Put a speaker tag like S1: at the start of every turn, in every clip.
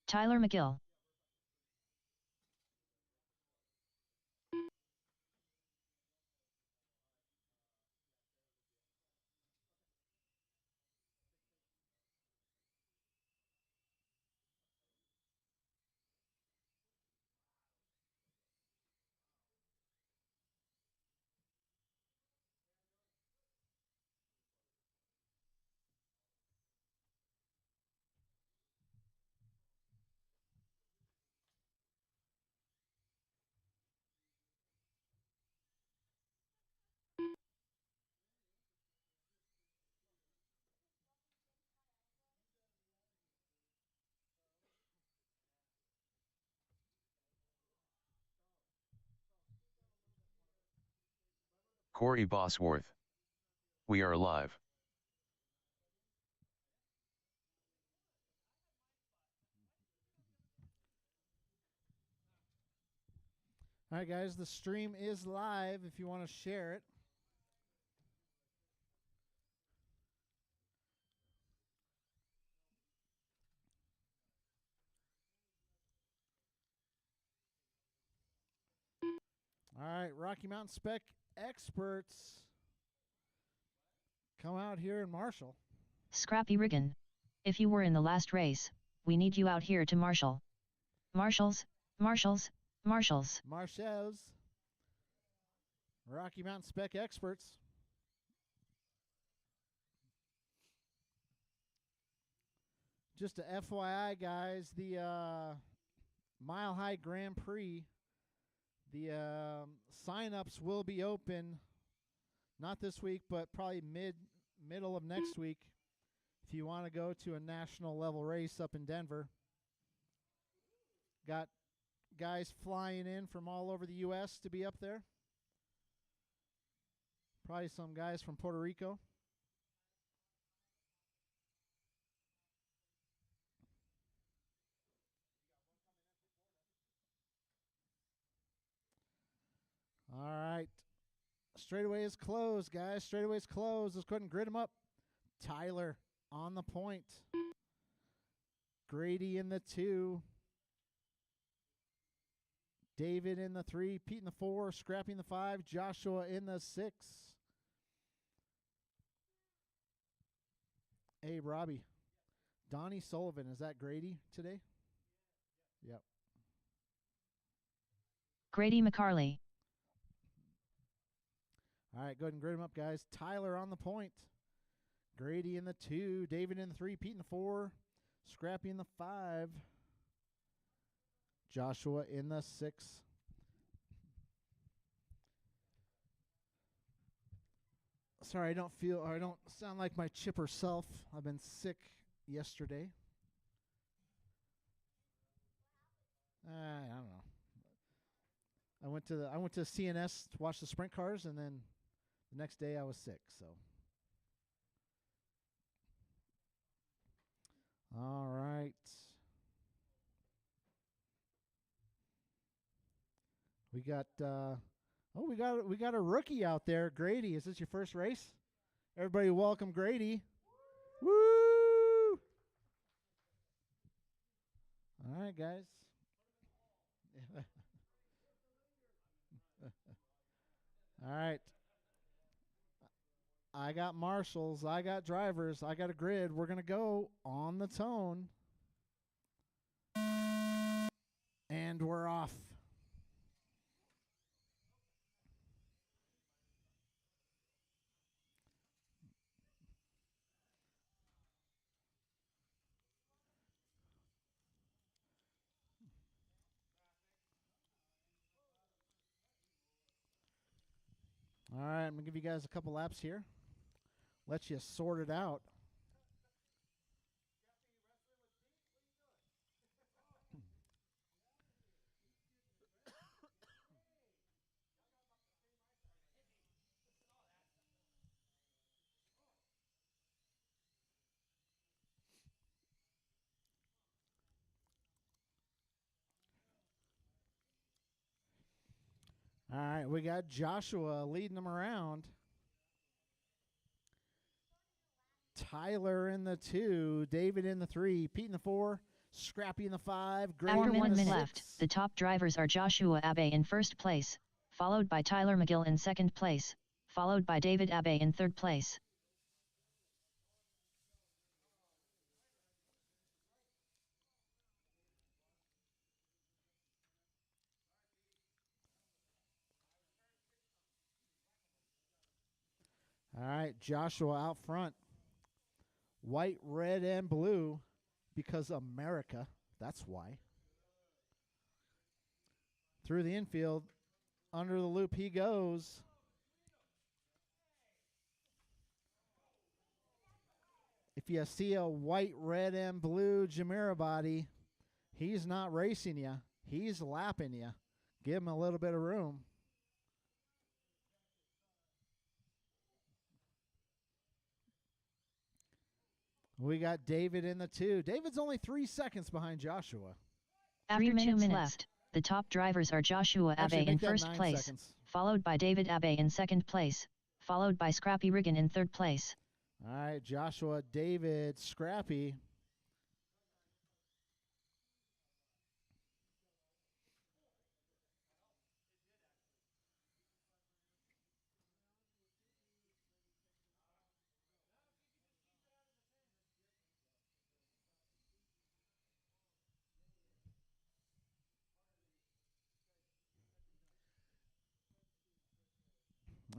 S1: Tyler McGill.
S2: Corey Bosworth. We are live.
S3: All right, guys, the stream is live if you want to share it. All right, Rocky Mountain Spec experts, come out here in Marshall.
S1: Scrappy Riggin. If you were in the last race, we need you out here to marshal. Marshals, marshals, marshals.
S3: Marshals. Rocky Mountain Spec experts. Just a FYI, guys, the Mile High Grand Prix, the sign-ups will be open, not this week, but probably middle of next week, if you want to go to a national level race up in Denver. Got guys flying in from all over the U.S. to be up there. Probably some guys from Puerto Rico. All right. Straightaway is closed, guys. Straightaway is closed. Let's go ahead and grid them up. Tyler on the point. Grady in the 2. David in the 3. Pete in the 4. Scrappy in the 5. Joshua in the 6. Hey, Robbie. Donnie Sullivan, is that Grady today? Yep.
S1: Grady McCarley.
S3: All right, go ahead and grid them up, guys. Tyler on the point. Grady in the 2. David in the 3. Pete in the 4. Scrappy in the 5. Joshua in the 6. Sorry, I don't sound like my chipper self. I've been sick yesterday. I don't know. I went to CNS to watch the sprint cars, and then the next day I was sick. So, all right. We got a rookie out there, Grady. Is this your first race? Everybody, welcome Grady. Woo! All right, guys. All right. I got marshals. I got drivers. I got a grid. We're going to go on the tone. And we're off. All right, I'm going to give you guys a couple laps here. Let you sort it out. All right, we got Joshua leading them around. Tyler in the 2, David in the 3, Pete in the 4, Scrappy in the 5. Grady
S1: After
S3: in
S1: 1
S3: the
S1: minute
S3: 6.
S1: left, the top drivers are Joshua Abe in first place, followed by Tyler McGill in second place, followed by David Abe in third place.
S3: All right, Joshua out front. White, red, and blue because America. That's why. Through the infield, under the loop he goes. If you see a white, red, and blue Jamira body, he's not racing you. He's lapping you. Give him a little bit of room. We got David in the 2. David's only 3 seconds behind Joshua.
S1: After 2 minutes left, the top drivers are Joshua Abe in first place,
S3: seconds.
S1: followed by David Abe in second place, followed by Scrappy Riggin in third place.
S3: All right, Joshua, David, Scrappy.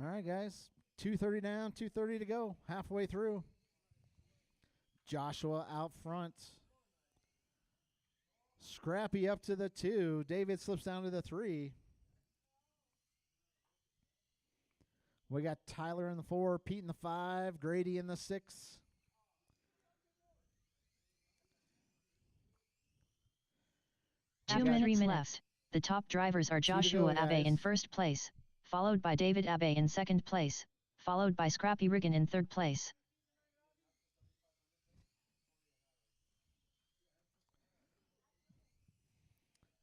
S3: All right, guys. 2:30 down, 2:30 to go. Halfway through. Joshua out front. Scrappy up to the 2. David slips down to the 3. We got Tyler in the 4, Pete in the 5, Grady in the 6.
S1: Two minutes left. The top drivers are Joshua Abe in first place, followed by David Abe in second place, followed by Scrappy Riggin in third place.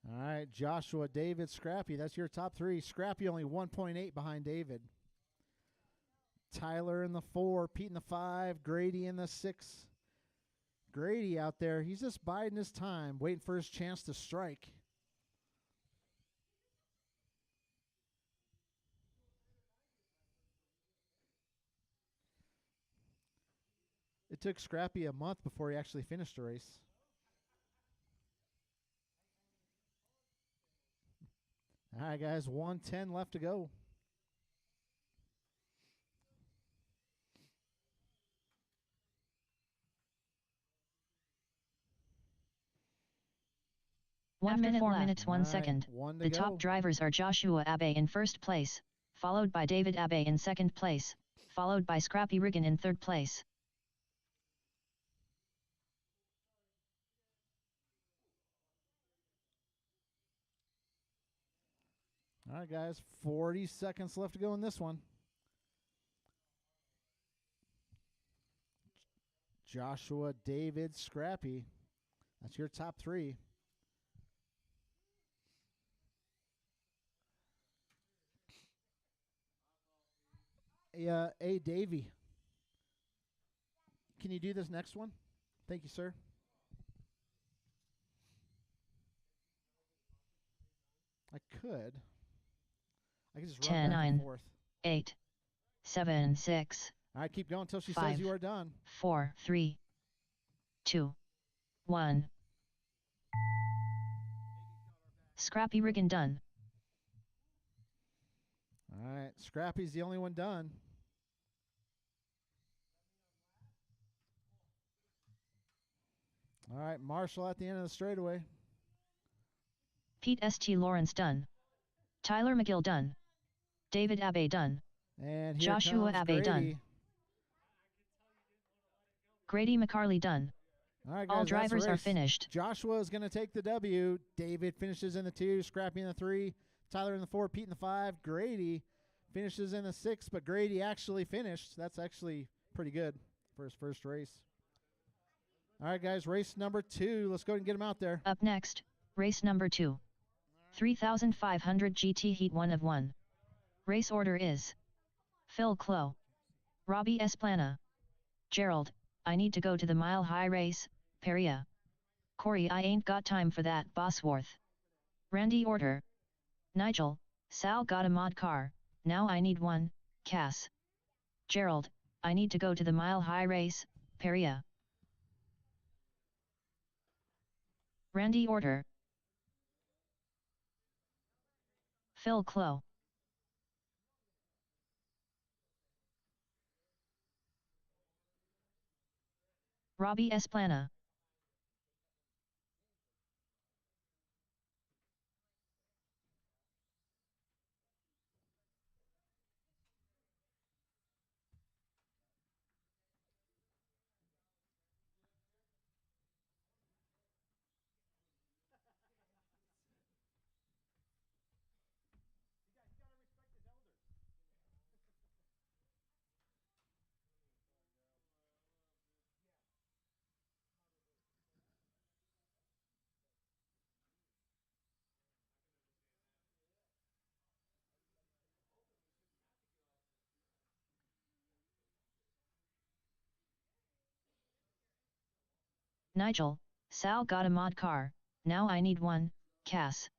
S3: All right, Joshua, David, Scrappy. That's your top 3. Scrappy only 1.8 behind David. Tyler in the 4, Pete in the 5, Grady in the 6. Grady out there, he's just biding his time, waiting for his chance to strike. It took Scrappy a month before he actually finished the race. All right, guys, 1:10 left to go.
S1: After 4 minutes 1 second, the top drivers are Joshua Abe in first place, followed by David Abe in second place, followed by Scrappy Riggin in third place.
S3: All right, guys, 40 seconds left to go in this one. Joshua, David, Scrappy. That's your top 3. Hey, Davey. Can you do this next one? Thank you, sir. I could. I could just run
S1: 10,
S3: back
S1: 9,
S3: and forth.
S1: 8, 7, 6.
S3: All right, keep going until she
S1: 5,
S3: says you are done.
S1: 4, 3, 2, 1. Scrappy Riggin done.
S3: All right, Scrappy's the only one done. All right, Marshall at the end of the straightaway.
S1: Pete St. Lawrence done. Tyler McGill done. David Abe done.
S3: And here
S1: Joshua
S3: comes
S1: Abe
S3: Grady.
S1: done. Grady McCarley done.
S3: All right, guys,
S1: All
S3: that's the
S1: drivers are
S3: race.
S1: finished.
S3: Joshua is going to take the W. David finishes in the 2. Scrappy in the 3. Tyler in the 4. Pete in the 5. Grady finishes in the 6. But Grady actually finished. That's actually pretty good for his first race. All right, guys, race number 2. Let's go ahead and get him out there.
S1: Up next, race number 2. 3,500 GT Heat 1 of 1. Race order is Phil Clow, Robbie Esplana, Gerald, I need to go to the Mile High race, Peria. Corey, I ain't got time for that, Bosworth. Randy, order. Nigel, Sal got a mod car, now I need one. Cass. Gerald, I need to go to the Mile High race. Peria. Randy, order. Phil, Chloe. Robbie, Esplana. Nigel, Sal got a mod car, now I need one. Cass.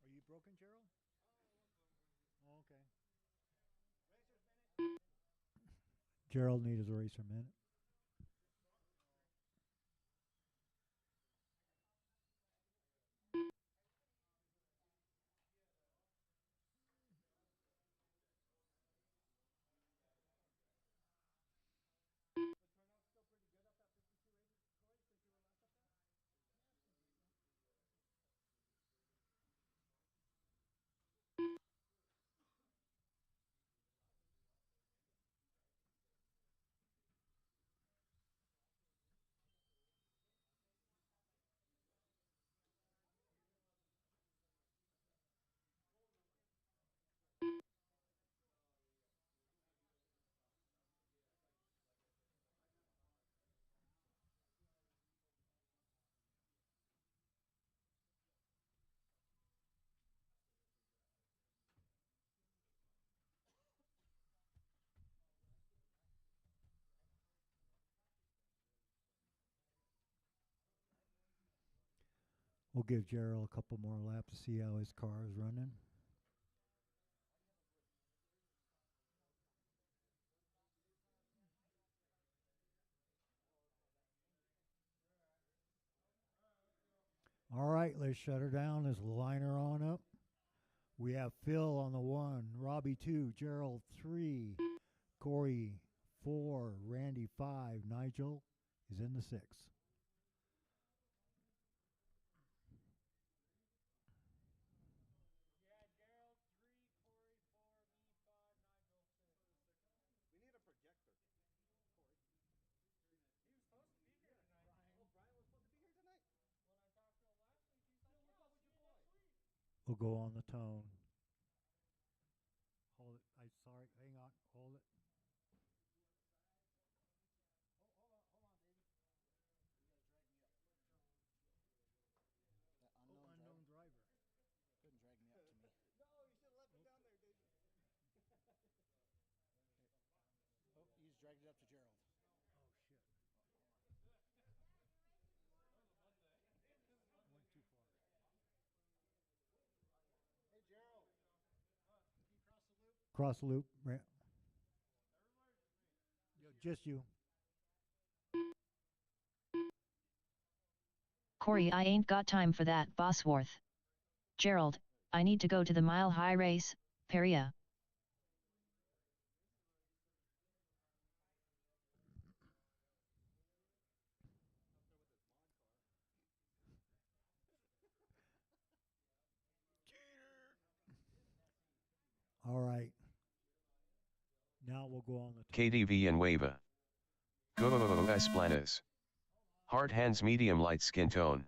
S3: Are you broken, Gerald? Oh, okay. Gerald needs a racer minute. We'll give Gerald a couple more laps to see how his car is running. All right, let's shut her down. Let's line her on up. We have Phil on the 1, Robbie 2, Gerald 3, Corey 4, Randy 5, Nigel is in the 6. We'll go on the tone. Hold it. I'm sorry. Hang on. Hold it.
S4: That unknown
S3: driver.
S4: couldn't drag me up to me.
S3: No, you should have left me down there, David.
S4: Oh, he's dragged it up to Gerald.
S3: Oh, shit. Went too far. Hey, Gerald. Can you cross the loop? Cross the loop. Just you.
S1: Corey, I ain't got time for that, Bosworth. Gerald, I need to go to the Mile High race. Peria.
S5: Now we'll go on the
S2: KDV and Wava. Go Esplanas. Hard hands, medium light skin tone.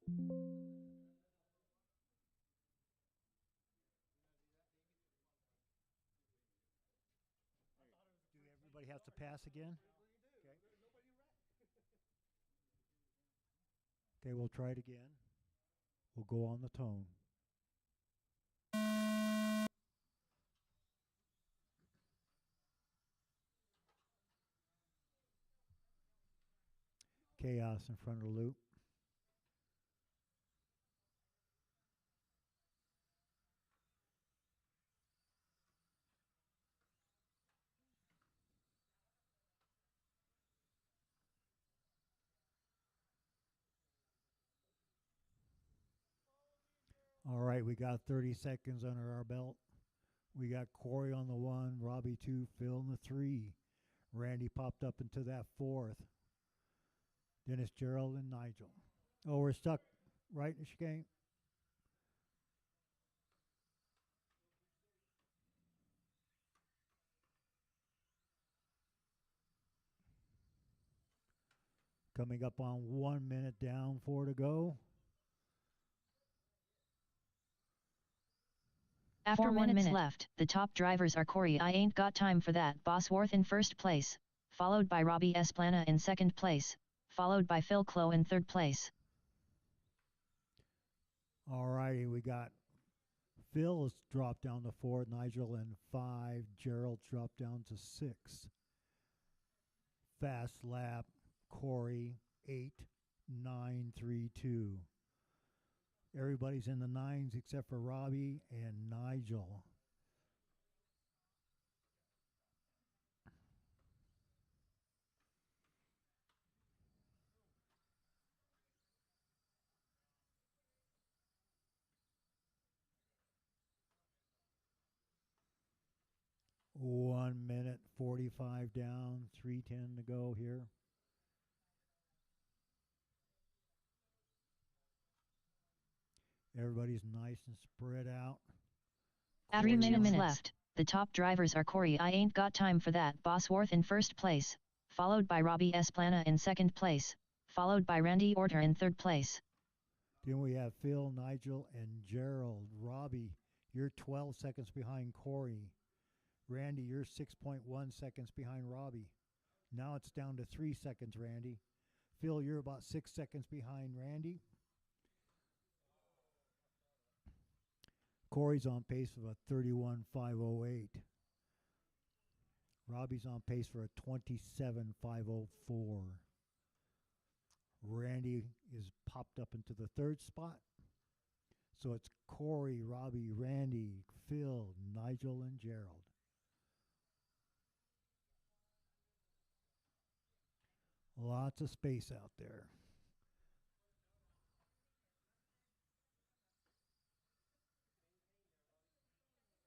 S5: Do everybody have to pass again? Okay, we'll try it again. We'll go on the tone. Chaos in front of the loop. All right, we got 30 seconds under our belt. We got Corey on the 1, Robbie 2, Phil in the 3. Randy popped up into that 4th. Then it's Gerald and Nigel. Oh, we're stuck right in the chicane. Coming up on 1 minute down, 4 to go.
S1: After 4 minutes left, the top drivers are Corey I Ain't Got Time for That Bosworth in first place, followed by Robbie Esplana in second place, followed by Phil Clow in third place.
S5: All righty, we got Phil's dropped down to 4, Nigel in 5, Gerald dropped down to 6. Fast lap, Corey 8, 9, 3, 2. Everybody's in the 9s except for Robbie and Nigel. One minute 45 down, 3:10 to go here. Everybody's nice and spread out.
S1: 3 minutes left. The top drivers are Corey I Ain't Got Time for That Bosworth in first place, followed by Robbie Esplana in second place, followed by Randy Orter in third place.
S5: Then we have Phil, Nigel, and Gerald. Robbie, you're 12 seconds behind Corey. Randy, you're 6.1 seconds behind Robbie. Now it's down to 3 seconds, Randy. Phil, you're about 6 seconds behind Randy. Corey's on pace for a 31.508. Robbie's on pace for a 27.504. Randy is popped up into the 3rd spot. So it's Corey, Robbie, Randy, Phil, Nigel, and Gerald. Lots of space out there.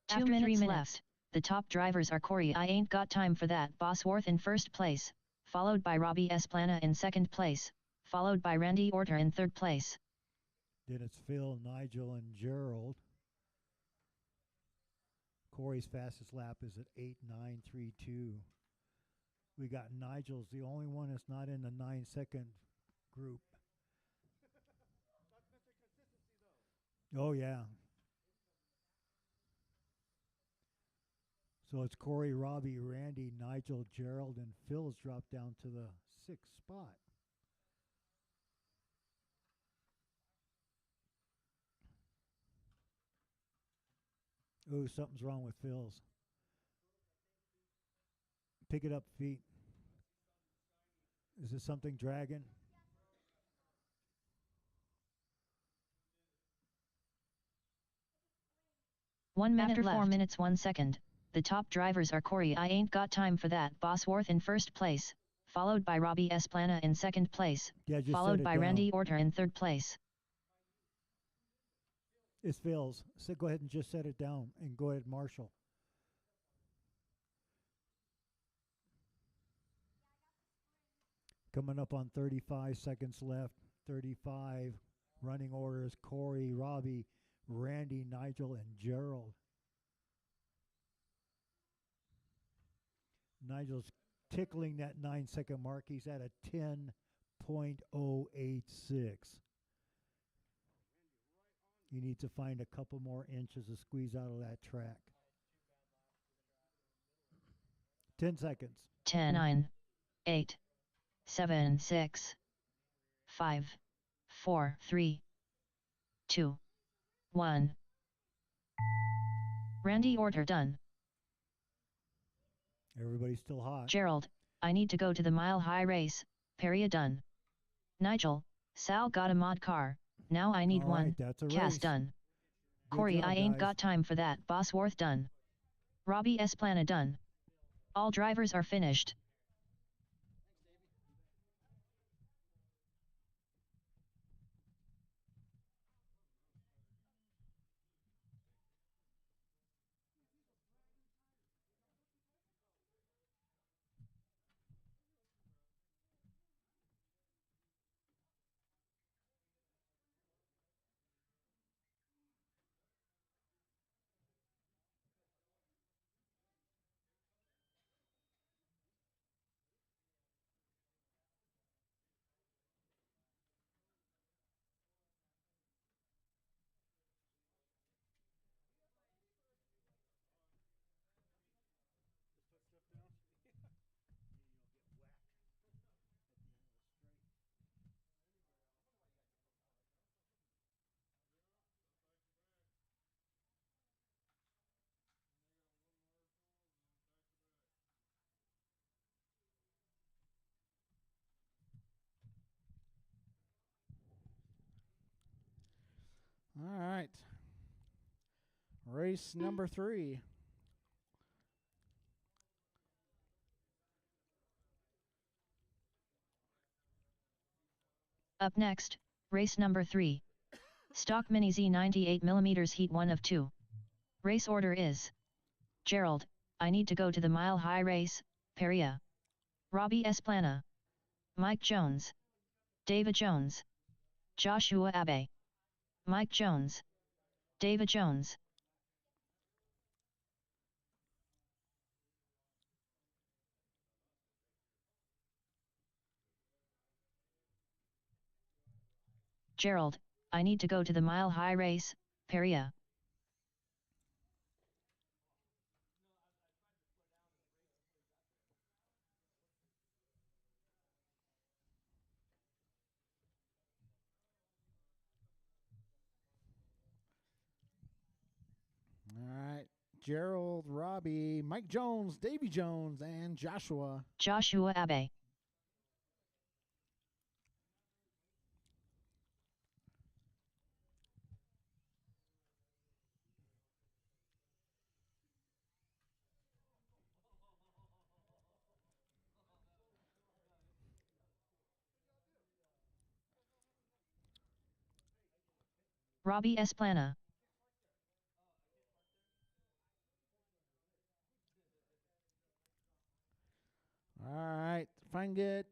S1: After 3 minutes left, the top drivers are Corey I Ain't Got Time for That Bosworth in first place, followed by Robbie Esplana in second place, followed by Randy Orter in third place.
S5: Then it's Phil, Nigel, and Gerald. Corey's fastest lap is at 8.932. We got Nigel's the only one that's not in the 9-second group. Oh, yeah. So it's Corey, Robbie, Randy, Nigel, Gerald, and Phil's dropped down to the 6th spot. Oh, something's wrong with Phil's. Pick it up, feet. Is this something dragging?
S1: After 4 minutes 1 second, the top drivers are Corey I Ain't Got Time for That Bosworth in first place, followed by Robbie Esplana in second place, followed by Randy Orter in third place.
S5: It's Phil's. So go ahead and just set it down and go ahead, Marshall. Coming up on 35 seconds left. 35. Running order is Corey, Robbie, Randy, Nigel, and Gerald. Nigel's tickling that 9-second mark. He's at a 10.086. You need to find a couple more inches to squeeze out of that track. 10 seconds.
S1: 10, 9, 8, 7, 6, 5, 4, 3, 2, 1. Randy order done.
S5: Everybody's still hot.
S1: Gerald, I need to go to the mile high race. Peria done. Nigel, Sal got a mod car. Now I need
S5: All
S1: one.
S5: right, that's a
S1: Cass
S5: race.
S1: done.
S5: Good
S1: Corey,
S5: job,
S1: I ain't
S5: guys.
S1: got time for that. Bosworth done. Robbie Esplana done. All drivers are finished.
S3: All right. Race number 3.
S1: Up next, race number 3. Stock Mini Z 98mm Heat 1 of 2. Race order is Gerald, I need to go to the mile high race. Peria. Robbie Esplana. Mike Jones. David Jones. Joshua Abe. Mike Jones. David Jones. Gerald, I need to go to the mile high race. Peria.
S3: All right. Gerald, Robbie, Mike Jones, Davy Jones, and Joshua.
S1: Joshua Abe. Robbie Esplana.
S3: All right. Find it.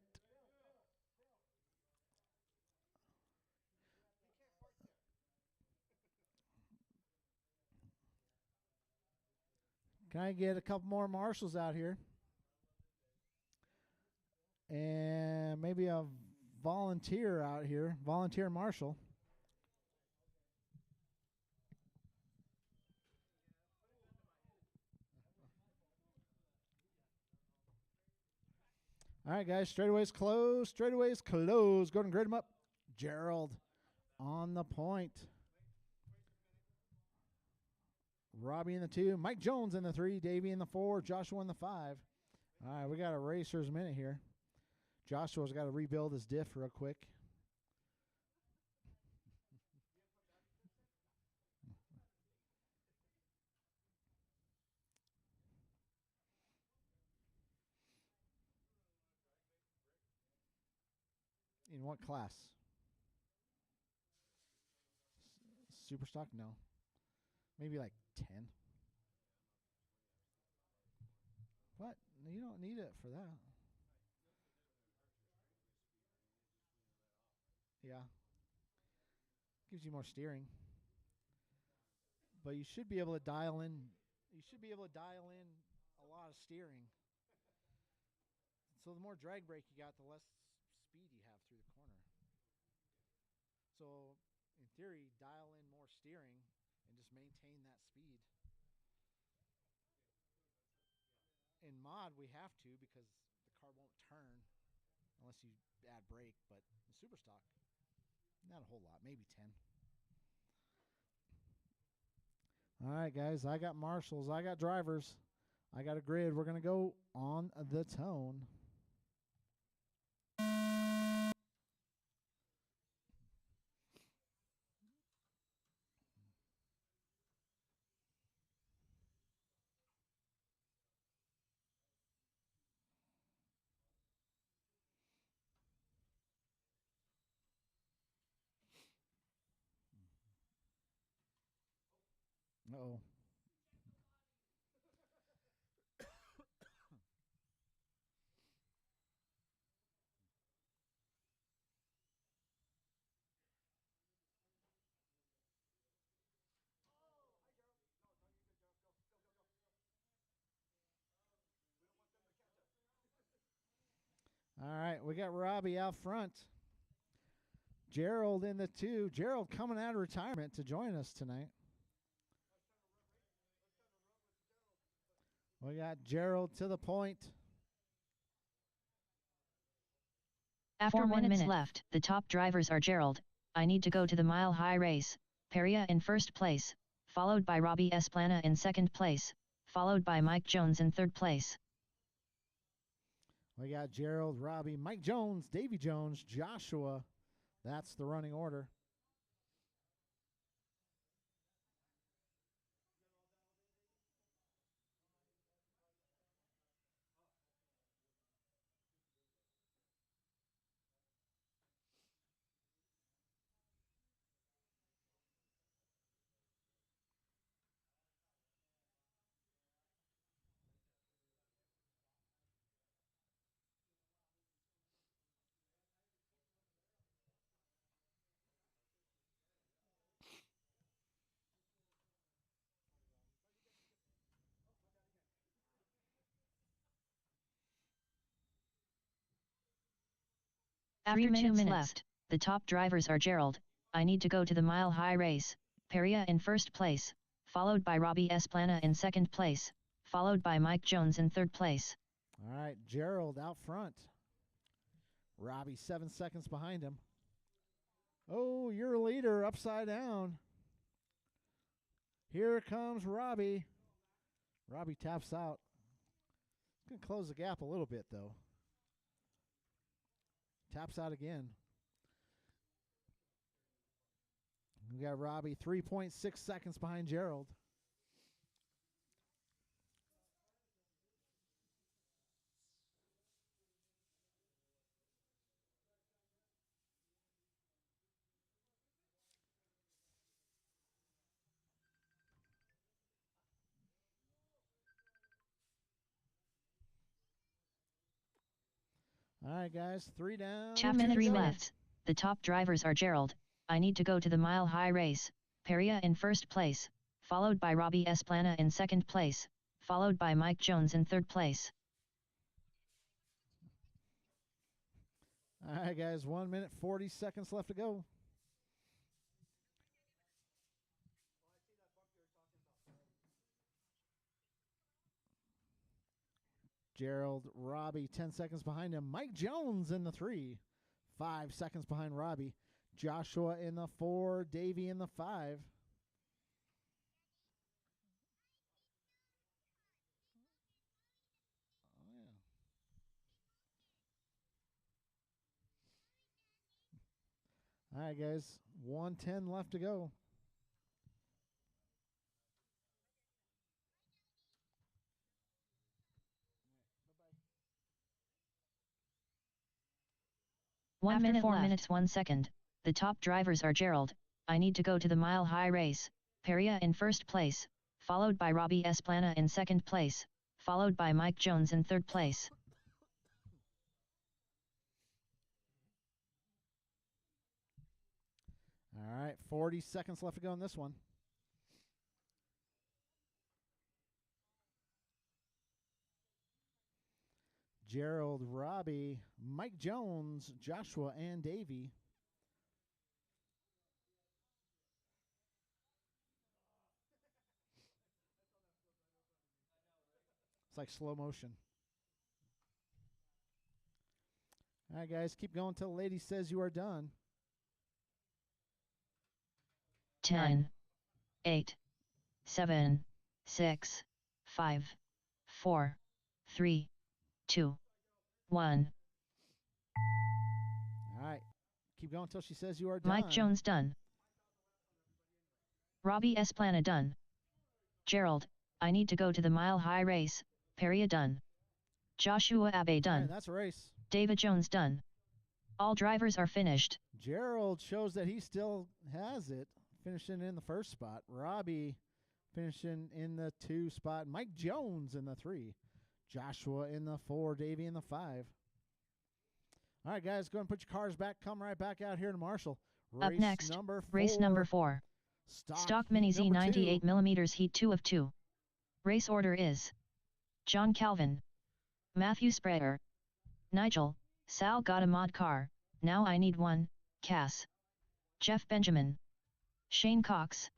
S3: Can I get a couple more marshals out here? And maybe a volunteer out here. Volunteer marshal. All right, guys. Straightaways closed. Straightaways closed. Go ahead and grade them up. Gerald on the point. Robbie in the 2. Mike Jones in the 3. Davey in the 4. Joshua in the 5. All right, we got a racer's minute here. Joshua's got to rebuild his diff real quick. In what class? Super stock? No. Maybe like 10. What? You don't need it for that. Yeah. Gives you more steering. But you should be able to dial in. You should be able to dial in a lot of steering. So the more drag brake you got, the less speed you have through the corner. So in theory, dial in more steering and just maintain that speed. In mod, we have to because the car won't turn unless you add brake. But in super stock, not a whole lot, maybe 10. All right, guys, I got marshals, I got drivers, I got a grid. We're going to go on the tone. Uh-oh. All right, we got Robbie out front. Gerald in the 2. Gerald coming out of retirement to join us tonight. We got Gerald to the point.
S1: After 1 minute left, the top drivers are Gerald, I need to go to the mile high race, Peria in first place, followed by Robbie Esplana in second place, followed by Mike Jones in third place.
S3: We got Gerald, Robbie, Mike Jones, Davy Jones, Joshua. That's the running order.
S1: After 3 minutes left, the top drivers are Gerald, I need to go to the mile high race, Peria in first place, followed by Robbie Esplana in second place, followed by Mike Jones in third place.
S3: All right, Gerald out front. Robbie 7 seconds behind him. Oh, your leader upside down. Here comes Robbie. Robbie taps out. He's going to close the gap a little bit, though. Taps out again. We got Robbie 3.6 seconds behind Gerald. All right, guys, 3 down.
S1: 2 minutes left. The top drivers are Gerald, I need to go to the mile high race, Peria in first place, followed by Robbie Esplana in second place, followed by Mike Jones in third place.
S3: All right, guys, 1 minute, 40 seconds left to go. Gerald, Robbie, 10 seconds behind him. Mike Jones in the 3. 5 seconds behind Robbie. Joshua in the 4. Davey in the 5. Oh, yeah. All right, guys. 1:10 left to go.
S1: One minute, 4 minutes, 1 second. The top drivers are Gerald, I need to go to the mile high race, Peria in first place, followed by Robbie Esplana in second place, followed by Mike Jones in third place.
S3: All right, 40 seconds left to go in this one. Gerald, Robbie, Mike Jones, Joshua, and Davey. It's like slow motion. All right, guys, keep going until the lady says you are done.
S1: 10, 8, 7, 6, 5, 4, 3, 2, 1.
S3: All right. Keep going until she says you are done.
S1: Mike Jones done. Robbie Esplana done. Gerald, I need to go to the mile high race. Peria done. Joshua Abe done.
S3: All right, that's a race.
S1: David Jones done. All drivers are finished.
S3: Gerald shows that he still has it, finishing in the first spot. Robbie finishing in the 2 spot. Mike Jones in the 3. Joshua in the 4. Davey in the 5. All right, guys, go and put your cars back. Come right back out here to Marshall.
S1: Up next, race number 4. Stock Mini Z 98mm Heat 2 of 2. Race order is John Calvin, Matthew Sprayer, Nigel, Sal got a mod car, now I need one, Cass, Jeff Benjamin, Shane Cox.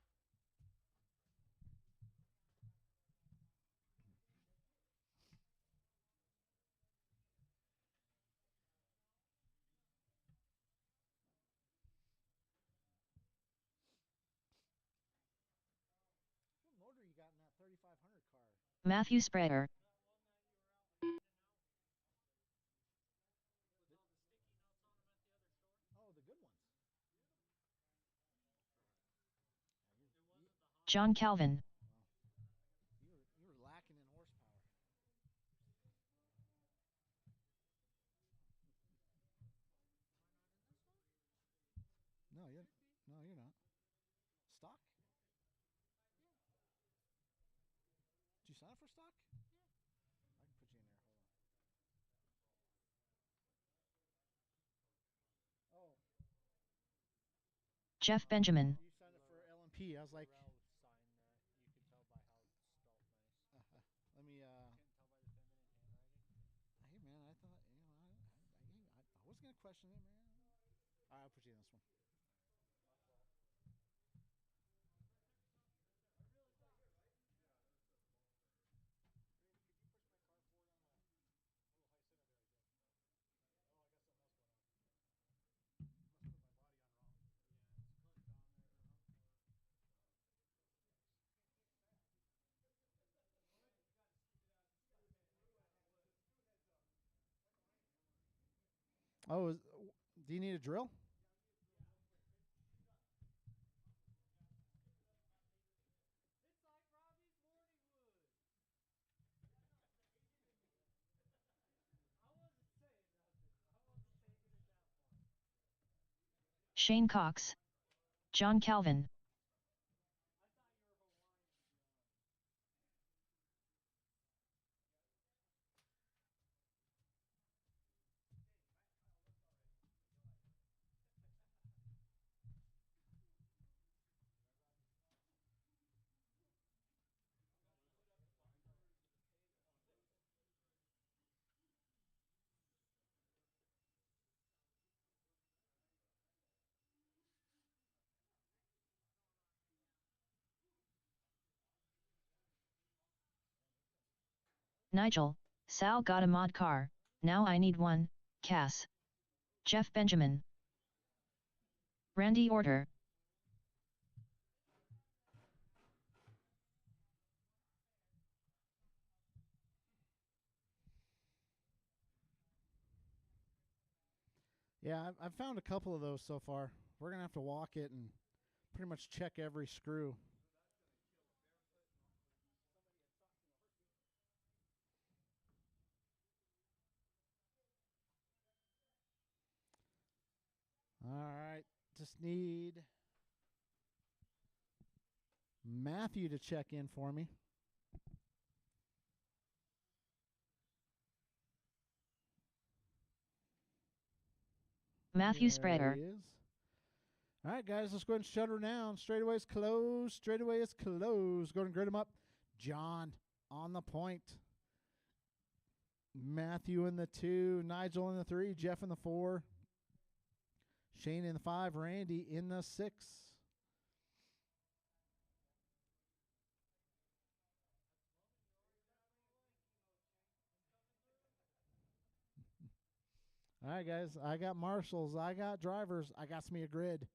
S3: What motor you got in that 3500 car?
S1: Matthew Sprayer.
S3: Oh, the good ones.
S1: John Calvin.
S3: You were lacking in horsepower. No, you're not. Stock? Did you sign up for stock? Yeah. I can put you in there. Hold on. Oh.
S1: Jeff Benjamin.
S3: You signed up for LMP. I was like, let me hey man, I thought I was gonna question it, man. All right, I'll put you in this one. Oh, do you need a drill?
S1: Shane Cox. John Calvin. Nigel, Sal got a mod car, now I need one, Cass. Jeff Benjamin. Randy Order.
S3: Yeah, I've found a couple of those so far. We're going to have to walk it and pretty much check every screw. All right, just need Matthew to check in for me.
S1: Matthew Sprayer.
S3: All right, guys, let's go ahead and shut her down. Straightaway is closed. Straightaway is closed. Go ahead and grid him up. John on the point. Matthew in the 2, Nigel in the 3, Jeff in the 4, Shane in the 5, Randy in the 6. All right, guys. I got marshals. I got drivers. I got me a grid.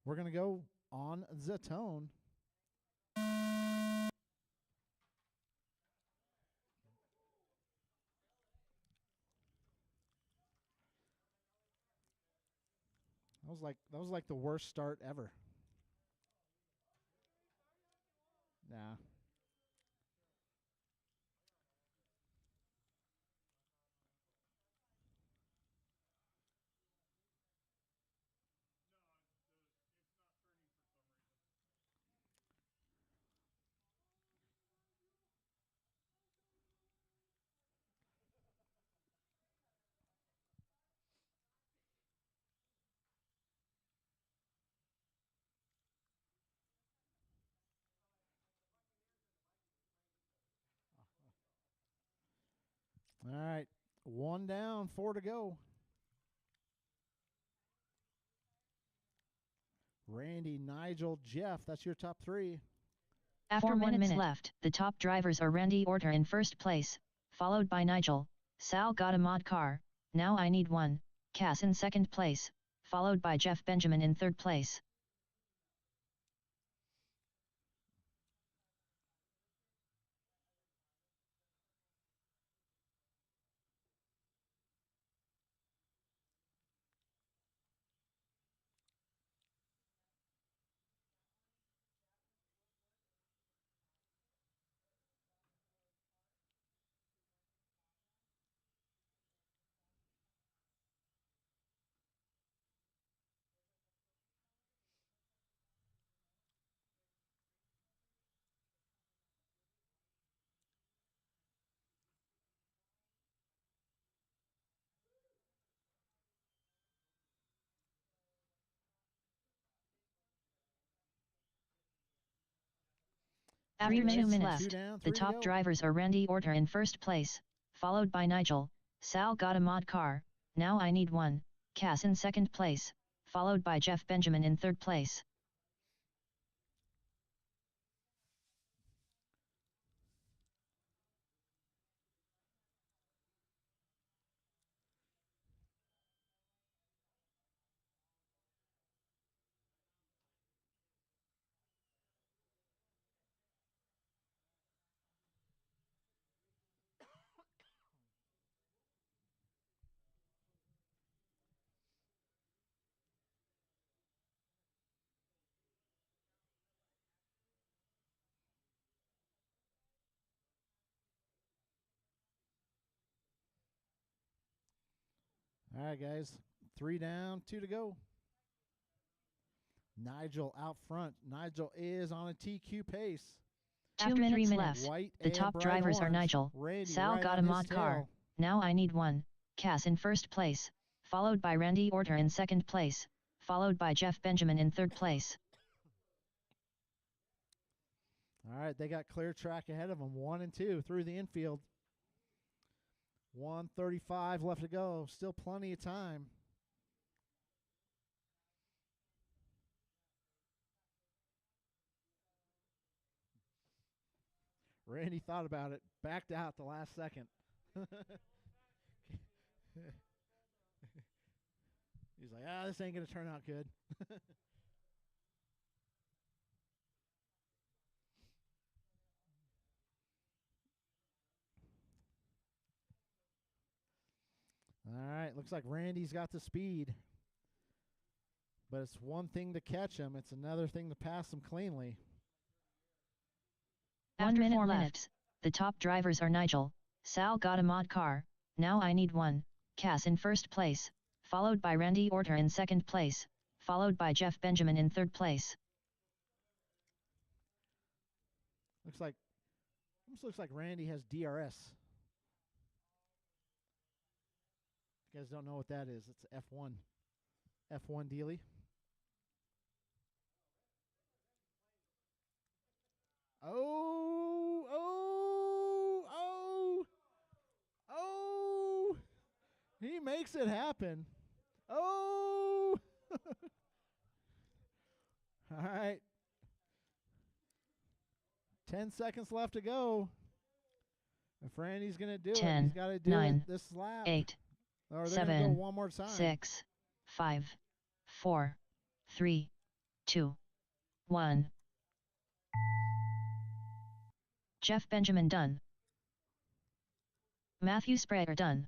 S3: We're going to go on the tone. That was like the worst start ever. Nah. All right. 1 down, 4 to go. Randy, Nigel, Jeff. That's your top 3.
S1: After 1 minute left, the top drivers are Randy Orter in first place, followed by Nigel, Sal got a mod car, now I need one, Cass in second place, followed by Jeff Benjamin in third place. After 2 minutes left, the top drivers are Randy Orter in first place, followed by Nigel, Sal got a mod car, now I need one, Cass in second place, followed by Jeff Benjamin in third place.
S3: All right, guys. 3 down, 2 to go. Nigel out front. Nigel is on a TQ pace.
S1: After 3 minutes left, the top drivers are Nigel, Sal got a mod car, now I need one, Cass in first place, followed by Randy Orter in second place, followed by Jeff Benjamin in third place.
S3: All right, they got clear track ahead of them, 1 and 2 through the infield. 1:35 left to go. Still plenty of time. Randy thought about it, backed out the last second. He's like, this ain't going to turn out good. All right, looks like Randy's got the speed. But it's one thing to catch him. It's another thing to pass him cleanly.
S1: After 4 minutes, the top drivers are Nigel, Sal got a mod car, now I need one, Cass in first place, followed by Randy Orter in second place, followed by Jeff Benjamin in third place.
S3: Almost looks like Randy has DRS. If you guys don't know what that is, it's F1. F1 dealie. Oh! makes it happen. Oh! All right. 10 seconds left to go. If Randy's going to do it,
S1: 10,
S3: he's got to do
S1: 9,
S3: it this lap.
S1: 8,
S3: Or they're going to go
S1: 7,
S3: one more time.
S1: 6, 5, 4, 3, 2, 1. Jeff Benjamin done. Matthew Sprayer done.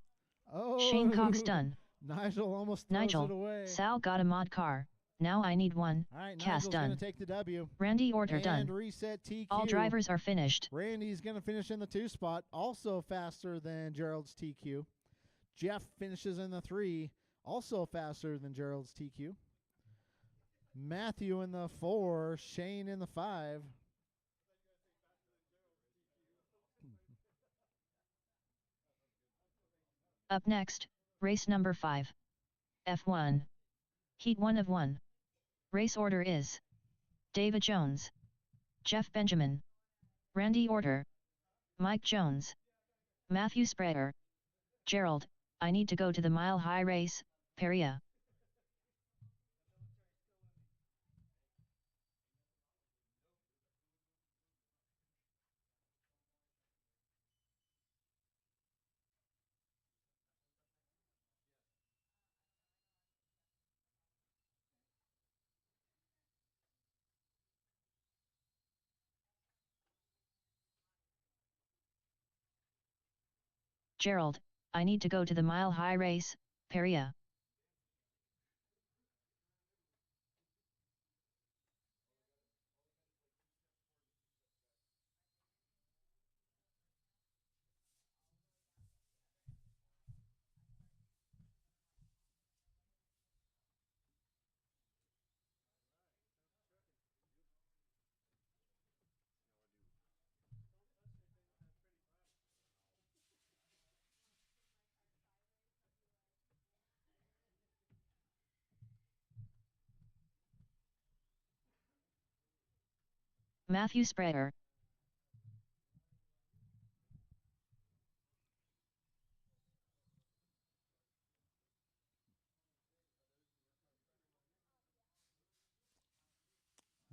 S3: Oh,
S1: Shane Cox done.
S3: Nigel almost throws
S1: Nigel,
S3: it away.
S1: Sal got a mod car. Now I need one.
S3: All right,
S1: Cass
S3: Nigel's
S1: done.
S3: going to take the W.
S1: Randy Order
S3: and
S1: done.
S3: reset TQ.
S1: All drivers are finished.
S3: Randy's going to finish in the 2 spot, also faster than Gerald's TQ. Jeff finishes in the 3, also faster than Gerald's TQ. Matthew in the 4, Shane in the 5.
S1: Up next, race number 5. F1. Heat 1 of 1. Race order is David Jones, Jeff Benjamin, Randy Order, Mike Jones, Matthew Sprayer, Gerald, I need to go to the Mile High race, Peria. Gerald, I need to go to the Mile High race, Peria. Matthew Sprayer.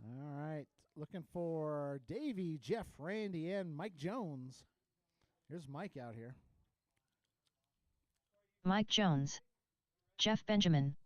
S3: All right, looking for Davey, Jeff, Randy, and Mike Jones. Here's Mike out here.
S1: Mike Jones, Jeff Benjamin.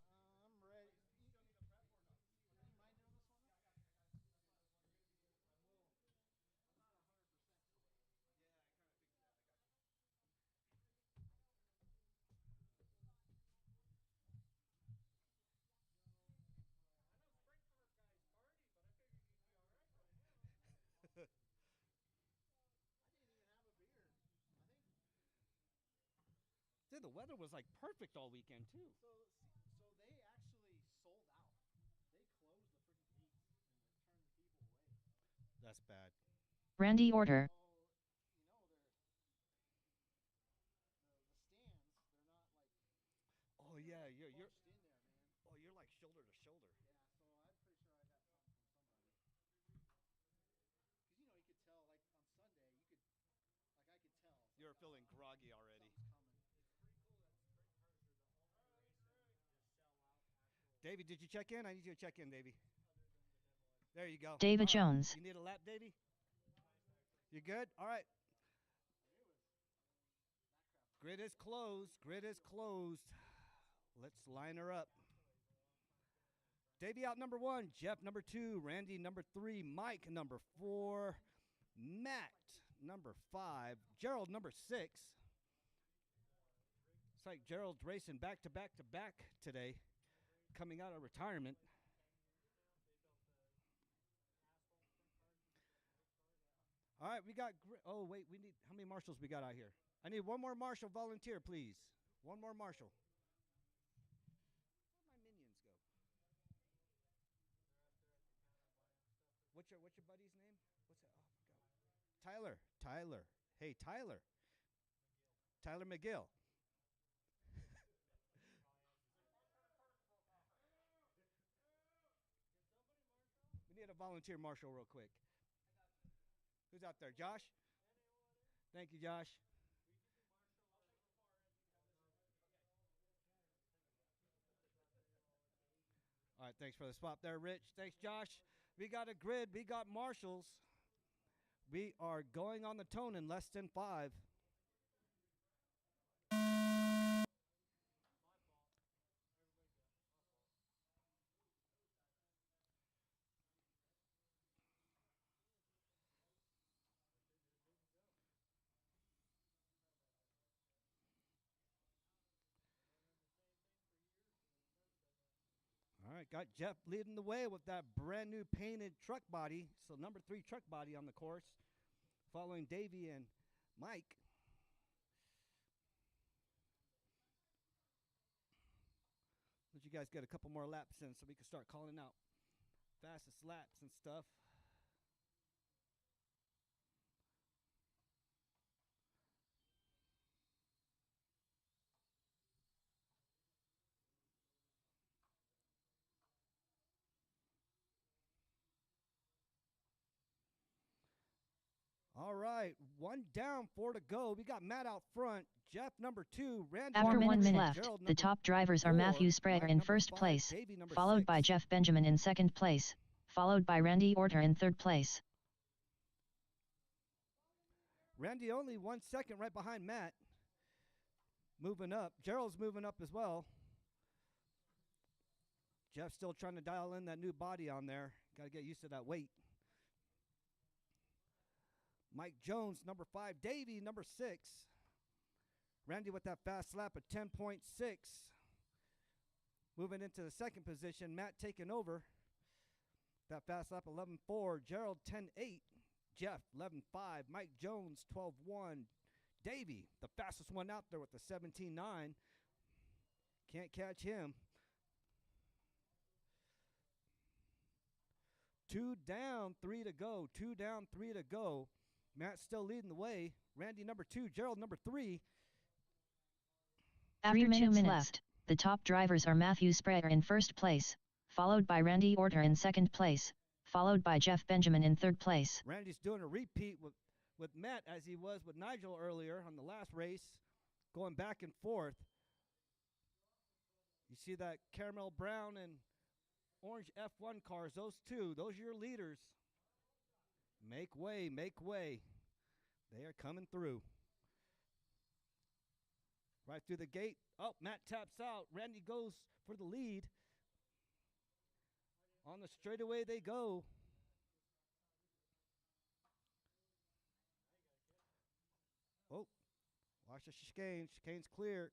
S6: Dude, the weather was like perfect all weekend too.
S4: So they actually sold out. They closed the freaking gates and like turned the people away.
S6: That's bad.
S1: Randy Order.
S4: So you know the stands. They're not like
S6: Oh yeah, you're
S4: bunched in there, man.
S6: oh you're like shoulder to shoulder.
S4: Yeah, so I'm pretty sure I got something from somebody. Because you know you could tell like on Sunday you could like I could tell. It's
S6: You're
S4: like,
S6: feeling groggy already.
S4: something's coming.
S6: Davey, did you check in? I need you to check in, Davey. There you go.
S1: David
S6: All right.
S1: Jones.
S6: You need a lap, Davey? You good? All right. Grid is closed. Grid is closed. Let's line her up. Davey out number 1. Jeff number 2. Randy number 3. Mike number 4. Matt number 5. Gerald number 6. It's like Gerald's racing back to back to back today, coming out of retirement. All right, we got. Oh wait, we need. How many marshals we got out here? I need one more marshal volunteer, please. One more marshal. Where'd my minions go? What's your buddy's name? What's that? Oh my God. Tyler. Hey, Tyler. Tyler McGill. We need a volunteer marshal real quick. Who's out there? Josh? Thank you, Josh. right, thanks for the swap there, Rich. Thanks, Josh. We got a grid. We got marshals. We are going on the tone in less than 5. All right, got Jeff leading the way with that brand new painted truck body. So number 3 truck body on the course, following Davey and Mike. Let you guys get a couple more laps in so we can start calling out fastest laps and stuff. All right, 1 down, 4 to go. We got Matt out front, Jeff number 2, Randy
S1: After
S6: number
S1: 1
S6: 3,
S1: minute left,
S6: Gerald
S1: the
S6: number
S1: top drivers are
S6: 4,
S1: Matthew Sprayer
S6: Mike
S1: in
S6: number
S1: first
S6: 5,
S1: place,
S6: Davey number
S1: followed
S6: 6.
S1: by Jeff Benjamin in second place, followed by Randy Orter in third place.
S6: Randy only 1 second right behind Matt. Moving up. Gerald's moving up as well. Jeff's still trying to dial in that new body on there. Got to get used to that weight. Mike Jones, number 5. Davey, number 6. Randy with that fast lap of 10.6. Moving into the second position. Matt taking over. That fast lap 11.4. Gerald 10.8. Jeff 11.5. Mike Jones 12.1. Davey, the fastest one out there with the 17.9. Can't catch him. 2 down, 3 to go. 2 down, 3 to go. Matt still leading the way. Randy number 2, Gerald number 3.
S1: After 2 minutes left, the top drivers are Matthew Sprayer in first place, followed by Randy Orter in second place, followed by Jeff Benjamin in third place.
S6: Randy's doing a repeat with Matt as he was with Nigel earlier on the last race, going back and forth. You see that caramel brown and orange F1 cars, those are your leaders. Make way, make way. They are coming through. Right through the gate. Oh, Matt taps out. Randy goes for the lead. On the straightaway they go. Oh, watch the chicane. Chicane's cleared.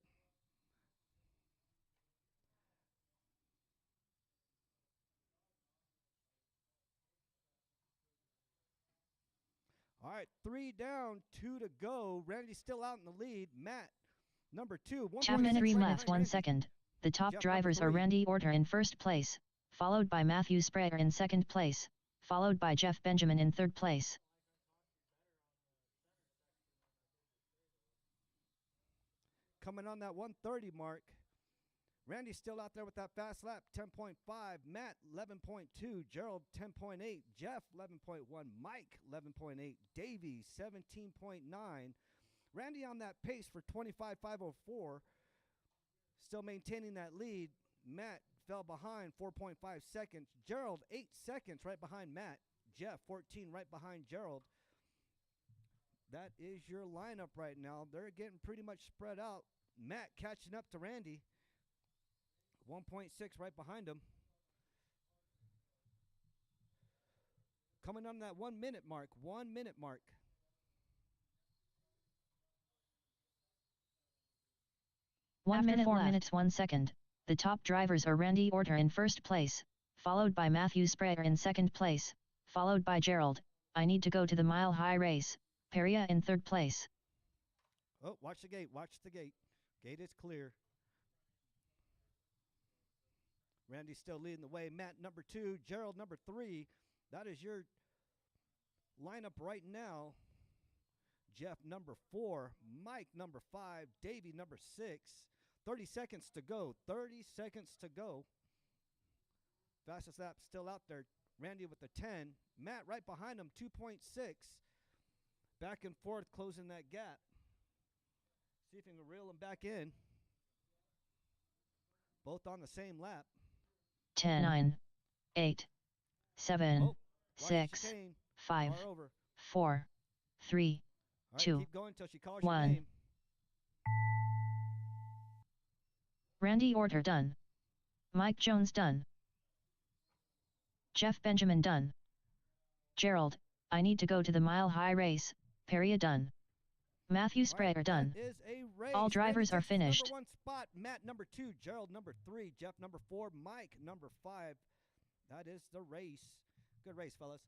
S6: All right, 3 down, 2 to go. Randy's still out in the lead. Matt, number 2.
S1: 2 minutes 3 left, 1 second. The top
S6: Jeff,
S1: drivers are Randy Orter in first place, followed by Matthew Sprayer in second place, followed by Jeff Benjamin in third place.
S6: Coming on that 130 mark. Randy's still out there with that fast lap, 10.5. Matt, 11.2. Gerald, 10.8. Jeff, 11.1. Mike, 11.8. Davey, 17.9. Randy on that pace for 25.504. Still maintaining that lead. Matt fell behind, 4.5 seconds. Gerald, 8 seconds right behind Matt. Jeff, 14 right behind Gerald. That is your lineup right now. They're getting pretty much spread out. Matt catching up to Randy. 1.6 right behind him. Coming on that 1 minute mark. 1 minute mark.
S1: One minute 4 minutes 1 second. The top drivers are Randy Orter in first place, followed by Matthew Sprayer in second place, followed by Gerald. I need to go to the mile high race. Peria in third place.
S6: Oh, watch the gate. Watch the gate. Gate is clear. Randy's still leading the way. Matt, number 2. Gerald, number 3. That is your lineup right now. Jeff, number 4. Mike, number 5. Davey, number 6. 30 seconds to go. 30 seconds to go. Fastest lap still out there. Randy with the 10. Matt right behind him, 2.6. Back and forth, closing that gap. See if he can reel him back in. Both on the same lap.
S1: 10, 9, 8, 7,
S6: Oh, watch the
S1: 6,
S6: chicane.
S1: 5,
S6: Far over.
S1: 4, 3,
S6: All right,
S1: 2,
S6: keep going until she calls
S1: 1.
S6: your name.
S1: Randy Order done. Mike Jones done. Jeff Benjamin done. Gerald, I need to go to the Mile High race, Peria done. Matthew Sprayer done.
S6: That is a race.
S1: All drivers
S6: Randy
S1: are
S6: takes the
S1: finished.
S6: Number 1 spot. Matt number 2. Gerald number 3. Jeff number 4. Mike number 5. That is the race. Good race, fellas.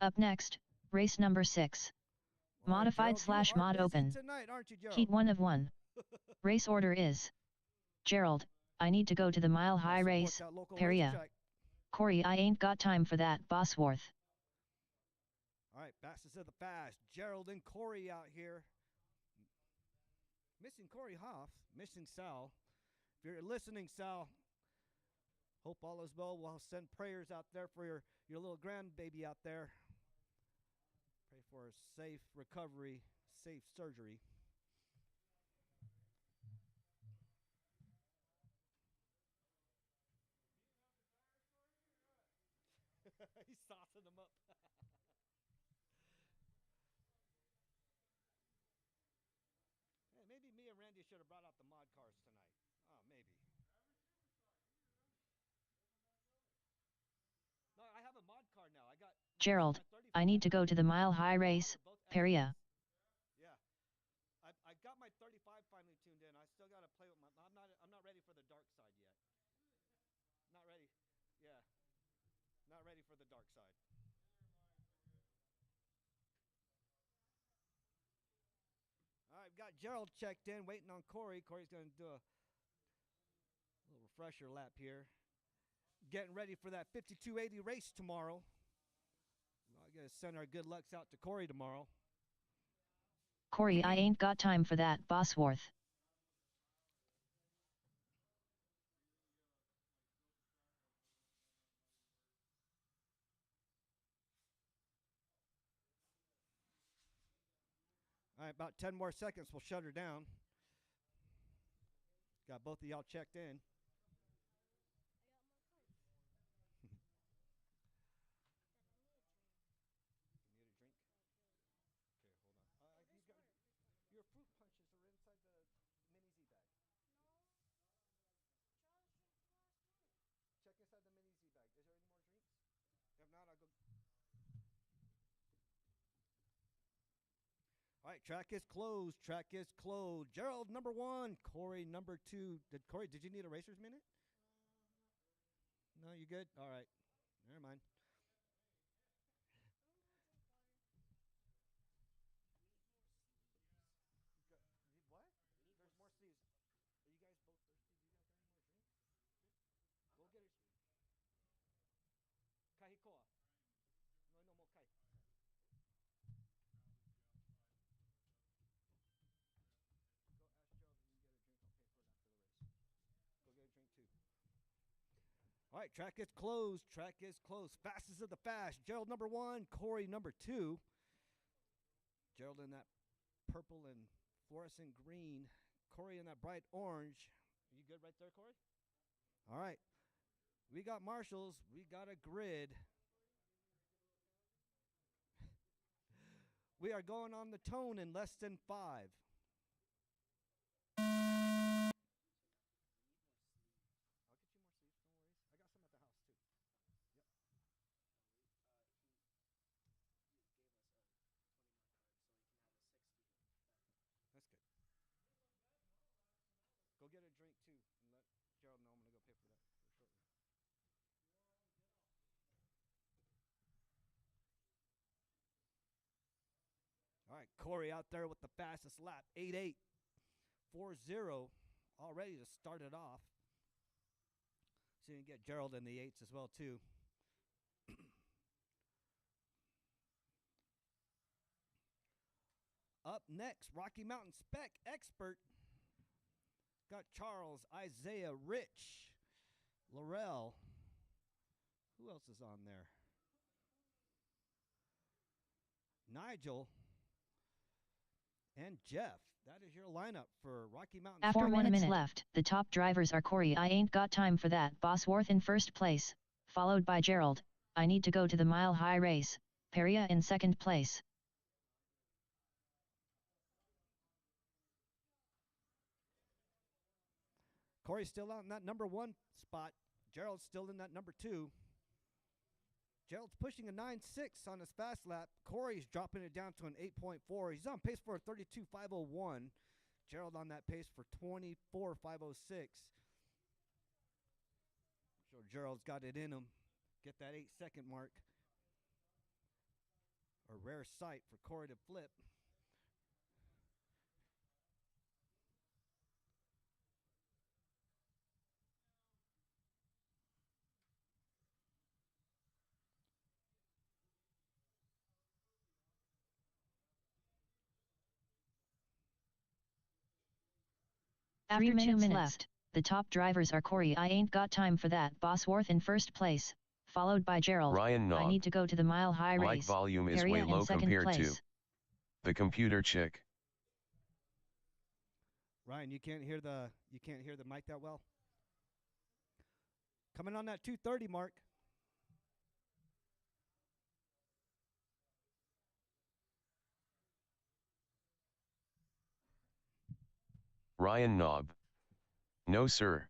S1: Up next, race number 6.
S6: All right,
S1: Modified
S6: Gerald,
S1: /
S6: you are
S1: mod
S6: busy
S1: open.
S6: tonight, aren't you, Gerald?
S1: Heat 1 of 1. Race order is Gerald, I need to go to the Mile High
S6: Support
S1: race,
S6: that local
S1: Peria.
S6: racetrack.
S1: Corey, I ain't got time for that, Bosworth.
S6: All right, fastest of the fast. Gerald and Corey out here. Missing Corey Hoff, missing Sal. If you're listening, Sal, hope all is well. We'll send prayers out there for your little grandbaby out there. Pray for a safe recovery, safe surgery. He's saucing them up. Hey, maybe me and Randy should have brought out the mod cars tonight. Oh, maybe. No, I have a mod car now. I got
S1: Gerald, I need to go to the Mile High race, Peria.
S6: Yeah, I got my 35 finally tuned in. I still got to play with my. I'm not ready for the dark side yet. Not ready. Yeah, not ready for the dark side. All right, got Gerald checked in, waiting on Corey. Corey's going to do a little refresher lap here. Getting ready for that 5280 race tomorrow. I got to send our good lucks out to Corey tomorrow.
S1: Corey, I ain't got time for that, Bosworth.
S6: All right, about 10 more seconds, we'll shut her down. Got both of y'all checked in. Your fruit punches are inside the mini Z bag. Check inside the mini Z bag. Is there any more drinks? If not, I'll go. All right, track is closed. Track is closed. Gerald number 1, Corey number 2. Corey, did you need a racer's minute? No, you good? All right. Never mind. What? There's more sleeves. Are you guys both thirsty? Do you guys got any more drinks? Go get it. Kahikoa. No, no more kai. Go ask Gerald if you can get a drink. I'll pay for it after the race. Go get a drink too. All right, track is closed. Track is closed. Fastest of the fast. Gerald number 1, Corey number 2. Gerald in that purple and fluorescent green. Corey in that bright orange. Are you good right there, Corey? All right. We got marshals. We got a grid. We are going on the tone in less than 5. I'll get you more sleeves, no worries. I got some at the house too. Yep. That's good. Go get a drink too and let Gerald know I'm going to go pay for that for shortly. All right, Corey out there with the fastest lap, 8.8, 4.0, all ready to start it off. So you can get Gerald in the 8s as well too. Up next, Rocky Mountain Spec Expert. Got Charles, Isaiah, Rich, Laurel. Who else is on there? Nigel and Jeff. That is your lineup for Rocky Mountain.
S1: After 1
S6: Speedway.
S1: minute left, the top drivers are Corey, I ain't got time for that, Bosworth in first place, followed by Gerald, I need to go to the mile high race, Peria in second place.
S6: Corey's still out in that number 1 spot. Gerald's still in that number 2. Gerald's pushing a 9.6 on his fast lap. Corey's dropping it down to an 8.4. He's on pace for a 32.501. Gerald on that pace for 24.506. So Gerald's got it in him. Get that 8-second mark. A rare sight for Corey to flip.
S1: After 2 minutes left, the top drivers are Corey, I ain't got time for that, Bosworth in first place, followed by Gerald,
S2: Ryan
S1: I
S2: Knob.
S1: need to go to the mile high
S2: Mic
S1: race,
S2: volume is
S1: Peria
S2: way
S1: in
S2: low
S1: second
S2: compared
S1: place.
S2: to the computer chick.
S6: Ryan, you can't hear the mic that well. Coming on that 2:30 mark.
S2: Ryan Knob. No sir.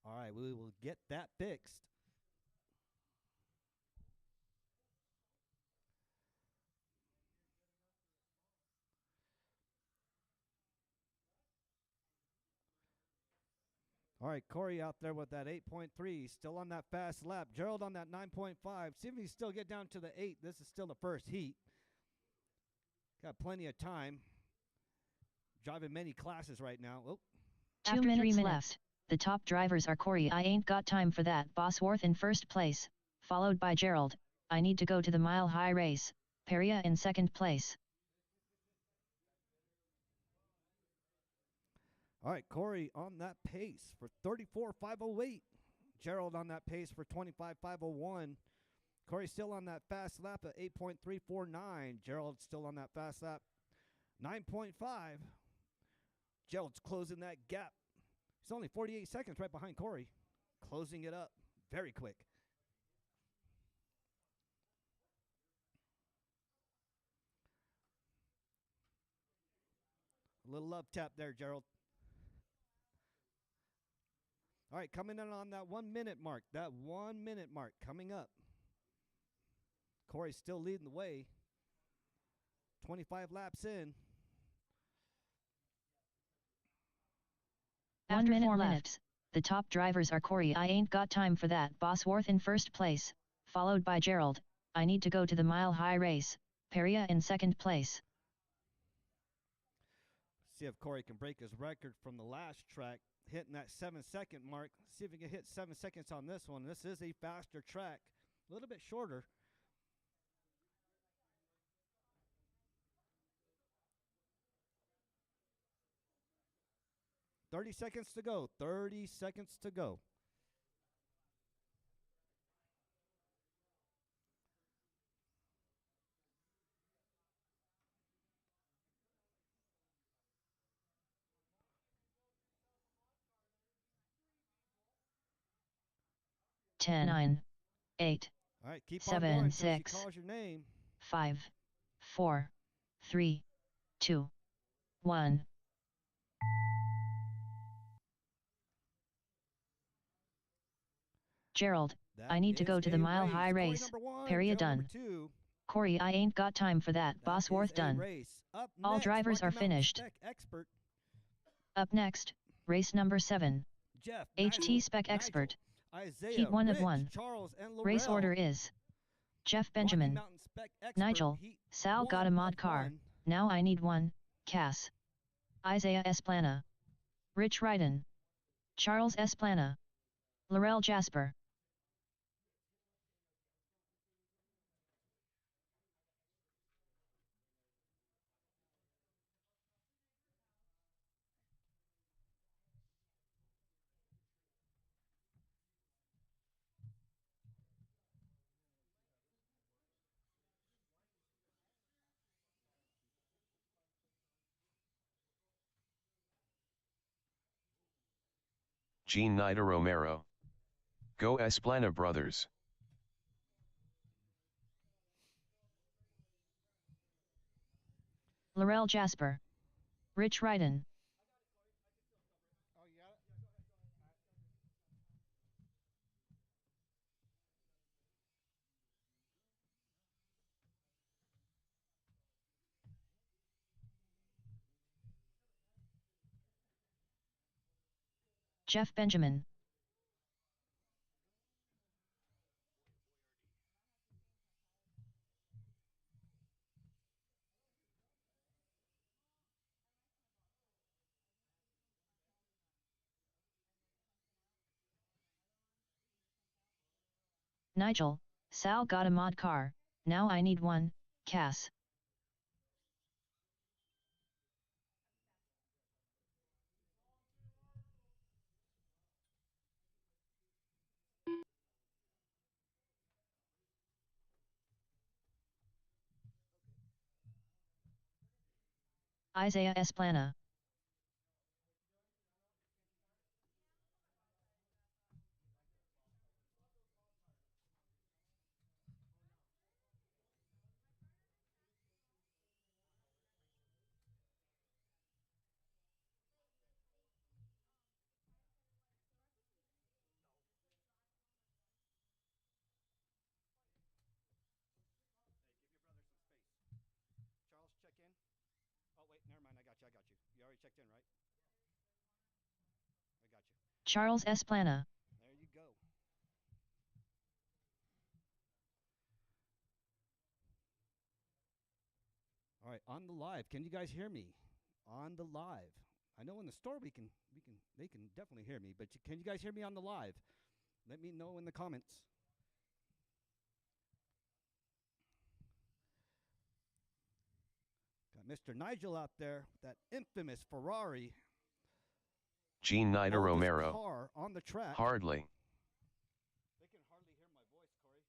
S6: All right, we will get that fixed. All right, Corey out there with that 8.3, still on that fast lap. Gerald on that 9.5. See if he can still get down to the 8. This is still the first heat. Got plenty of time. Driving many classes right now. Oh.
S1: After 3 minutes left, the top drivers are Corey, I ain't got time for that, Bosworth in first place, followed by Gerald, I need to go to the mile high race, Peria in second place.
S6: All right, Corey on that pace for 34.508. Gerald on that pace for 25.501. Corey still on that fast lap at 8.349. Gerald still on that fast lap 9.5. Gerald's closing that gap. He's only 48 seconds right behind Corey. Closing it up very quick. A little love tap there, Gerald. All right, coming in on that 1 minute mark. That 1 minute mark coming up. Corey's still leading the way. 25 laps in.
S1: After 4 minutes, the top drivers are Corey, I ain't got time for that, Bosworth in first place, followed by Gerald, I need to go to the mile high race, Peria in second place.
S6: See if Corey can break his record from the last track, hitting that 7-second mark. See if he can hit 7 seconds on this one. This is a faster track, a little bit shorter. "30 seconds to go. 30 seconds to go."
S1: Ten, 9, 8,
S6: All right, keep
S1: 7,
S6: on going until she
S1: 6,
S6: calls your name.
S1: 5, 4, 3, 2, 1. Gerald,
S6: That
S1: I need to
S6: is
S1: go to the
S6: a
S1: mile high
S6: Corey
S1: race,
S6: number 1,
S1: Peria
S6: Gerald number
S1: done.
S6: 2.
S1: Corey, I ain't got time for that,
S6: That
S1: Bosworth
S6: is a
S1: done.
S6: race. Up
S1: All
S6: next,
S1: drivers
S6: Rocky
S1: are
S6: Mountain
S1: finished.
S6: Spec Expert,
S1: Up next, race number 7,
S6: Jeff,
S1: HT
S6: Nigel,
S1: Spec Expert.
S6: Isaiah,
S1: Heat 1 of
S6: Rich,
S1: 1.
S6: Charles, and Laurel.
S1: Race order is Jeff
S6: Rocky
S1: Benjamin,
S6: Mountain Spec Expert,
S1: Nigel,
S6: Heat
S1: Sal
S6: 1
S1: got a mod
S6: of
S1: car,
S6: 1.
S1: now I need one, Cass. Isaiah Esplana. Rich Ryden. Charles Esplana. Laurel Jasper.
S2: Jean Nida Romero. Go Esplana brothers.
S1: Laurel Jasper. Rich Ryden.
S3: Oh, you got it?
S1: Jeff Benjamin. Nigel, Sal got a mod car, now I need one, Cass. Isaiah Esplana.
S6: Charles, check in. Oh, wait, never mind. I got you. You already checked in, right? I got you.
S1: Charles Esplana.
S6: There you go. All right, on the live. Can you guys hear me? On the live. I know in the store they can definitely hear me, but can you guys hear me on the live? Let me know in the comments. Got Mr. Nigel out there, that infamous Ferrari.
S2: Jean Nida
S6: oldest
S2: Romero.
S6: car on the track.
S2: Hardly.
S6: They can hardly hear my voice, Corey. What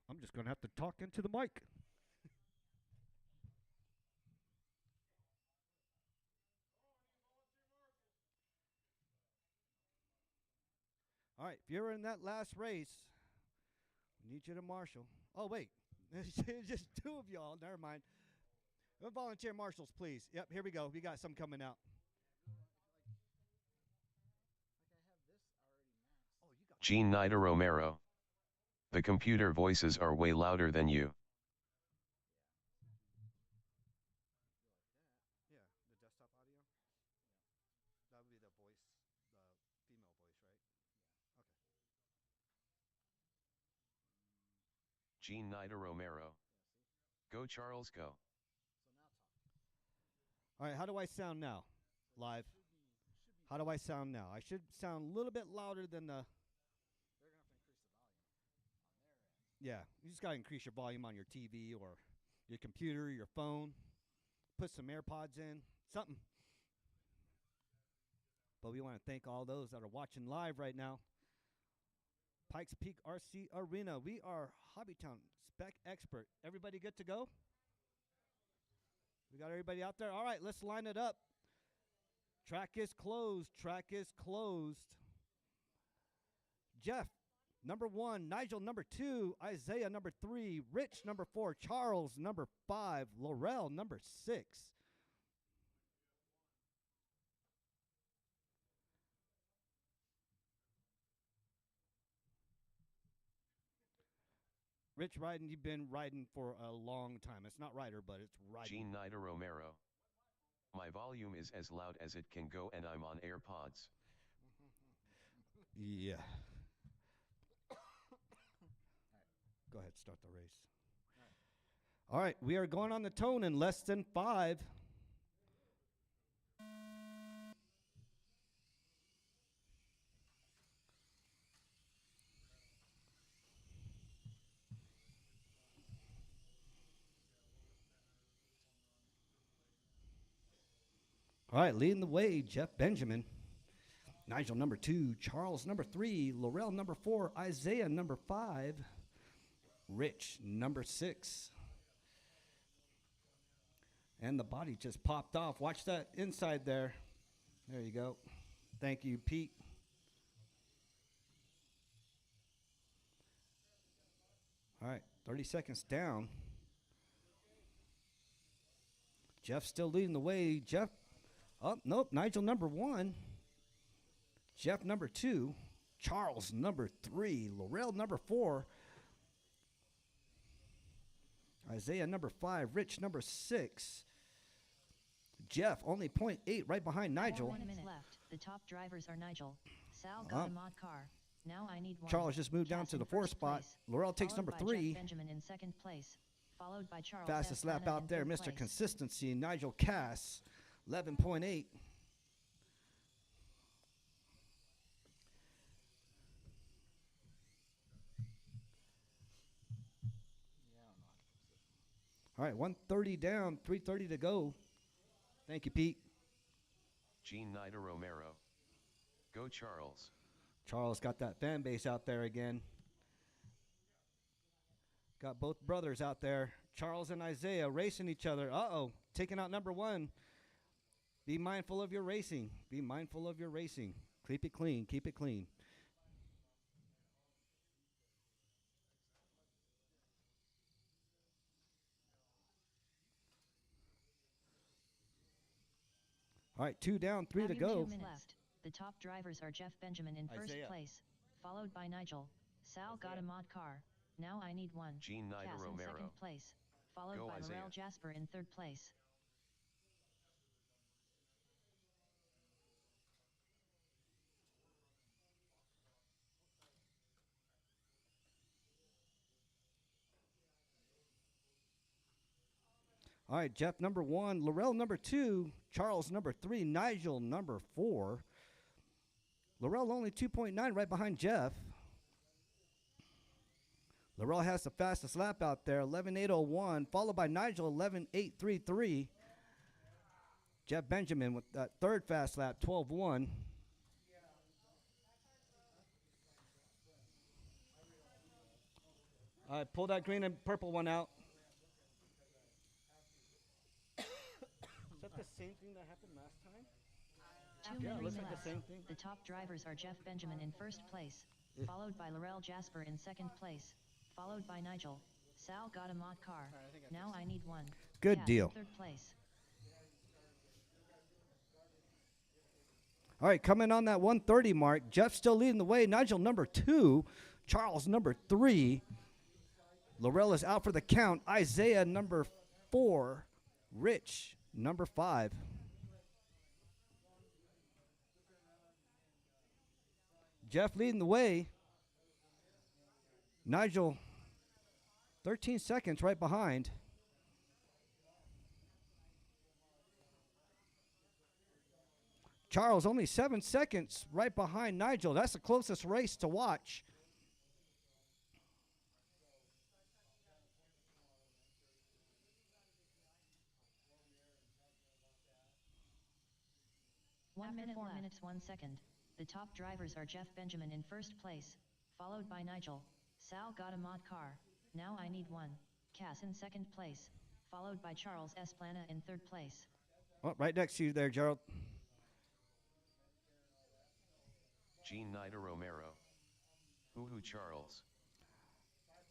S6: do I'm just going to have to talk into the mic. All right, if you're in that last race, we need you to marshal. Oh, wait. Just two of y'all. Never mind. Volunteer marshals, please. Yep, here we go. We got some coming out.
S2: Jean Nida Romero. The computer voices are way louder than you.
S6: Yeah, the desktop audio. That would be the voice, the female voice, right? Okay.
S2: Jean Nida Romero. Go Charles, go.
S6: All right, how do I sound now? Live. How do I sound now? I should sound a little bit louder than the. Yeah, you just got to increase your volume on your TV or your computer, your phone. Put some AirPods in, something. But we want to thank all those that are watching live right now. Pikes Peak RC Arena. We are Hobbytown Spec Expert. Everybody good to go? We got everybody out there? All right, let's line it up. Track is closed. Track is closed. Jeff, number 1. Nigel, number 2. Isaiah, number 3. Rich, number 4. Charles, number 5. Laurel, number 6. Rich Ryden, you've been riding for a long time. It's not rider, but it's riding.
S2: Jean Nida Romero. My volume is as loud as it can go and I'm on AirPods.
S6: Yeah. Go ahead, start the race. All right, we are going on the tone in less than 5. All right, leading the way, Jeff Benjamin. Nigel, number 2. Charles, number 3. Laurel, number 4. Isaiah, number 5. Rich, number 6. And the body just popped off. Watch that inside there. There you go. Thank you, Pete. All right, 30 seconds down. Jeff still leading the way. Jeff, oh, nope, Nigel number 1. Jeff number 2. Charles number 3. Laurel number 4. Isaiah number 5. Rich number 6. Jeff only 0.8 right behind Nigel.
S1: 1 minute left. The top drivers are Nigel. Sal got a mod car. Now I need 1.
S6: Charles just moved down
S1: Cass
S6: to
S1: in
S6: the 4th
S1: first
S6: spot.
S1: place,
S6: Laurel takes
S1: followed
S6: number
S1: by Jeff
S6: 3.
S1: Benjamin in 2nd place, followed by Charles
S6: Fastest lap
S1: Esplana
S6: out
S1: in
S6: there,
S1: 3rd
S6: Mr.
S1: place.
S6: Consistency, Nigel Cass, 11.8. All right, 130 down, 3:30 to go. Thank you, Pete.
S2: Gene Nida Romero. Go Charles.
S6: Charles got that fan base out there again. Got both brothers out there, Charles and Isaiah, racing each other. Uh-oh, taking out number 1. Be mindful of your racing. Be mindful of your racing. Keep it clean. Keep it clean. All right, 2 down, 3 to
S1: Having
S6: go.
S1: 2 minutes left. The top drivers are Jeff Benjamin in 1st
S6: Isaiah.
S1: place, followed by Nigel. Sal got a mod car. Now I need 1.
S2: Gene Nida
S1: Cass in
S2: Romero.
S1: 2nd place, followed
S2: Go
S1: by
S2: Isaiah.
S1: Laurel Jasper in 3rd place.
S6: All right, Jeff number 1, Laurel number 2, Charles number 3, Nigel number 4. Laurel only 2.9 right behind Jeff. Laurel has the fastest lap out there, 11.801, followed by Nigel, 11.833. Jeff Benjamin with that 3rd fast lap, 12.1. All right, pull that green and purple one out. Is that the same thing that happened last time?
S1: 2
S6: Yeah, it
S1: minutes
S6: looks like
S1: left.
S6: the same thing.
S1: The top drivers are Jeff Benjamin in 1st place,
S6: Yeah.
S1: followed by Laurel Jasper in 2nd place, followed by Nigel. Sal got a mod car. Now I need 1.
S6: Good
S1: Cass
S6: deal.
S1: in 3rd place.
S6: All right, coming on that 130 mark, Jeff still leading the way. Nigel number 2, Charles number 3. Laurel is out for the count. Isaiah number 4, Rich number 5. Jeff leading the way. Nigel 13 seconds right behind. Charles only 7 seconds right behind Nigel. That's the closest race to watch.
S1: One minute 4 minutes 1 second. The top drivers are Jeff Benjamin in 1st place, followed by Nigel. Sal got a mod car. Now I need 1. Cass in 2nd place, followed by Charles Esplana in 3rd place.
S6: Oh, right next to you there, Gerald.
S2: Gene Nida Romero. Hoo Charles.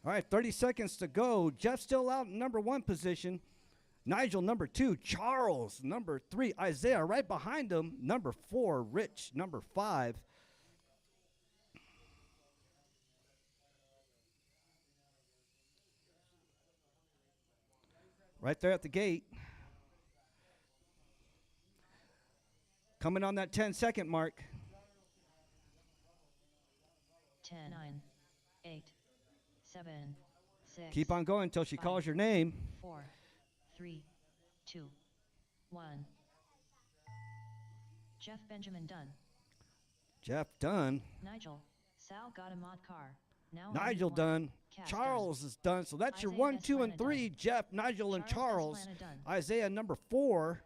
S6: All right, 30 seconds to go. Jeff still out in number 1 position. Nigel number 2, Charles number 3, Isaiah right behind him, number 4, Rich number 5. Right there at the gate. Coming on that 10-second mark.
S1: 10, 9, 8, 7, 6.
S6: Keep on going until she
S1: Five.
S6: calls your name.
S1: 4, 3, 2, 1. Jeff Benjamin done.
S6: Jeff done.
S1: Nigel. Sal got a mod car. Now I
S6: Nigel
S1: need 1.
S6: done.
S1: Cass
S6: Charles is done. So that's your
S1: Isaiah
S6: 1, 2, and
S1: Esplana
S6: 3. Jeff, Nigel, and
S1: Charles
S6: Charles.
S1: Esplana done.
S6: Isaiah number 4.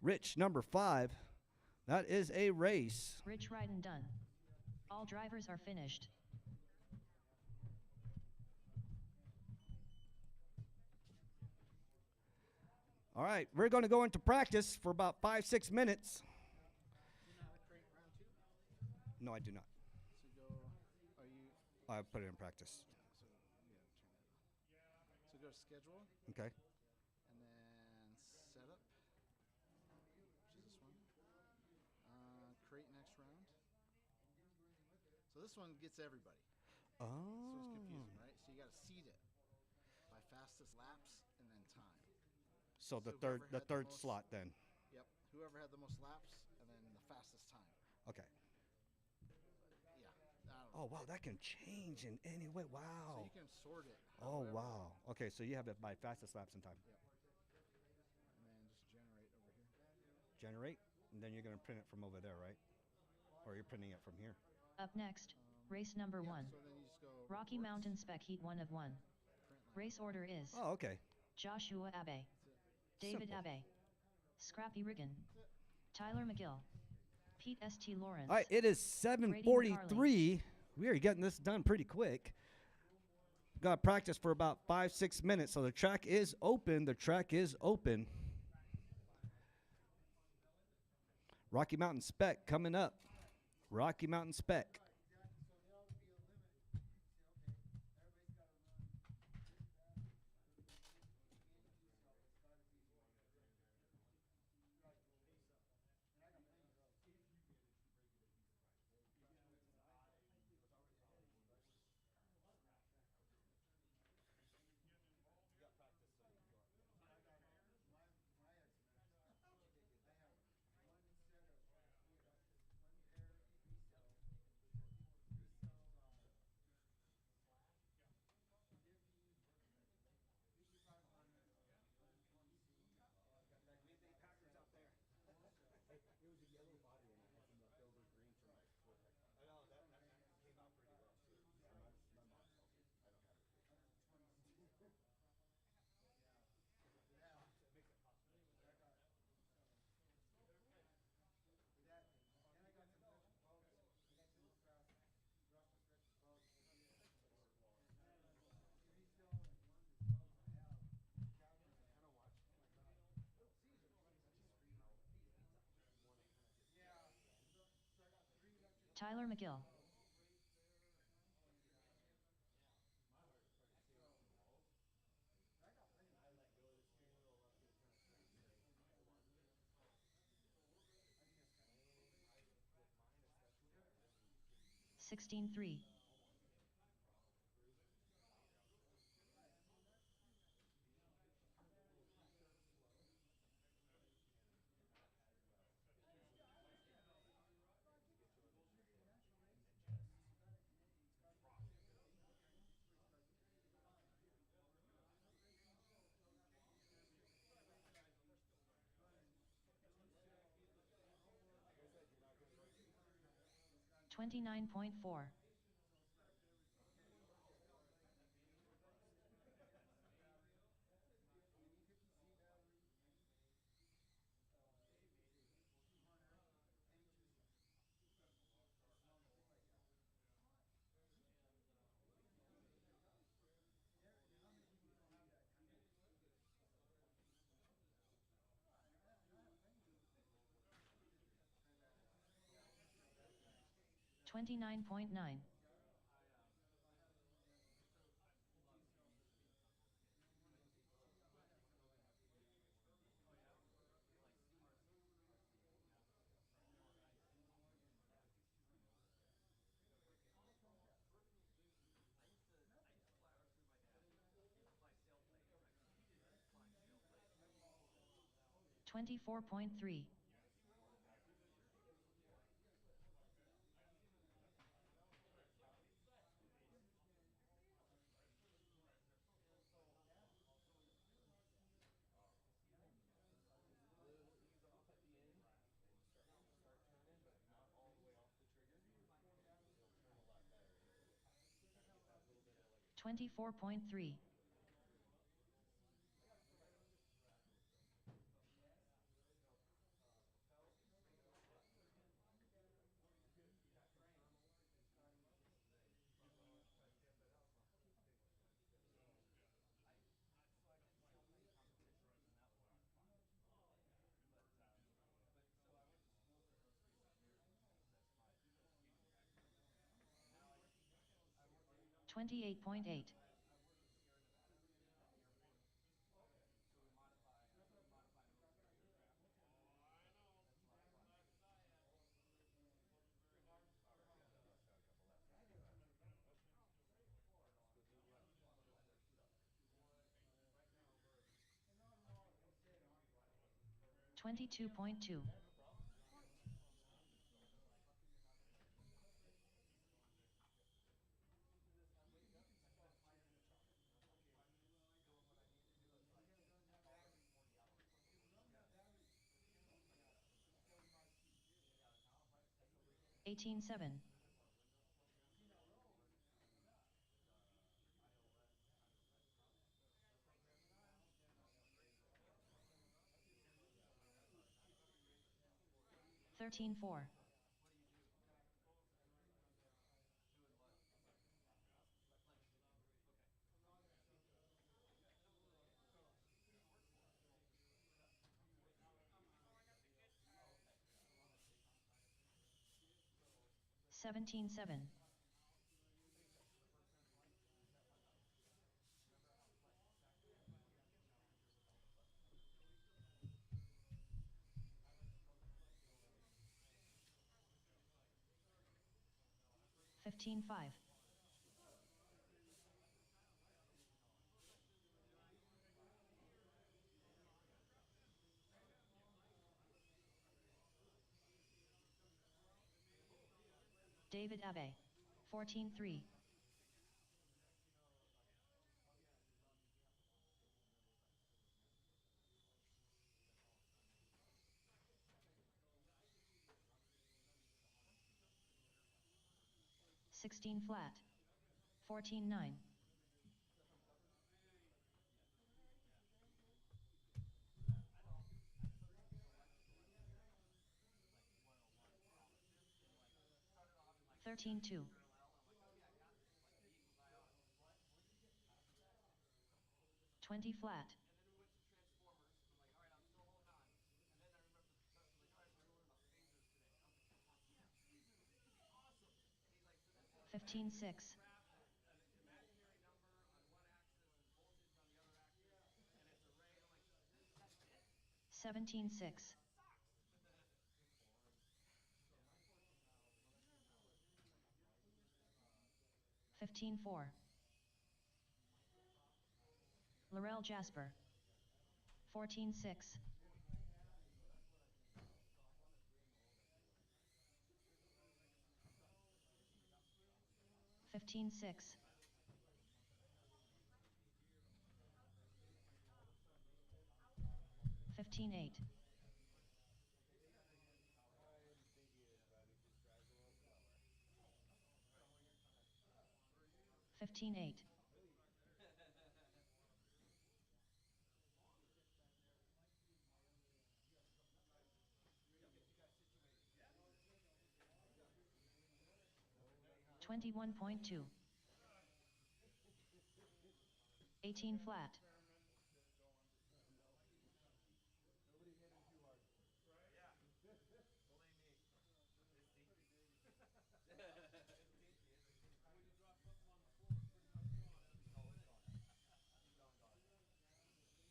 S6: Rich number 5. That is a race.
S1: Rich Ryden done. All drivers are finished.
S6: All right, we're going to go into practice for about 5-6 minutes.
S3: You know how to crate round two?
S6: No, I do not.
S3: So go. Are you?
S6: I put it in practice.
S3: Yeah. So turn it on. So go to schedule
S6: Okay.
S3: and then setup, which is this one. Create next round. So this one gets everybody.
S6: Oh.
S3: So it's confusing, right? So you got to seed it by fastest laps and then time.
S6: So the
S3: So
S6: third
S3: whoever had the
S6: third
S3: most-
S6: slot then.
S3: Yep. Whoever had the most laps and then the fastest time.
S6: Okay.
S3: Yeah. I don't know.
S6: Oh wow, that can change in any way.
S3: So
S6: Wow.
S3: you can sort it.
S6: Oh
S3: however.
S6: wow. Okay, so you have it by fastest laps in time.
S3: Yep. And then just generate over here.
S6: Generate, and then you're gonna print it from over there, right? Or you're printing it from here.
S1: Up next, race number
S3: Yeah,
S1: 1.
S3: so then you just go
S1: Rocky
S3: reports,
S1: Mountain Spec Heat 1 of 1.
S3: print line.
S1: Race order is
S6: Oh, okay.
S1: Joshua Abe,
S3: That's it.
S1: David
S6: Simple.
S1: Abe, Scrappy Riggin, Tyler McGill, Pete St. Lawrence.
S6: All right, it is 7:43. We are getting this done pretty quick. Got to practice for about 5-6 minutes, so the track is open. The track is open. Rocky Mountain Spec coming up. Rocky Mountain Spec.
S1: Tyler McGill, $16.3. $29.4. $29.9. $24.3. $24.3. 28.8. 22.2. 18.7. 13.4. 17.7. 15.5. 'David Abbey. 14.3. 16 flat. 14.9. 13.2. 20 flat. 15.6. 17.6. 15.4. Laurel Jasper. 14.6. 15.6. 15.8. 15.8. 21.2. 18 flat.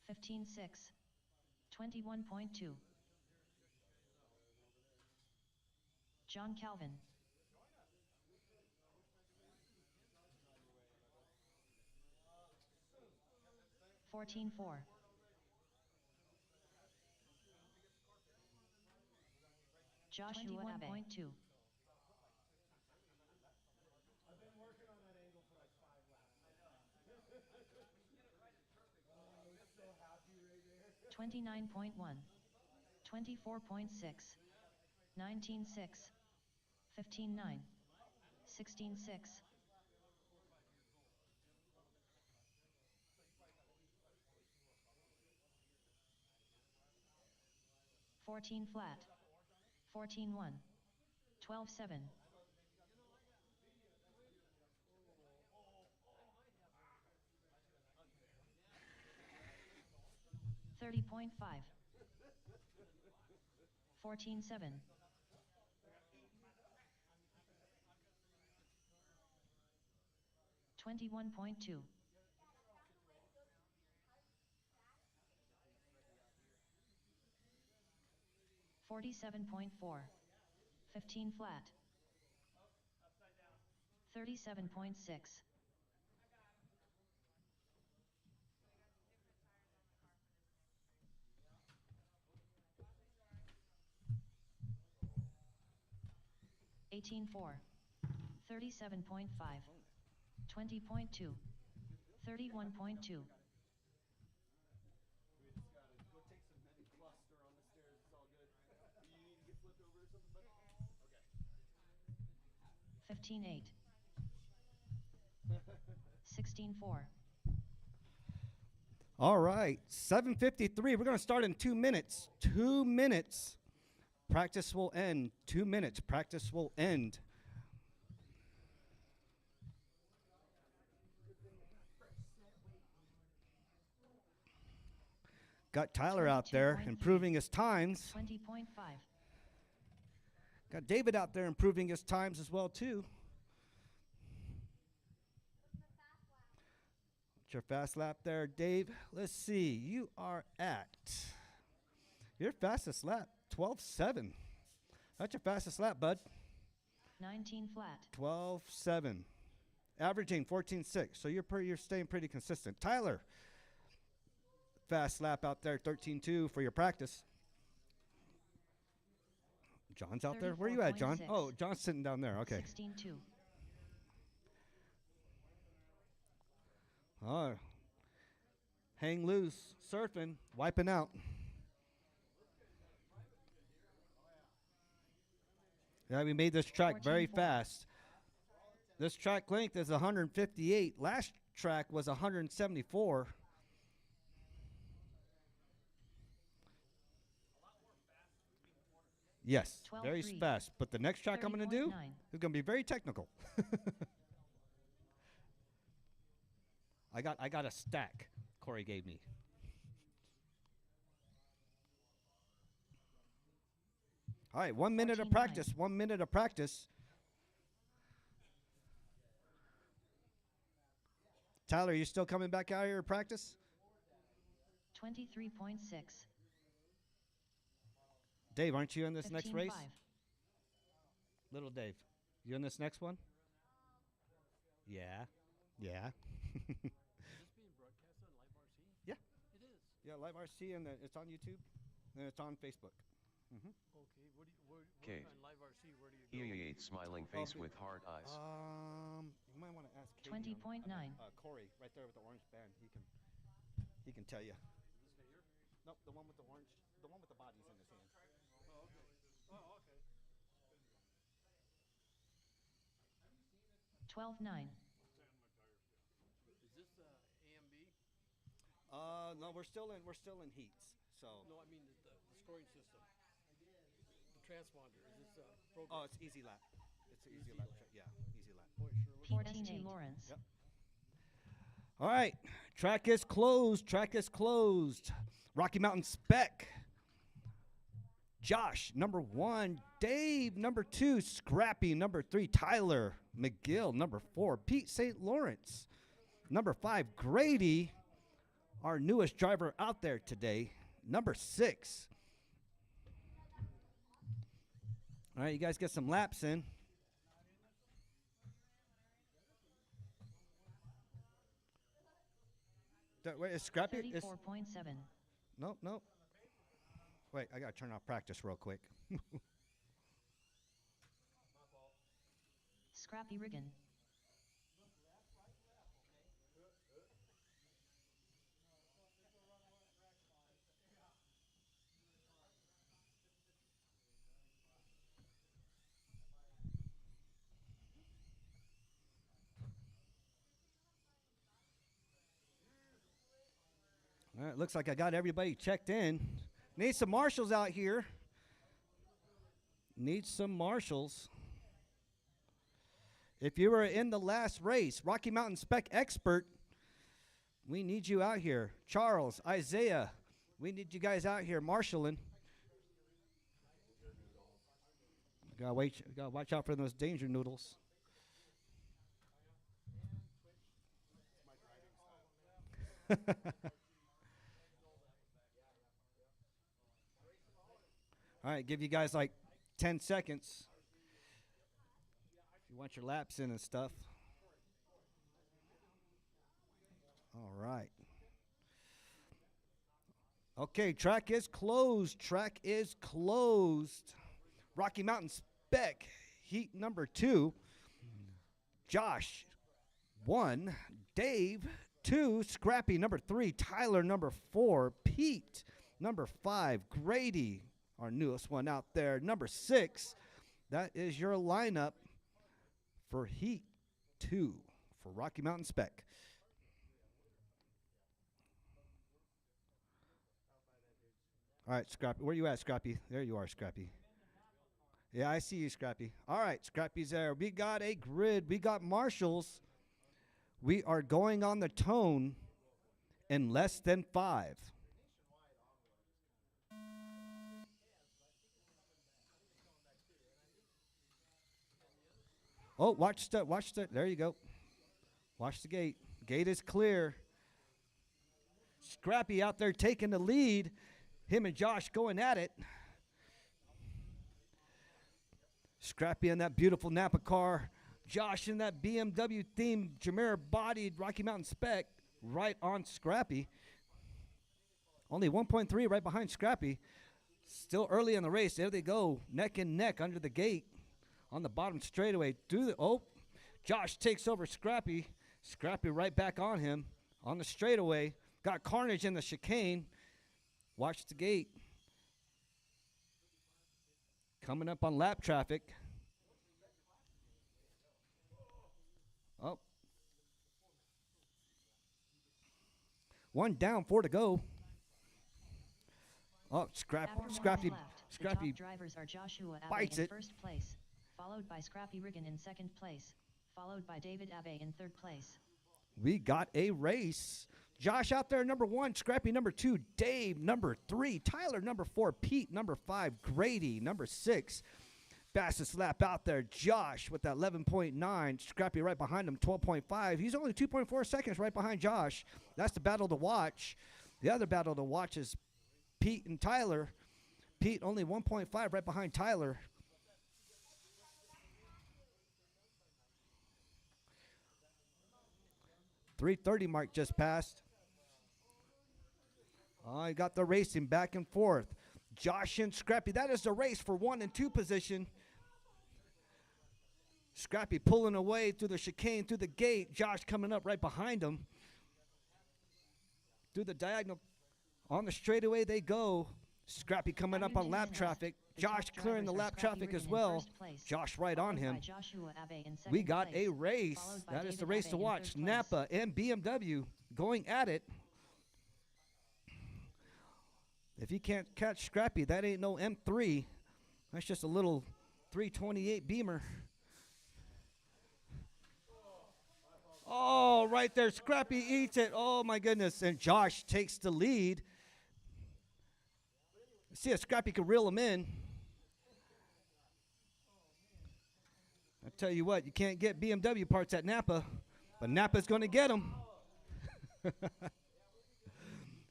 S1: 15.6. 21.2. John Calvin. 14.4. Joshua Abbey. 21.2.
S3: I've been working on that angle for like 5 laps. I know. I was so happy right there.
S1: 29.1. 24.6. 19.6. 15.9. 16.6. 14 flat. 14.1. 12.7. 30.5. 14.7. 12.6. 21.2. 47.4. 15 flat. 37.6. 18.4. 37.5. 20.2. 31.2.
S6: We just gotta go take some heavy cluster on the stairs. It's all good. You need to get flipped over or something, bud? Okay.
S1: 15.8. 16.4.
S6: All right, 7:53. We're going to start in 2 minutes. 2 minutes. Practice will end. 2 minutes. Practice will end. Got Tyler out there
S1: 22.3.
S6: improving his times.
S1: 20.5.
S6: Got David out there improving his times as well too. What's your fast lap there, Dave? Let's see. You are at your fastest lap, 12.7. That's your fastest lap, bud.
S1: 19 flat.
S6: 12.7. Averaging 14.6. So you're staying pretty consistent. Tyler, fast lap out there, 13.2 for your practice. John's out there. Where are you at, John?
S1: 34.6.
S6: Oh, John's sitting down there. Okay.
S1: 16.2.
S6: Oh, hang loose, surfing, wiping out. Yeah, we made this track very
S1: 14.4.
S6: fast. This track length is 158. Last track was 174. Yes, very
S1: 12.3.
S6: fast. But the next track I'm going to do
S1: 30.9.
S6: is going to be very technical. I got a stack Corey gave me. All right, 1 minute of
S1: 14.9.
S6: practice. 1 minute of practice. Tyler, you still coming back out here to practice?
S1: 23.6.
S6: Dave, aren't you in this next
S1: 15.5.
S6: race? Little Dave, you in this next one? Yeah. Yeah. Yeah.
S4: It is.
S6: Yeah, live RC, and it's on YouTube, and it's on Facebook.
S4: Okay. Where
S2: Cave.
S4: on Live RC, where do you go?
S2: E8 smiling face with hard eyes.
S6: You might want to ask Katie
S1: 20.9.
S6: Corey, right there with the orange band. He can tell you.
S4: This guy here?
S6: Nope, the one with the orange, the one with the bodies in his hand.
S4: Oh, okay. Oh, okay.
S1: 12.9.
S4: Is this AMB?
S6: No, we're still in heats. So.
S4: No, I mean the scoring system. The transponder. Is this program?
S6: Oh, it's easy lap. It's an easy lap. Yeah, easy lap.
S4: Boy, sure looks
S1: 14.8. Lawrence.
S6: Yep. All right, track is closed. Track is closed. Rocky Mountain Spec. Josh, number 1. Dave, number 2. Scrappy, number 3. Tyler McGill, number 4. Pete St. Lawrence, number 5. Grady, our newest driver out there today, number 6. All right, you guys get some laps in. Wait, is Scrappy?
S1: 34.7.
S6: Nope, nope. Wait, I got to turn off practice real quick.
S1: Scrappy Riggin.
S6: All right, looks like I got everybody checked in. Need some marshals out here. Need some marshals. If you were in the last race, Rocky Mountain Spec Expert, we need you out here. Charles, Isaiah, we need you guys out here marshaling. Gotta watch out for those danger noodles. All right, give you guys like 10 seconds if you want your laps in and stuff. All right. Okay, track is closed. Track is closed. Rocky Mountain Spec, heat number 2. Josh, 1. Dave, 2. Scrappy, number 3. Tyler, number 4. Pete, number 5. Grady, our newest one out there, number 6. That is your lineup for heat 2 for Rocky Mountain Spec. All right, Scrappy. Where you at, Scrappy? There you are, Scrappy. Yeah, I see you, Scrappy. All right, Scrappy's there. We got a grid. We got marshals. We are going on the tone in less than 5. Oh, watch the, there you go. Watch the gate. Gate is clear. Scrappy out there taking the lead. Him and Josh going at it. Scrappy in that beautiful Napa car. Josh in that BMW themed Jameer bodied Rocky Mountain Spec right on Scrappy. Only 1.3 right behind Scrappy. Still early in the race. There they go. Neck and neck under the gate on the bottom straightaway. Josh takes over Scrappy. Scrappy right back on him on the straightaway. Got Carnage in the chicane. Watch the gate. Coming up on lap traffic. Oh. 1 down, 4 to go. Oh, Scrappy
S1: drivers are Joshua Abe
S6: bites
S1: in
S6: it.
S1: first place, followed by Scrappy Riggin in second place, followed by David Abe in third place.
S6: We got a race. Josh out there, number 1. Scrappy, number 2. Dave, number 3. Tyler, number 4. Pete, number 5. Grady, number 6. Fastest lap out there. Josh with that 11.9. Scrappy right behind him, 12.5. He's only 2.4 seconds right behind Josh. That's the battle to watch. The other battle to watch is Pete and Tyler. Pete only 1.5 right behind Tyler. .330 mark just passed. I got the racing back and forth. Josh and Scrappy. That is the race for 1 and 2 position. Scrappy pulling away through the chicane, through the gate. Josh coming up right behind him. Through the diagonal. On the straightaway they go. Scrappy coming up on lap traffic. Josh clearing the lap traffic as well. Josh right on him. We got a race. That is the race to watch. Napa and BMW going at it. If you can't catch Scrappy, that ain't no M3. That's just a little 328 Beamer. Oh, right there. Scrappy eats it. Oh, my goodness. And Josh takes the lead. See if Scrappy can reel him in. I tell you what, you can't get BMW parts at Napa, but Napa's going to get them.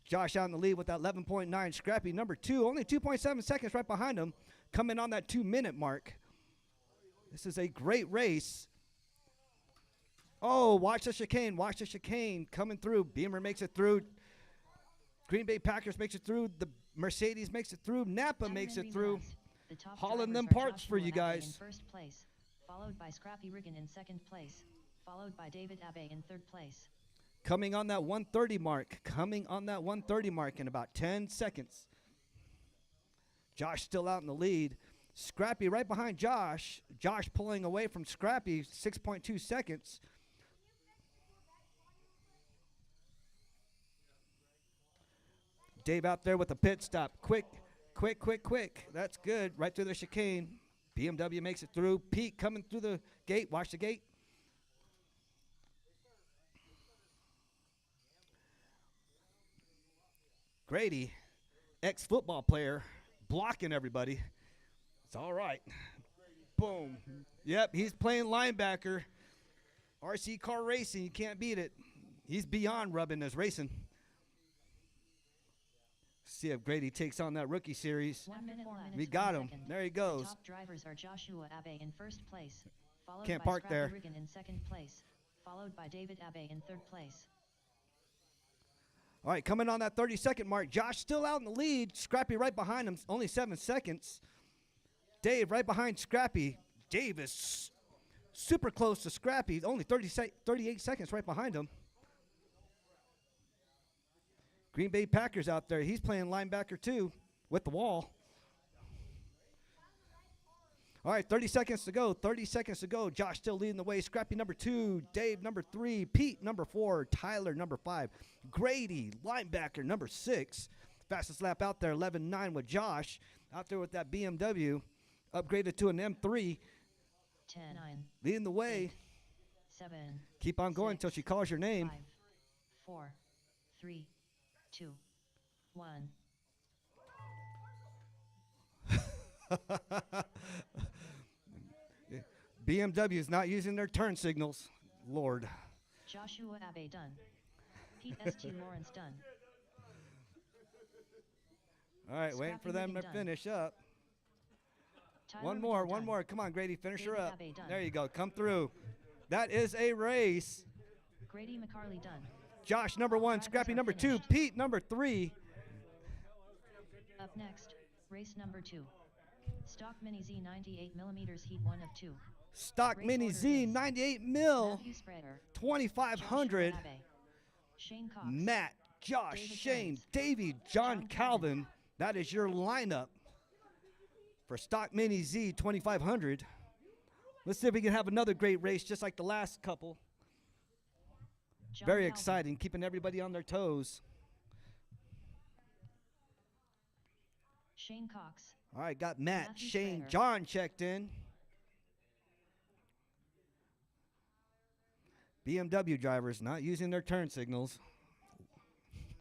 S6: Josh out in the lead with that 11.9. Scrappy, number 2, only 2.7 seconds right behind him, coming on that 2-minute mark. This is a great race. Oh, watch the chicane. Watch the chicane coming through. Beamer makes it through. Green Bay Packers makes it through. The Mercedes makes it through. Napa makes it through. Hauling them parts for you guys.
S1: In first place, followed by Scrappy Riggin in second place, followed by David Abe in third place.
S6: Coming on that 130 mark. Coming on that 130 mark in about 10 seconds. Josh still out in the lead. Scrappy right behind Josh. Josh pulling away from Scrappy, 6.2 seconds. Dave out there with a pit stop. Quick. That's good. Right through the chicane. BMW makes it through. Pete coming through the gate. Watch the gate. Grady, ex-football player, blocking everybody. It's all right. Boom. Yep, he's playing linebacker. RC car racing, you can't beat it. He's beyond rubbing his racing. See if Grady takes on that rookie series.
S1: 1 minute, 4 minutes,
S6: We got
S1: 1
S6: him.
S1: second.
S6: There he
S1: The
S6: goes.
S1: top drivers are Joshua Abe in first place, followed
S6: Can't
S1: by
S6: park
S1: Scrappy
S6: there.
S1: Riggin in second place, followed by David Abe in third place.
S6: All right, coming on that 30-second mark. Josh still out in the lead. Scrappy right behind him, only 7 seconds. Dave right behind Scrappy. Dave is super close to Scrappy, only 38 seconds right behind him. Green Bay Packers out there. He's playing linebacker too with the wall. All right, 30 seconds to go. 30 seconds to go. Josh still leading the way. Scrappy number 2. Dave number 3. Pete number 4. Tyler number 5. Grady, linebacker number 6. Fastest lap out there, 11.9 with Josh. Out there with that BMW. Upgraded to an M3.
S1: 10, 9,
S6: Leading the way.
S1: 7,
S6: Keep on going
S1: 6,
S6: until she calls your name.
S1: 5, 4, 3, 2, 1.
S6: BMW is not using their turn signals. Lord.
S1: Joshua Abe done. Pete St. Lawrence done.
S6: All right, waiting for
S1: Scrappy
S6: them to
S1: Riggin done.
S6: finish up.
S1: Tyler
S6: One more,
S1: Riggin
S6: one
S1: done.
S6: more. Come on, Grady, finish her
S1: David
S6: up.
S1: Abe done.
S6: There you go. Come through. That is a race.
S1: Grady McCarley done.
S6: Josh, number 1.
S1: Drivers
S6: Scrappy,
S1: are
S6: number 2.
S1: finished.
S6: Pete, number 3.
S1: Up next, race number 2. Stock Mini Z 98mm Heat 1 of 2.
S6: Stock
S1: Race
S6: Mini
S1: order
S6: Z,
S1: is
S6: 98 mil,
S1: Matthew Spreader,
S6: 2500.
S1: Joshua Abe, Shane Cox,
S6: Matt, Josh,
S1: David
S6: Shane,
S1: Jones,
S6: Davey,
S1: John
S6: John Calvin. That is your lineup for Stock Mini Z 2500. Let's see if we can have another great race just like the last couple.
S1: John
S6: Very
S1: Calvin,
S6: exciting, keeping everybody on their toes.
S1: Shane Cox,
S6: All right, got Matt,
S1: Matthew
S6: Shane,
S1: Spreader.
S6: John checked in. BMW drivers not using their turn signals.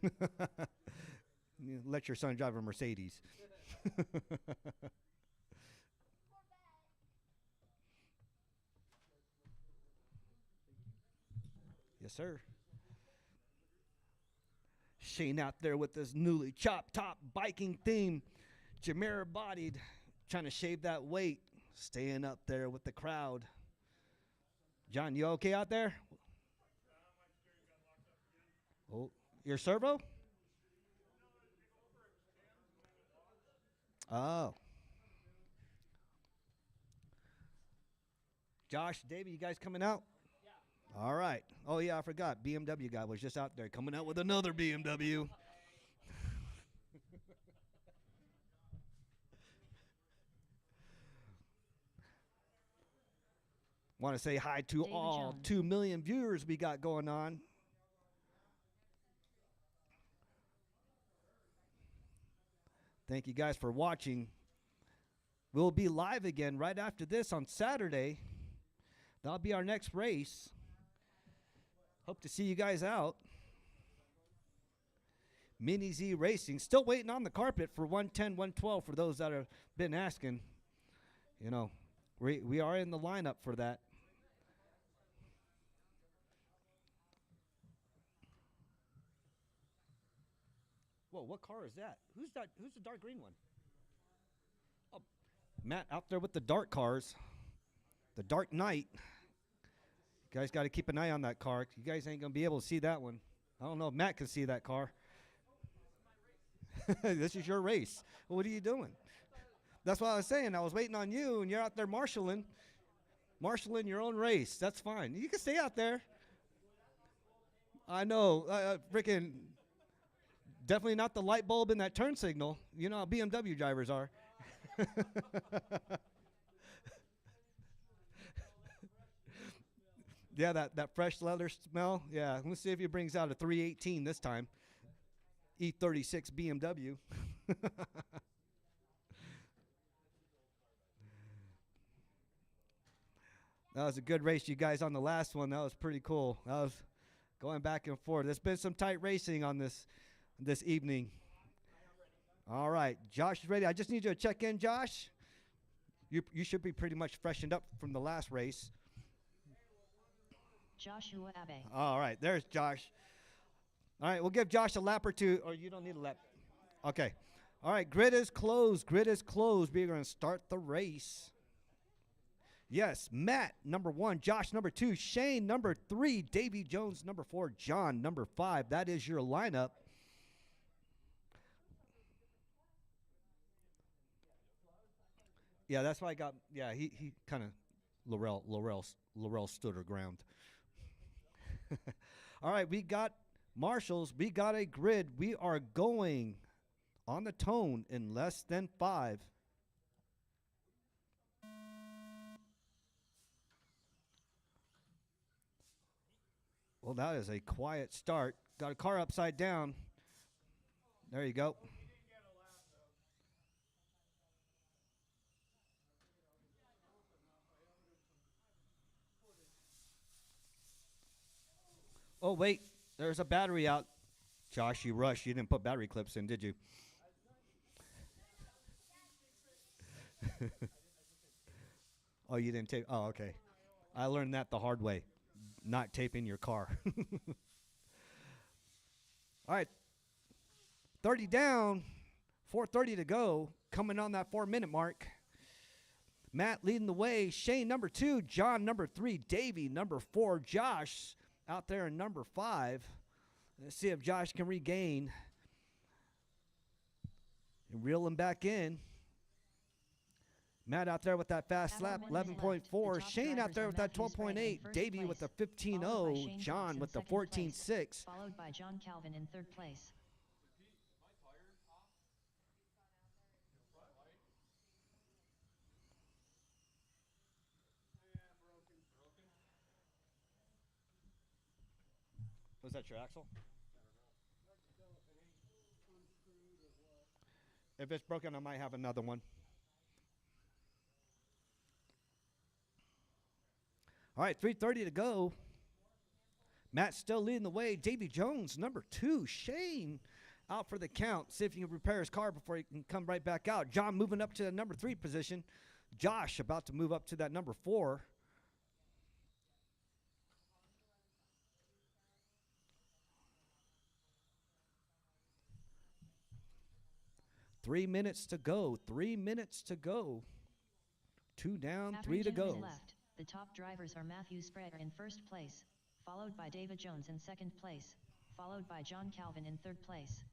S6: You let your son drive a Mercedes. Yes, sir. Shane out there with this newly chopped top biking theme. Jameer bodied, trying to shave that weight, staying up there with the crowd. John, you okay out there? Oh, your servo? Oh. Josh, Davey, you guys coming out? Yeah. All right. Oh, yeah, I forgot. BMW guy was just out there coming out with another BMW. Want to say hi to
S1: David
S6: all
S1: Jones.
S6: 2 million viewers we got going on. Thank you guys for watching. We'll be live again right after this on Saturday. That'll be our next race. Hope to see you guys out. Mini Z Racing. Still waiting on the carpet for 110, 112 for those that have been asking. You know, we are in the lineup for that. Whoa, what car is that? Who's that? Who's the dark green one? Oh, Matt out there with the dark cars. The Dark Knight. You guys got to keep an eye on that car. You guys ain't going to be able to see that one. I don't know if Matt can see that car. This is your race. Well, what are you doing? That's what I was saying. I was waiting on you, and you're out there marshaling your own race. That's fine. You can stay out there. I know. Freaking definitely not the light bulb in that turn signal. You know how BMW drivers are. Yeah, that fresh leather smell. Yeah, let's see if he brings out a 318 this time. E36 BMW. That was a good race, you guys, on the last one. That was pretty cool. That was going back and forth. There's been some tight racing on this evening. All right, Josh is ready. I just need you to check in, Josh. You should be pretty much freshened up from the last race.
S1: Joshua Abe,
S6: All right, there's Josh. All right, we'll give Josh a lap or two. Or you don't need a lap. Okay. All right, grid is closed. Grid is closed. We're going to start the race. Yes, Matt, number 1. Josh, number 2. Shane, number 3. Davy Jones, number 4. John, number 5. That is your lineup. Yeah, that's why I got. Yeah, he kind of Laurel stood her ground. All right, we got marshals. We got a grid. We are going on the tone in less than 5. Well, that is a quiet start. Got a car upside down. There you go. Oh, wait. There's a battery out. Josh, you rushed. You didn't put battery clips in, did you? Oh, you didn't tape. Oh, okay. I learned that the hard way. Not taping your car. All right. 30 down. 4:30 to go. Coming on that 4-minute mark. Matt leading the way. Shane, number 2. John, number 3. Davey, number 4. Josh out there in number 5. Let's see if Josh can regain and reel him back in. Matt out there with that fast lap, 11.4. Shane out there with that 12.8. Davey with the 15.0. John with the 14.6.
S1: Followed by John Calvin in third place.
S6: Was that your axle? If it's broken, I might have another one. All right, 3:30 to go. Matt still leading the way. Davy Jones, number 2. Shane out for the count. See if he can repair his car before he can come right back out. John moving up to the number 3 position. Josh about to move up to that number 4. Three minutes to go. 3 minutes to go. 2 down,
S1: After
S6: 3 to
S1: 10
S6: go.
S1: minutes left, the top drivers are Matthew Sprayer in first place, followed by David Jones in second place, followed by John Calvin in third place.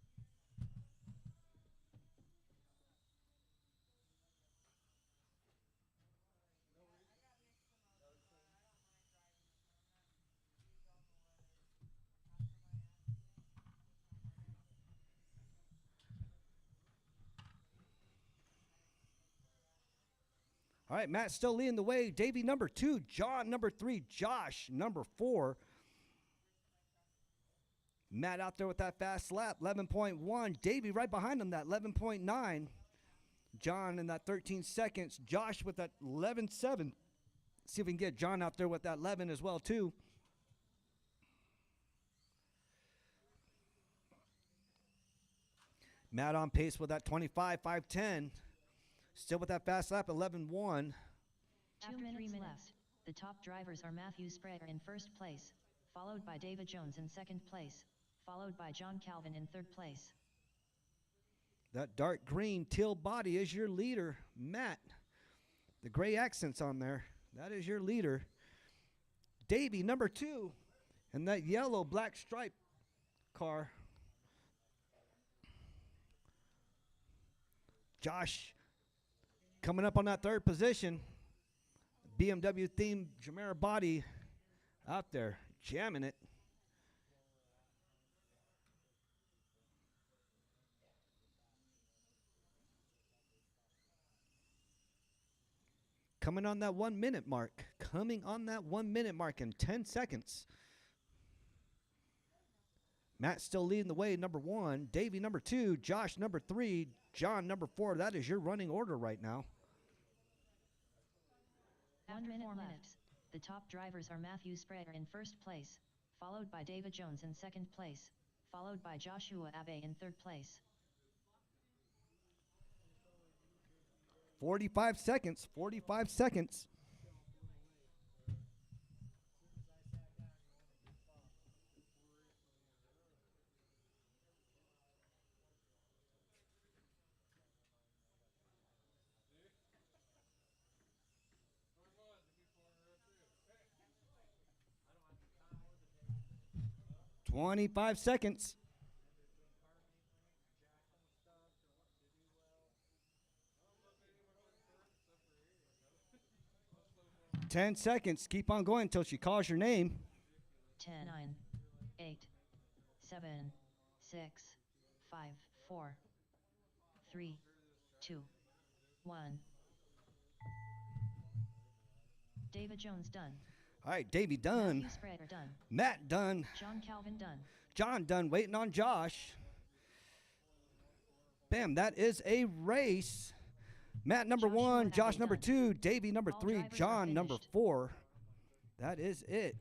S6: All right, Matt still leading the way. Davey, number 2. John, number 3. Josh, number 4. Matt out there with that fast lap, 11.1. Davey right behind him, that 11.9. John in that 13 seconds. Josh with that 11.7. See if we can get John out there with that 11 as well, too. Matt on pace with that 25.510. Still with that fast lap, 11.1.
S1: After 3 minutes left, the top drivers are Matthew Sprayer in first place, followed by David Jones in second place, followed by John Calvin in third place.
S6: That dark green teal body is your leader, Matt. The gray accents on there, that is your leader. Davey, number 2, and that yellow black stripe car. Josh coming up on that third position. BMW themed Jumeirah body out there, jamming it. Coming on that 1 minute mark. Coming on that 1 minute mark in 10 seconds. Matt still leading the way, number 1. Davey, number 2. Josh, number 3. John, number 4. That is your running order right now.
S1: After 4 minutes, the top drivers are Matthew Sprayer in first place, followed by David Jones in second place, followed by Joshua Abe in third place.
S6: 45 seconds. 45 seconds. 25 seconds. 10 seconds. Keep on going until she calls your name.
S1: 10, 9, 8, 7, 6, 5, 4, 3, 2, 1. David Jones done.
S6: All right, Davey done.
S1: Matthew Sprader done.
S6: Matt done.
S1: John Calvin done.
S6: John done. Waiting on Josh. Bam, that is a race. Matt number
S1: Joshua
S6: 1,
S1: Abbey
S6: Josh number
S1: done.
S6: 2, Davey number
S1: All
S6: 3,
S1: drivers are
S6: John number
S1: finished.
S6: 4. That is it.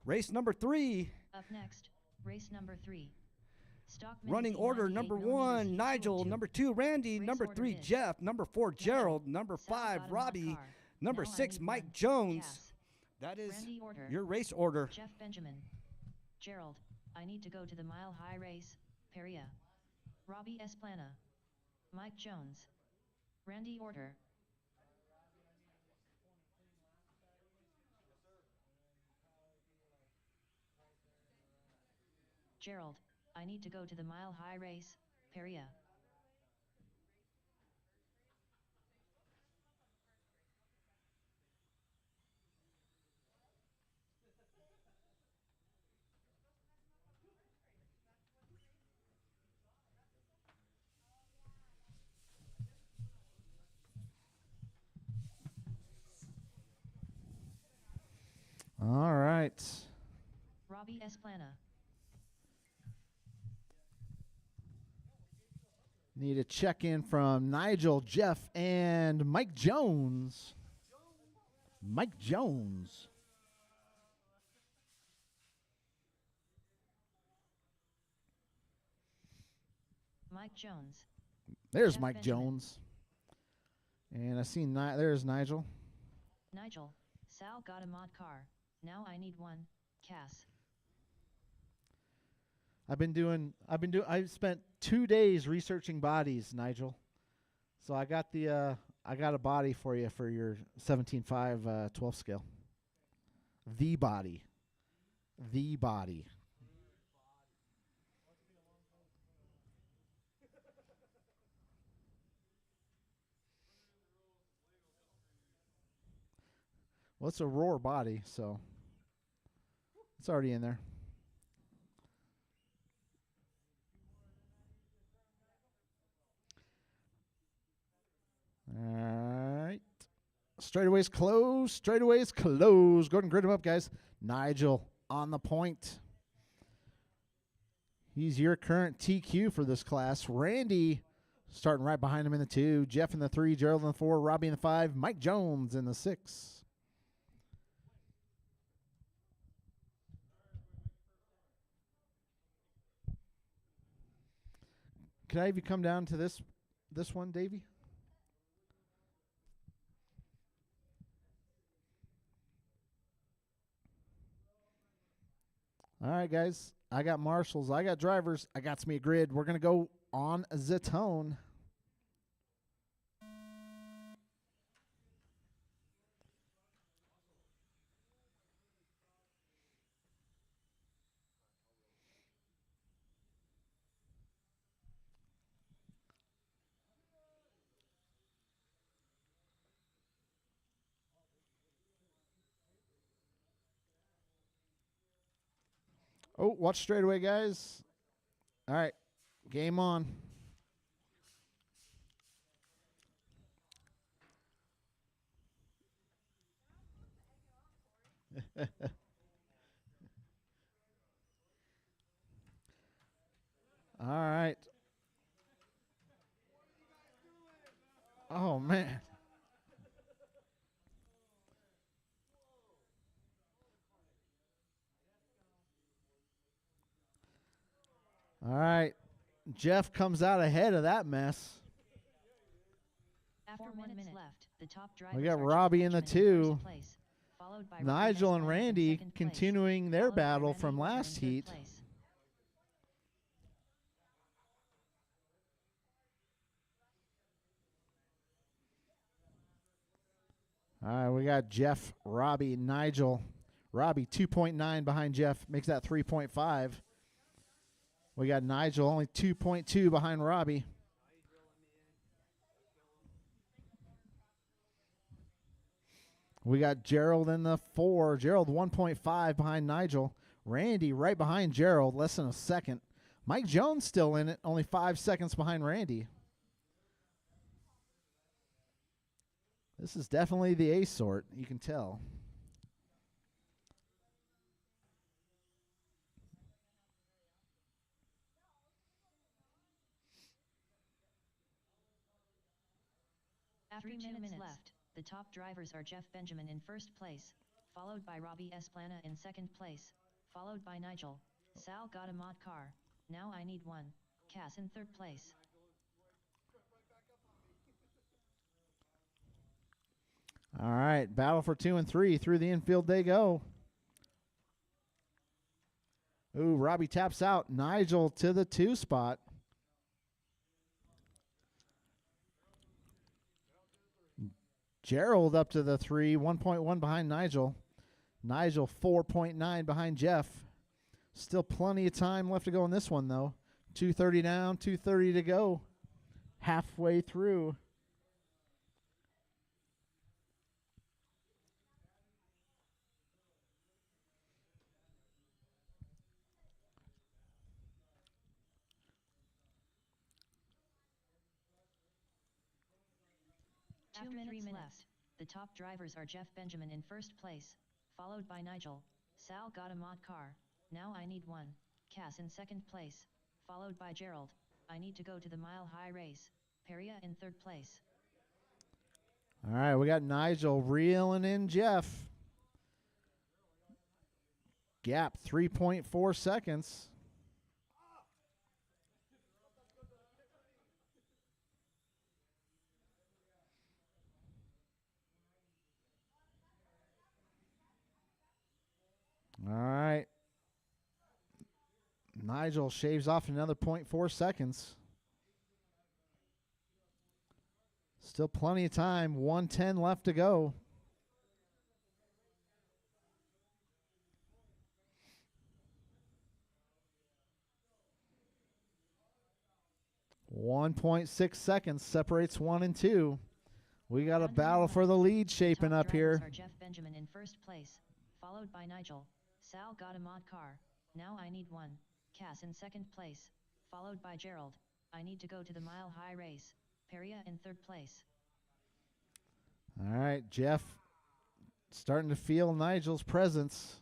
S6: Race number 3.
S1: Up next, race number 3. Stock
S6: Running
S1: Mini
S6: order
S1: 98
S6: number
S1: millimeters,
S6: 1, Nigel.
S1: 202.
S6: Number 2, Randy.
S1: Race
S6: Number
S1: order
S6: 3,
S1: is
S6: Jeff. Number 4, Gerald. Number
S1: Sal
S6: 5,
S1: got a mod
S6: Robbie.
S1: car.
S6: Number
S1: Now I
S6: 6,
S1: need
S6: Mike
S1: one.
S6: Jones.
S1: Cass.
S6: That is
S1: Randy order.
S6: your race order.
S1: Jeff Benjamin. Gerald, I need to go to the Mile High race. Peria. Robbie Esplana. Mike Jones. Randy order. Gerald, I need to go to the Mile High race. Peria.
S3: All right.
S1: Robbie Esplana.
S3: Need a check-in from Nigel, Jeff, and Mike Jones. Mike Jones.
S1: Mike Jones.
S3: There's
S1: Jeff
S3: Mike
S1: Benjamin.
S3: Jones. And I see there's Nigel.
S1: Nigel, Sal got a mod car. Now I need one. Cass.
S3: I spent 2 days researching bodies, Nigel. So I got a body for you for your 17.5 12 scale. The body. The body. Well, it's a roar body, so it's already in there. All right. Straightaways close. Straightaways close. Go ahead and grid him up, guys. Nigel on the point. He's your current TQ for this class. Randy starting right behind him in the 2. Jeff in the 3. Gerald in the 4. Robbie in the 5. Mike Jones in the 6. Could I have you come down to this one, Davey? All right, guys. I got marshals. I got drivers. I got me a grid. We're going to go on Zatone. Oh, watch straightaway, guys. All right, game on. All right. Oh, man. All right. Jeff comes out ahead of that mess.
S1: After 1 minute left, the top drivers
S3: We got
S1: are Jeff
S3: Robbie in the
S1: Benjamin in
S3: 2.
S1: first place, followed by Robbie
S3: Nigel and
S1: Esplana in
S3: Randy
S1: second place,
S3: continuing their
S1: followed by
S3: battle
S1: Randy
S3: from
S1: Orton in
S3: last
S1: third
S3: heat.
S1: place.
S3: All right, we got Jeff, Robbie, Nigel, Robbie 2.9 behind Jeff, makes that 3.5. We got Nigel only 2.2 behind Robbie. We got Gerald in the 4. Gerald 1.5 behind Nigel. Randy right behind Gerald, less than a second. Mike Jones still in it, only 5 seconds behind Randy. This is definitely the A sort, you can tell.
S1: After 2 minutes left, the top drivers are Jeff Benjamin in first place, followed by Robbie Esplana in second place, followed by Nigel, Sal got a mod car, now I need one, Cass in third place.
S3: All right, battle for 2 and 3. Through the infield they go. Ooh, Robbie taps out. Nigel to the 2 spot. Gerald up to the 3, 1.1 behind Nigel. Nigel 4.9 behind Jeff. Still plenty of time left to go in this one, though. 2:30 down, 2:30 to go. Halfway through.
S1: After 3 minutes left, the top drivers are Jeff Benjamin in first place, followed by Nigel, Sal got a mod car, now I need one, Cass in second place, followed by Gerald, I need to go to the mile high race, Peria in third place.
S3: All right, we got Nigel reeling in Jeff. Gap 3.4 seconds. All right. Nigel shaves off another 0.4 seconds. Still plenty of time. 1:10 left to go. .6 seconds separates 1 and 2. We got a battle for the lead shaping up here.
S1: Are Jeff Benjamin in first place, followed by Nigel. Sal got a mod car, now I need one. Cass in second place, followed by Gerald. I need to go to the mile high race. Peria in third place.
S3: All right, Jeff starting to feel Nigel's presence.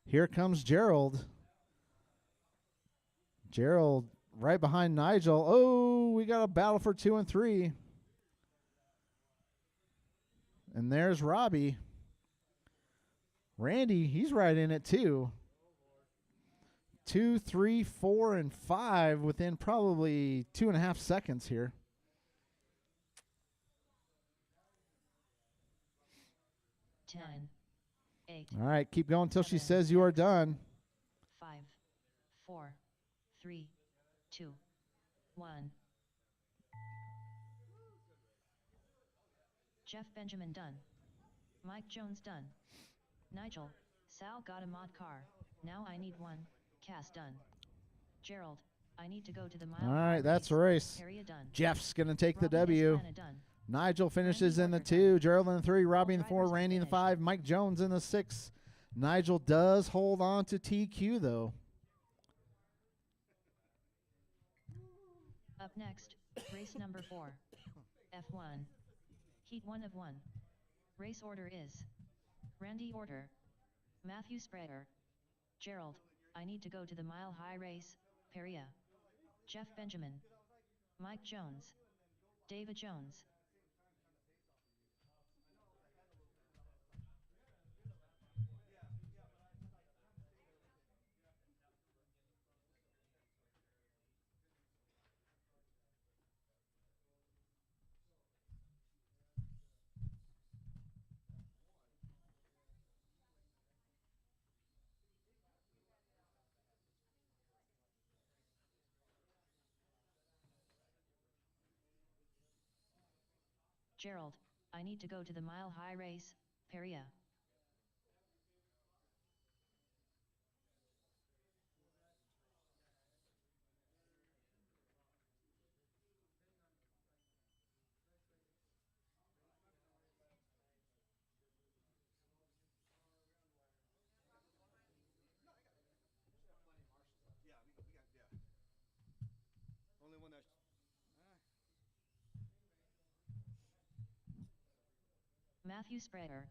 S3: Here comes Gerald. Gerald right behind Nigel. Oh, we got a battle for 2 and 3. And there's Robbie. Randy, he's right in it too. 2, 3, 4, and 5 within probably 2.5 seconds here.
S1: Nine, 8.
S3: All right, keep going until she says you are done.
S1: 5, 4, 3, 2, 1. Jeff Benjamin done. Mike Jones done. Nigel, Sal got a mod car, now I need one. Cass done. Gerald, I need to go to the mile.
S3: All right, that's a race.
S1: Peria done.
S3: Jeff's going to take the
S1: Robbie
S3: W.
S1: Esplana done.
S3: Nigel finishes in the
S1: Randy
S3: 2, Gerald in the 3, Robbie in the 4,
S1: drivers
S3: Randy in the
S1: finished.
S3: 5, Mike Jones in the 6. Nigel does hold on to TQ, though.
S1: Up next, race number 4. F1. Heat 1 of 1. Race order is Randy Order, Matthew Sprayer, Gerald, I need to go to the mile high race, Peria, Jeff Benjamin, Mike Jones, David Jones. Gerald, I need to go to the mile high race, Peria. Matthew Sprayer.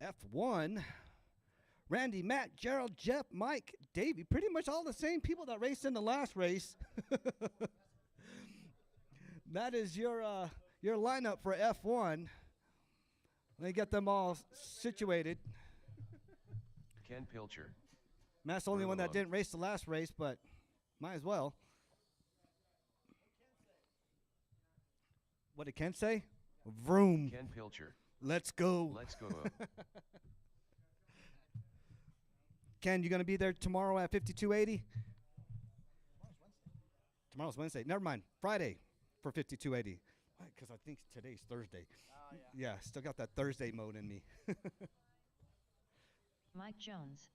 S6: F1. Randy, Matt, Gerald, Jeff, Mike, Davey. Pretty much all the same people that raced in the last race. That is your lineup for F1. Let me get them all situated.
S2: Ken Pilcher.
S6: Matt's the only one that didn't race the last race, but might as well. What did Ken say? Vroom.
S2: Ken Pilcher.
S6: Let's go.
S2: Let's go.
S6: Ken, you going to be there tomorrow at 5280? Tomorrow's Wednesday. Never mind. Friday for 5280. Because I think today's Thursday. Yeah, still got that Thursday mode in me.
S1: Mike Jones.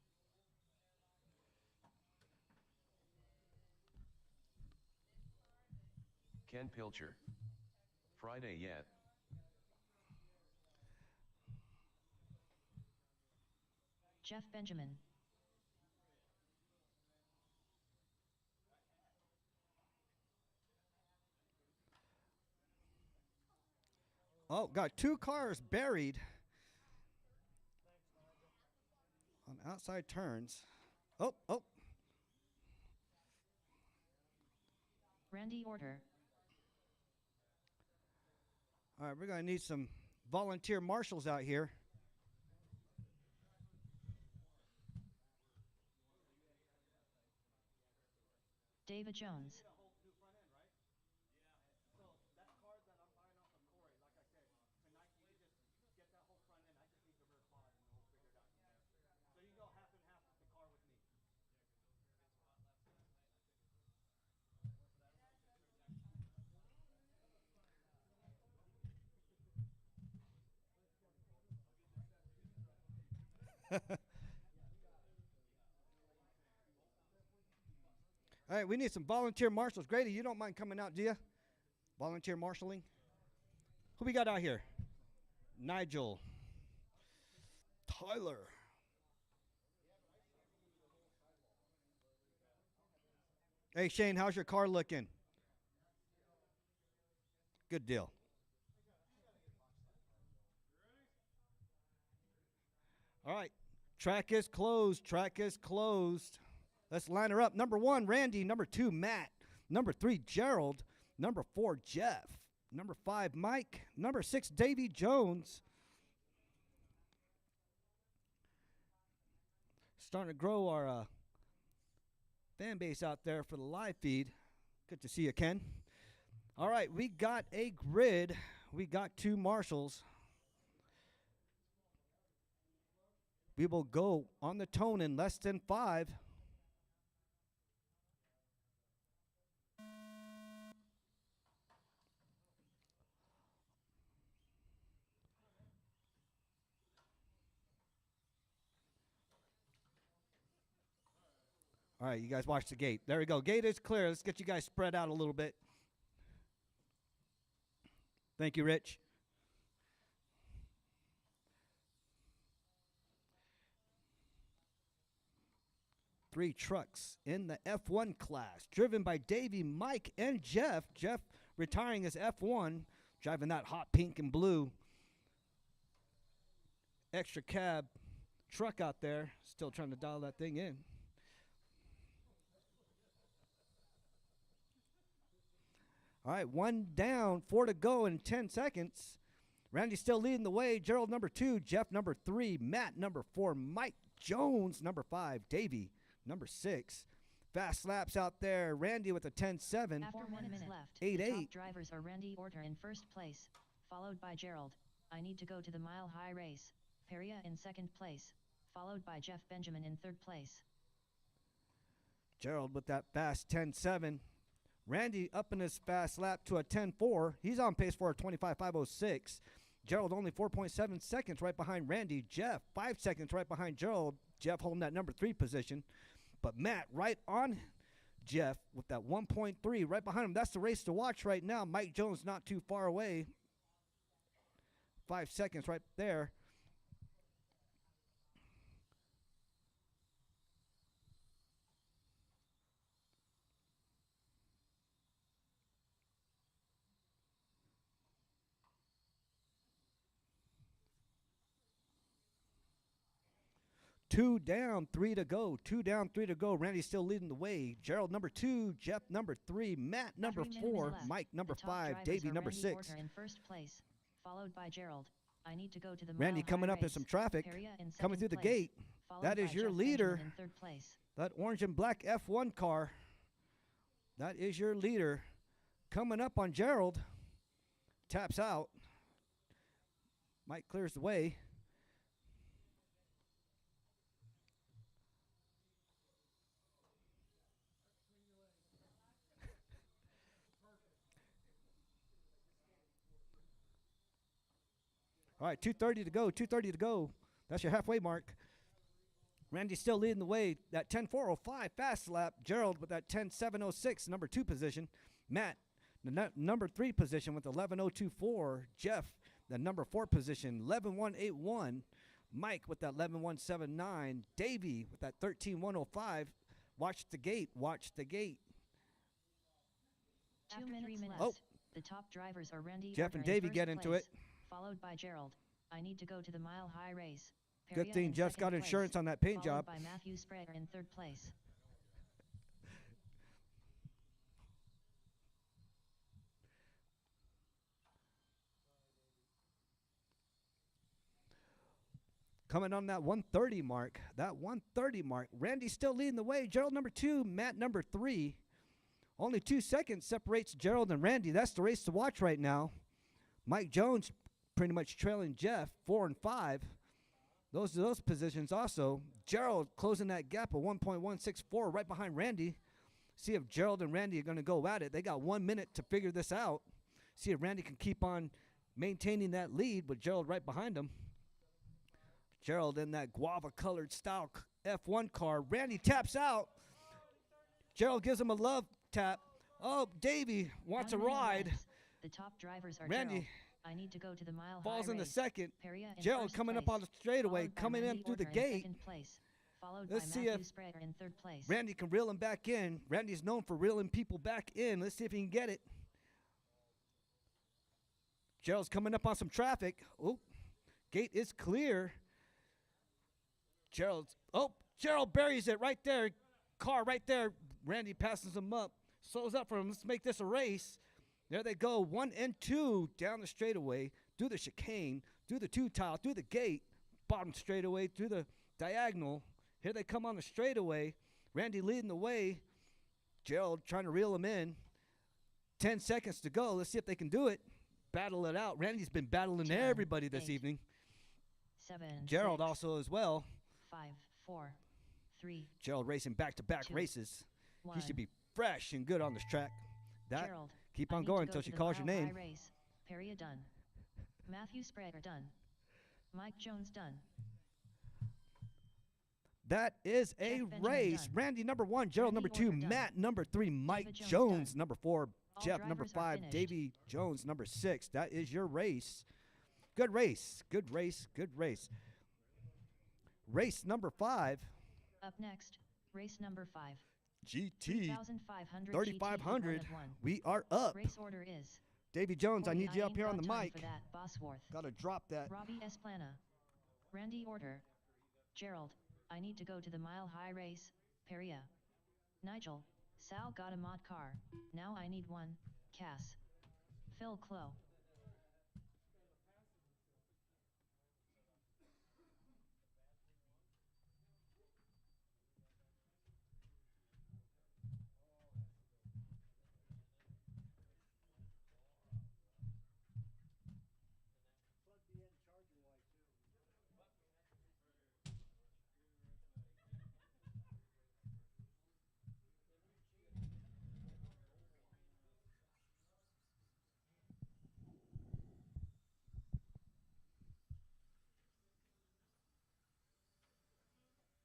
S2: Ken Pilcher. Friday yet.
S1: Jeff Benjamin.
S6: Oh, got two cars buried on outside turns. Oh.
S1: Randy Order.
S6: All right, we're going to need some volunteer marshals out here.
S1: David Jones.
S6: All right, we need some volunteer marshals. Grady, you don't mind coming out, do you? Volunteer marshaling. Who we got out here? Nigel. Tyler. Hey, Shane, how's your car looking? Good deal. All right. Track is closed. Track is closed. Let's line her up. Number 1, Randy. Number 2, Matt. Number 3, Gerald. Number 4, Jeff. Number 5, Mike. Number 6, Davy Jones. Starting to grow our fan base out there for the live feed. Good to see you, Ken. All right, we got a grid. We got 2 marshals. We will go on the tone in less than 5. All right, you guys watch the gate. There we go. Gate is clear. Let's get you guys spread out a little bit. Thank you, Rich. Three trucks in the F1 class, driven by Davey, Mike, and Jeff. Jeff retiring as F1, driving that hot pink and blue extra cab truck out there. Still trying to dial that thing in. All right, 1 down, 4 to go in 10 seconds. Randy still leading the way. Gerald number 2, Jeff number 3, Matt number 4, Mike Jones number 5, Davey number 6. Fast laps out there. Randy with a 10-7.
S1: After 1 minute left,
S6: 8-8.
S1: the top drivers are Randy Order in first place, followed by Gerald. I need to go to the mile high race. Peria in second place, followed by Jeff Benjamin in third place.
S6: Gerald with that fast 10-7. Randy up in his fast lap to a 10-4. He's on pace for a 25.506. Gerald only 4.7 seconds right behind Randy. Jeff 5 seconds right behind Gerald. Jeff holding that number 3 position. But Matt right on Jeff with that 1.3 right behind him. That's the race to watch right now. Mike Jones not too far away. 5 seconds right there. 2 down, 3 to go. 2 down, 3 to go. Randy still leading the way. Gerald number 2, Jeff number 3, Matt number 4, Mike number 5, Davey number 6.
S1: Order in first place, followed by Gerald. I need to go to the
S6: Randy
S1: mile
S6: coming
S1: high
S6: up in
S1: race.
S6: some traffic,
S1: Perea in
S6: coming through
S1: second
S6: the
S1: place,
S6: gate.
S1: followed
S6: That is
S1: by
S6: your
S1: Jeff
S6: leader.
S1: Benjamin in third place.
S6: That orange and black F1 car. That is your leader. Coming up on Gerald. Taps out. Mike clears the way. All right, 2:30 to go, 2:30 to go. That's your halfway mark. Randy still leading the way. That 10:4:05 fast lap. Gerald with that 10:7:06 number 2 position. Matt, the number 3 position with 11:024. Jeff, the number 4 position, 11:181. Mike with that 11:179. Davey with that 13:105. Watch the gate. Watch the gate.
S1: 2 minutes left.
S6: Oh.
S1: The top drivers are Randy
S6: Jeff
S1: Order
S6: and
S1: in
S6: Davey
S1: first
S6: get into
S1: place,
S6: it.
S1: followed by Gerald. I need to go to the mile high race.
S6: Good
S1: Perea
S6: thing
S1: in
S6: Jeff's
S1: second
S6: got
S1: place,
S6: insurance on that paint
S1: followed
S6: job.
S1: by Matthew Sprayer in third place.
S6: Coming on that 1:30 mark. That 1:30 mark. Randy's still leading the way. Gerald number 2, Matt number 3. Only 2 seconds separates Gerald and Randy. That's the race to watch right now. Mike Jones pretty much trailing Jeff, 4 and 5. Those are those positions also. Gerald closing that gap of 1.164 right behind Randy. See if Gerald and Randy are going to go at it. They got 1 minute to figure this out. See if Randy can keep on maintaining that lead with Gerald right behind him. Gerald in that guava-colored style F1 car. Randy taps out. Gerald gives him a love tap. Oh, Davey wants a
S1: 1 minute
S6: ride.
S1: left. The top drivers are
S6: Randy
S1: Gerald. I need to go to the mile
S6: falls
S1: high
S6: in the
S1: race.
S6: second.
S1: Perea in
S6: Gerald
S1: first
S6: coming up
S1: place,
S6: on the straightaway,
S1: followed by
S6: coming in
S1: Randy
S6: through the
S1: Order in
S6: gate.
S1: second place, followed
S6: Let's
S1: by
S6: see
S1: Matthew
S6: if
S1: Sprayer in third place.
S6: Randy can reel him back in. Randy's known for reeling people back in. Let's see if he can get it. Gerald's coming up on some traffic. Oh, gate is clear. Gerald buries it right there. Car right there. Randy passes him up. Slows up for him. Let's make this a race. There they go. 1 and 2 down the straightaway, through the chicane, through the 2-tile, through the gate, bottom straightaway, through the diagonal. Here they come on the straightaway. Randy leading the way. Gerald trying to reel him in. 10 seconds to go. Let's see if they can do it. Battle it out. Randy's been battling
S1: 10,
S6: everybody this
S1: 8,
S6: evening.
S1: 7,
S6: Gerald
S1: 6,
S6: also as well.
S1: 5, 4, 3,
S6: Gerald racing back-to-back
S1: 2,
S6: races.
S1: 1.
S6: He should be fresh and good on this track. That
S1: Gerald,
S6: keep
S1: I
S6: on
S1: need
S6: going
S1: to
S6: until
S1: go
S6: she
S1: to the
S6: calls your
S1: mile high
S6: name.
S1: race. Perea done. Matthew Sprayer done. Mike Jones done.
S6: That is a
S1: Jeff Benjamin
S6: race.
S1: done.
S6: Randy number 1, Gerald
S1: Randy
S6: number 2,
S1: Order done.
S6: Matt number 3, Mike
S1: Jones
S6: Jones
S1: done.
S6: number 4,
S1: All
S6: Jeff number
S1: drivers are
S6: 5,
S1: finished.
S6: Davey Jones number 6. That is your race. Good race. Good race. Good race. Race number 5.
S1: Up next, race number 5.
S6: GT
S1: 3,500
S6: 3500.
S1: GT one of one.
S6: We are up.
S1: Race order is.
S6: Davey Jones, I
S1: Corey,
S6: need you up
S1: ain't
S6: here on
S1: got
S6: the
S1: time
S6: mic.
S1: For that, Bosworth.
S6: Got to drop that.
S1: Robbie Esplana. Randy Order. Gerald, I need to go to the mile high race. Perea. Nigel, Sal got a mod car. Now I need one. Cass. Phil Clow.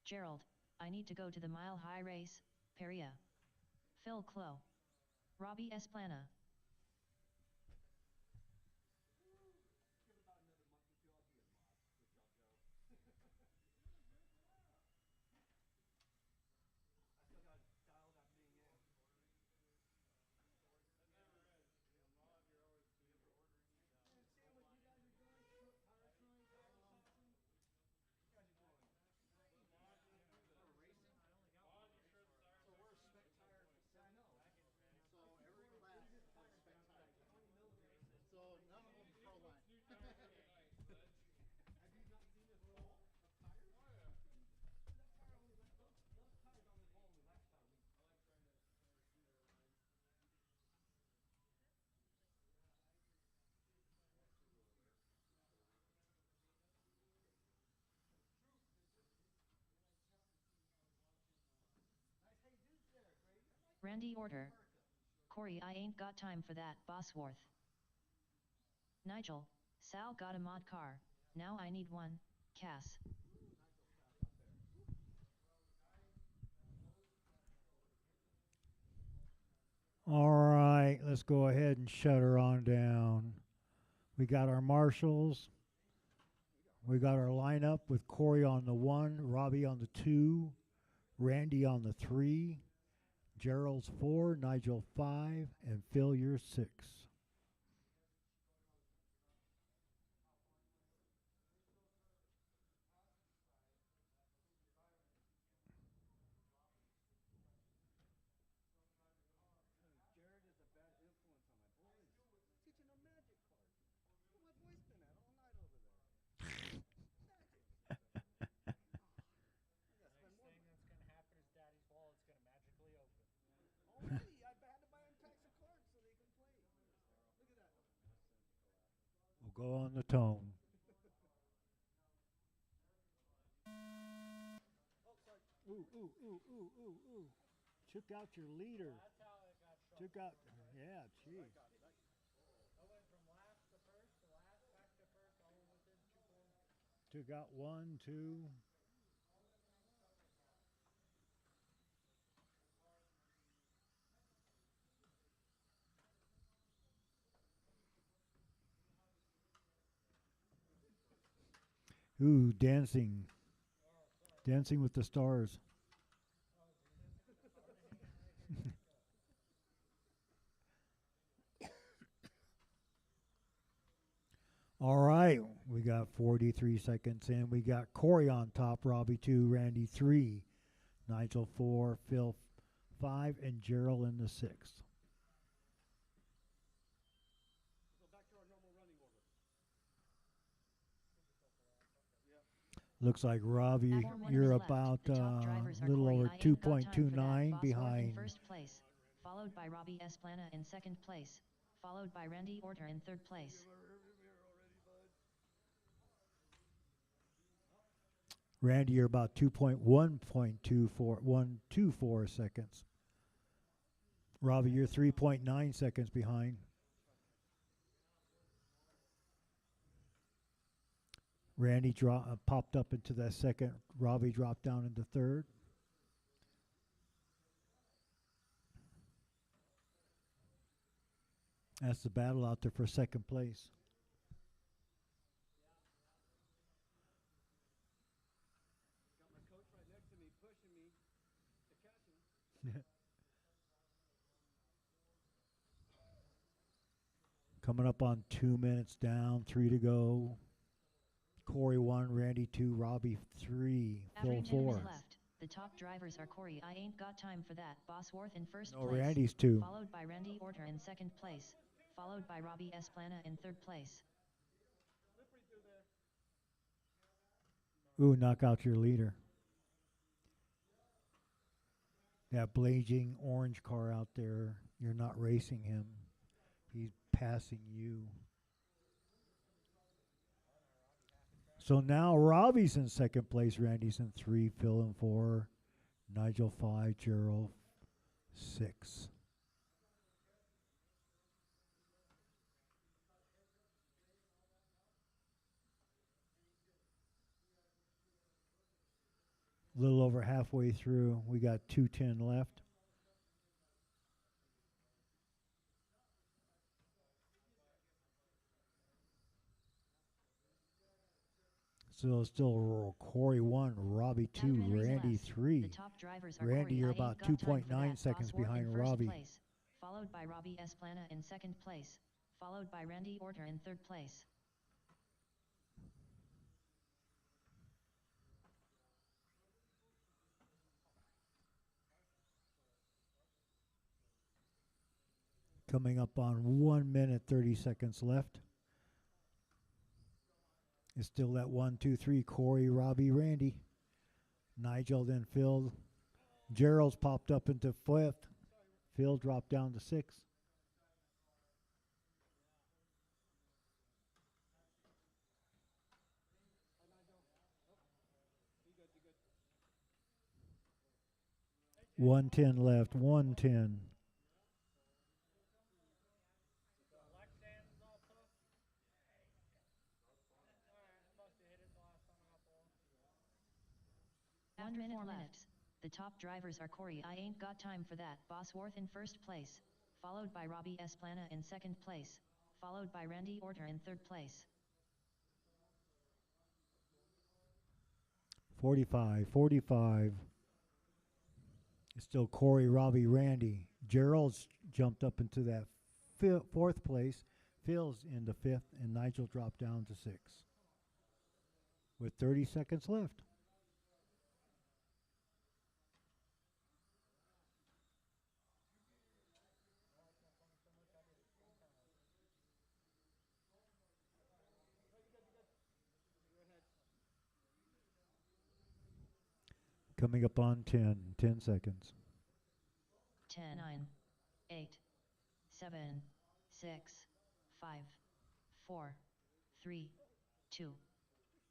S1: Gerald, I need to go to the mile high race. Perea. Phil Clow. Robbie Esplana. Randy order. Corey, I ain't got time for that, Bosworth. Nigel, Sal got a mod car, now I need one, Cass.
S5: All right, let's go ahead and shut her on down. We got our marshals. We got our lineup with Corey on the 1, Robbie on the 2, Randy on the 3, Gerald's 4, Nigel 5, and Phil, you're 6.
S6: Jared is a bad influence on my boys. Teaching them magic cards. Where my boy's been at all night over there. I gotta spend more money.
S4: That's gonna happen is Daddy's wallet's gonna magically open.
S6: Already, I had to buy him packs of cards so they can play. Look at that.
S5: We'll go on the tone.
S6: Oh, sorry.
S5: Ooh, ooh, ooh, ooh, ooh, ooh. Took out your leader.
S4: That's how it got shot.
S5: Took out, yeah, gee.
S4: I went from last to first to last, back to first, all within 2 points.
S5: Took out 1, 2. Ooh, dancing. Dancing with the stars. All right, we got 43 seconds in. We got Corey on top, Robbie 2, Randy 3, Nigel 4, Phil 5, and Gerald in the 6th.
S6: Go back to our normal running order.
S5: Looks like Robbie,
S1: At 4
S5: you're
S1: minutes left,
S5: about
S1: the
S5: a
S1: top drivers are
S5: little
S1: Corey,
S5: over
S1: I ain't got time for that,
S5: 2.29
S1: Bosworth
S5: behind.
S1: in first place, followed by Robbie Esplana in second place, followed by Randy Orter in third place.
S5: Randy, you're about 124 seconds. Robbie, you're 3.9 seconds behind. Randy popped up into that second. Robbie dropped down into third. That's the battle out there for second place.
S6: Got my coach right next to me, pushing me to catch him.
S5: Coming up on 2 minutes down, 3 to go. Corey 1, Randy 2, Robbie 3,
S1: After
S5: Phil
S1: 2
S5: 4.
S1: minutes left, the top drivers are Corey, I ain't got time for that, Bosworth in first
S5: No,
S1: place,
S5: Randy's 2.
S1: followed by Randy Orter in second place, followed by Robbie Esplana in third place.
S5: Ooh, knock out your leader. That blazing orange car out there, you're not racing him. He's passing you. So now Robbie's in second place, Randy's in 3, Phil in 4, Nigel 5, Gerald 6. A little over halfway through. We got 2:10 left. So still Corey 1, Robbie 2, Randy 3.
S1: The top drivers are
S5: Randy,
S1: Corey,
S5: you're
S1: I ain't
S5: about
S1: got time for
S5: 2.9
S1: that,
S5: seconds
S1: Bosworth
S5: behind
S1: in first
S5: Robbie.
S1: place, followed by Robbie Esplana in second place, followed by Randy Orter in third place.
S5: Coming up on 1 minute, 30 seconds left. It's still that 1, 2, 3, Corey, Robbie, Randy. Nigel, then Phil. Gerald's popped up into 5th. Phil dropped down to 6th. 110 left. 110.
S1: After 4 minutes, the top drivers are Corey I Ain't Got Time for That Bosworth in first place, followed by Robbie Esplana in second place, followed by Randy Orter in third place.
S5: 45. 45. It's still Corey, Robbie, Randy. Gerald's jumped up into that fourth place. Phil's into fifth, and Nigel dropped down to sixth. With 30 seconds left. Coming up on 10. 10 seconds.
S1: 10, 9, 8, 7, 6, 5, 4, 3, 2,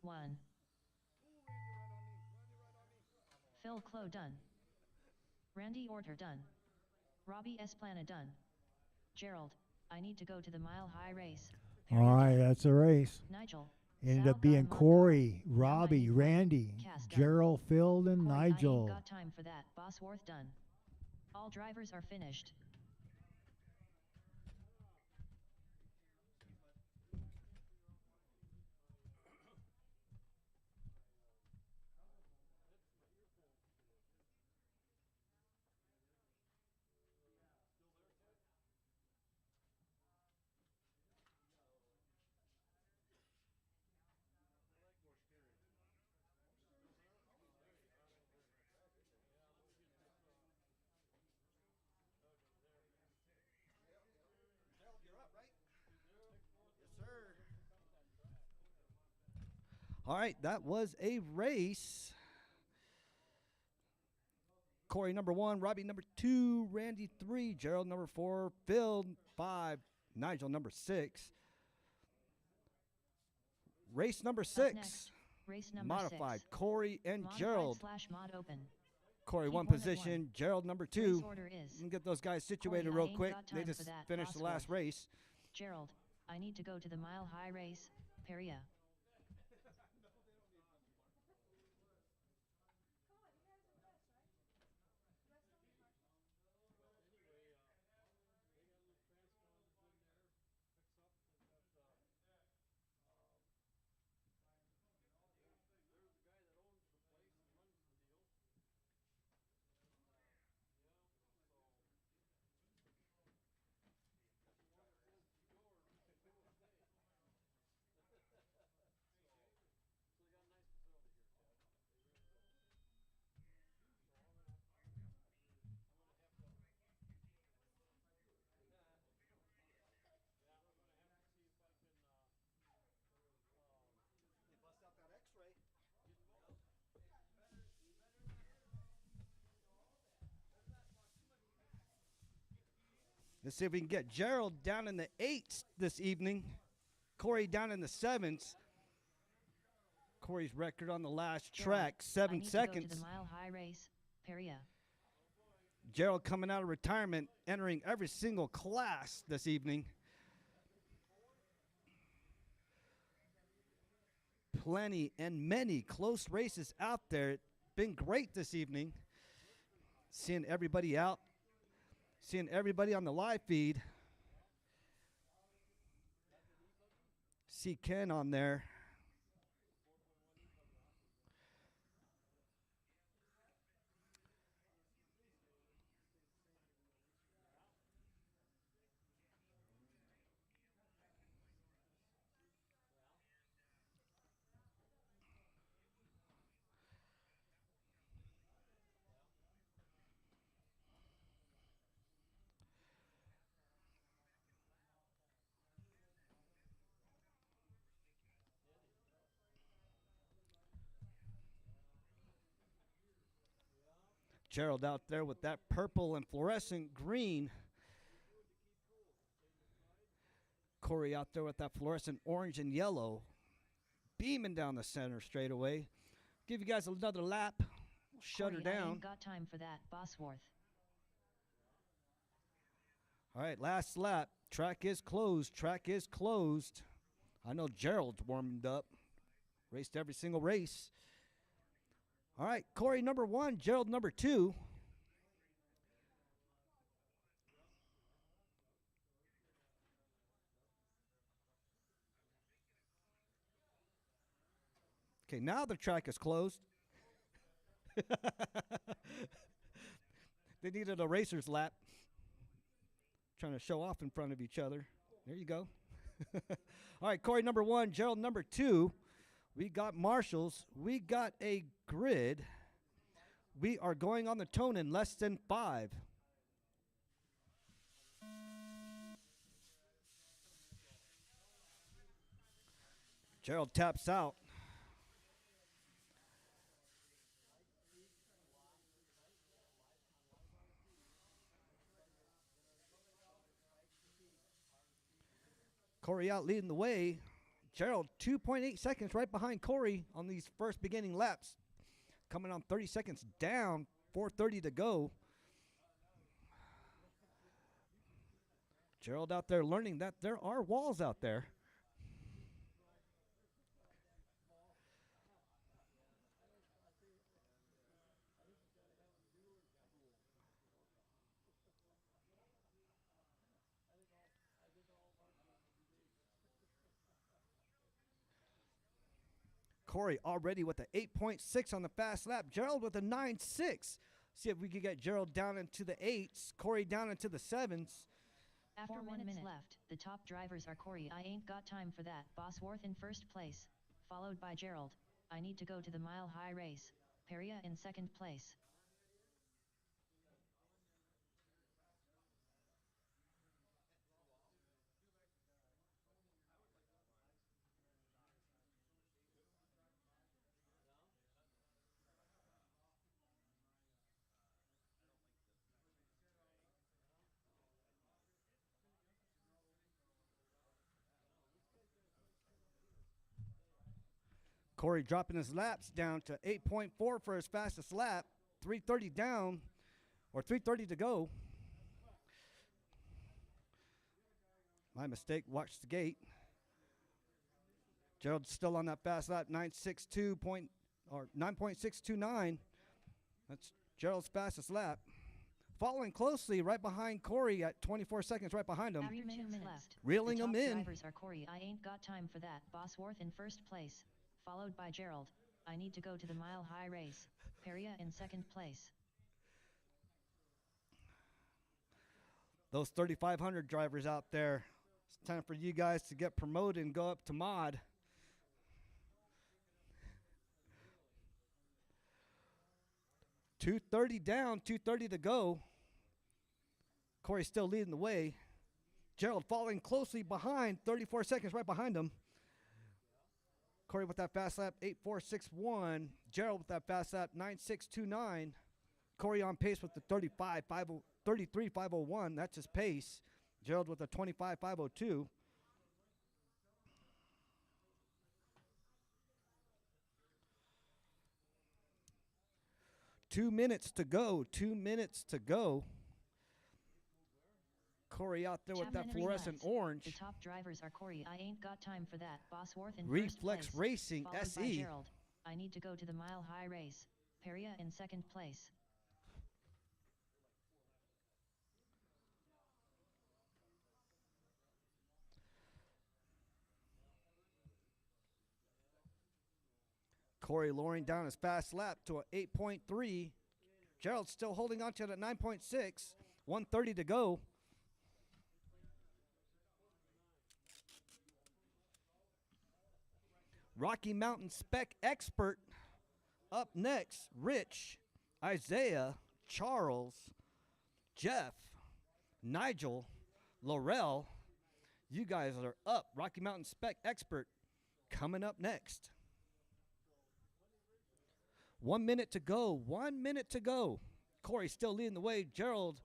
S1: 1. Phil Clow done. Randy Orter done. Robbie Esplana done. Gerald, I need to go to the Mile High race.
S5: All right, that's a race.
S1: Nigel.
S5: Ended
S1: Sal
S5: up being
S1: got him on
S5: Corey,
S1: car. Now I
S5: Robbie,
S1: need one.
S5: Randy,
S1: Cass done.
S5: Gerald, Phil, and
S1: Corey, I ain't
S5: Nigel.
S1: got time for that. Bosworth done. All drivers are finished.
S6: All right, that was a race. Corey number 1, Robbie number 2, Randy 3, Gerald number 4, Phil 5, Nigel number 6. Race number
S1: Up
S6: 6.
S1: next, race number
S6: Modified,
S1: 6.
S6: Corey and
S1: Modified
S6: Gerald.
S1: / mod open.
S6: Corey
S1: Heat
S6: 1
S1: one at
S6: position,
S1: one.
S6: Gerald number
S1: Race
S6: 2.
S1: order is
S6: Let me get those guys situated
S1: Corey, I
S6: real
S1: ain't
S6: quick.
S1: got
S6: They
S1: time
S6: just
S1: for that.
S6: finished the last
S1: Bosworth.
S6: race.
S1: Gerald, I need to go to the Mile High race. Peria.
S6: Let's see if we can get Gerald down in the 8s this evening. Corey down in the 7s. Corey's record on the last track, 7
S1: I need
S6: seconds.
S1: To go to the Mile High race. Peria.
S6: Gerald coming out of retirement, entering every single class this evening. Plenty and many close races out there. Been great this evening. Seeing everybody out. Seeing everybody on the live feed. See Ken on there. Gerald out there with that purple and fluorescent green. Corey out there with that fluorescent orange and yellow. Beaming down the center straightaway. Give you guys another lap. shut her
S1: Corey, I
S6: down.
S1: ain't got time for that, Bosworth.
S6: All right, last lap. Track is closed. Track is closed. I know Gerald's warmed up. Raced every single race. All right, Corey number 1, Gerald number 2. Okay, now the track is closed. They needed a racer's lap. Trying to show off in front of each other. There you go. All right, Corey number 1, Gerald number 2. We got marshals. We got a grid. We are going on the tone in less than 5. Gerald taps out. Corey out leading the way. Gerald 2.8 seconds right behind Corey on these first beginning laps. Coming on 30 seconds down, 4:30 to go. Gerald out there learning that there are walls out there. Corey already with an 8.6 on the fast lap. Gerald with a 9.6. See if we can get Gerald down into the 8s. Corey down into the 7s.
S1: After 1 minute left, the top drivers are Corey, I ain't got time for that, Bosworth in first place, followed by Gerald, I need to go to the mile high race, Peria in second place.
S6: Corey dropping his laps down to 8.4 for his fastest lap. 3:30 down, or 3:30 to go. My mistake, watch the gate. Gerald's still on that fast lap, 9.629. That's Gerald's fastest lap. Following closely right behind Corey at 24 seconds right behind him.
S1: After 2 minutes left,
S6: Reeling
S1: the
S6: him
S1: top
S6: in.
S1: drivers are Corey, I ain't got time for that, Bosworth in first place, followed by Gerald, I need to go to the mile high race, Peria in second place.
S6: Those 3,500 drivers out there, it's time for you guys to get promoted and go up to mod. .230 down, 2:30 to go. Corey still leading the way. Gerald following closely behind, 34 seconds right behind him. Corey with that fast lap, 8.461. Gerald with that fast lap, 9.629. Corey on pace with the 33.501. That's his pace. Gerald with a 25.502. Two minutes to go. 2 minutes to go. Corey out there with that fluorescent orange.
S1: The top drivers are Corey, I ain't got time for that, Bosworth in
S6: Reflex
S1: first place,
S6: Racing
S1: followed by
S6: SE.
S1: Gerald, I need to go to the mile high race, Peria in second place.
S6: Corey lowering down his fast lap to an 8.3. Gerald still holding on to that 9.6. 1:30 to go. Rocky Mountain Spec Expert up next. Rich, Isaiah, Charles, Jeff, Nigel, Laurel. You guys are up. Rocky Mountain Spec Expert coming up next. 1 minute to go. 1 minute to go. Corey still leading the way. Gerald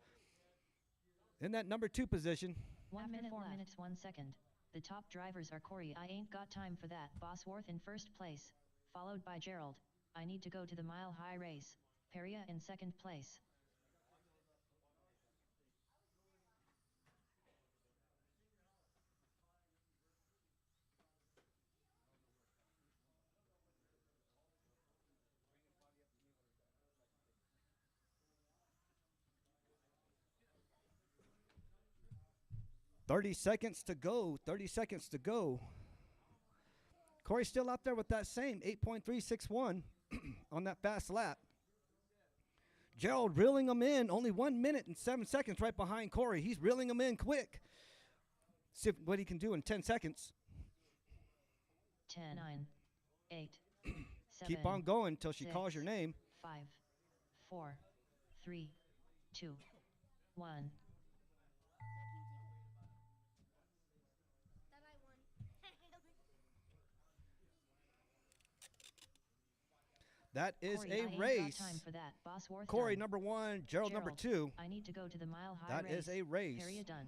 S6: in that number 2 position.
S1: 1 minute 4 minutes 1 second. The top drivers are Corey, I ain't got time for that, Bosworth in first place, followed by Gerald, I need to go to the mile high race, Peria in second place.
S6: "30 seconds to go. 30 seconds to go." Corey's still out there with that same 8.361 on that fast lap. Gerald reeling him in, only 1 minute and 7 seconds right behind Corey. He's reeling him in quick. See what he can do in 10 seconds.
S1: 10, 9, 8, 7.
S6: Keep on going until she
S1: 6,
S6: calls your name.
S1: 5, 4, 3, 2, 1.
S4: That I won.
S6: That is
S1: Corey, I
S6: a
S1: ain't got
S6: race.
S1: time for that. Bosworth
S6: Corey,
S1: done.
S6: number 1. Gerald, number 2.
S1: I need to go to the mile high
S6: That
S1: race.
S6: is a race.
S1: Peria done.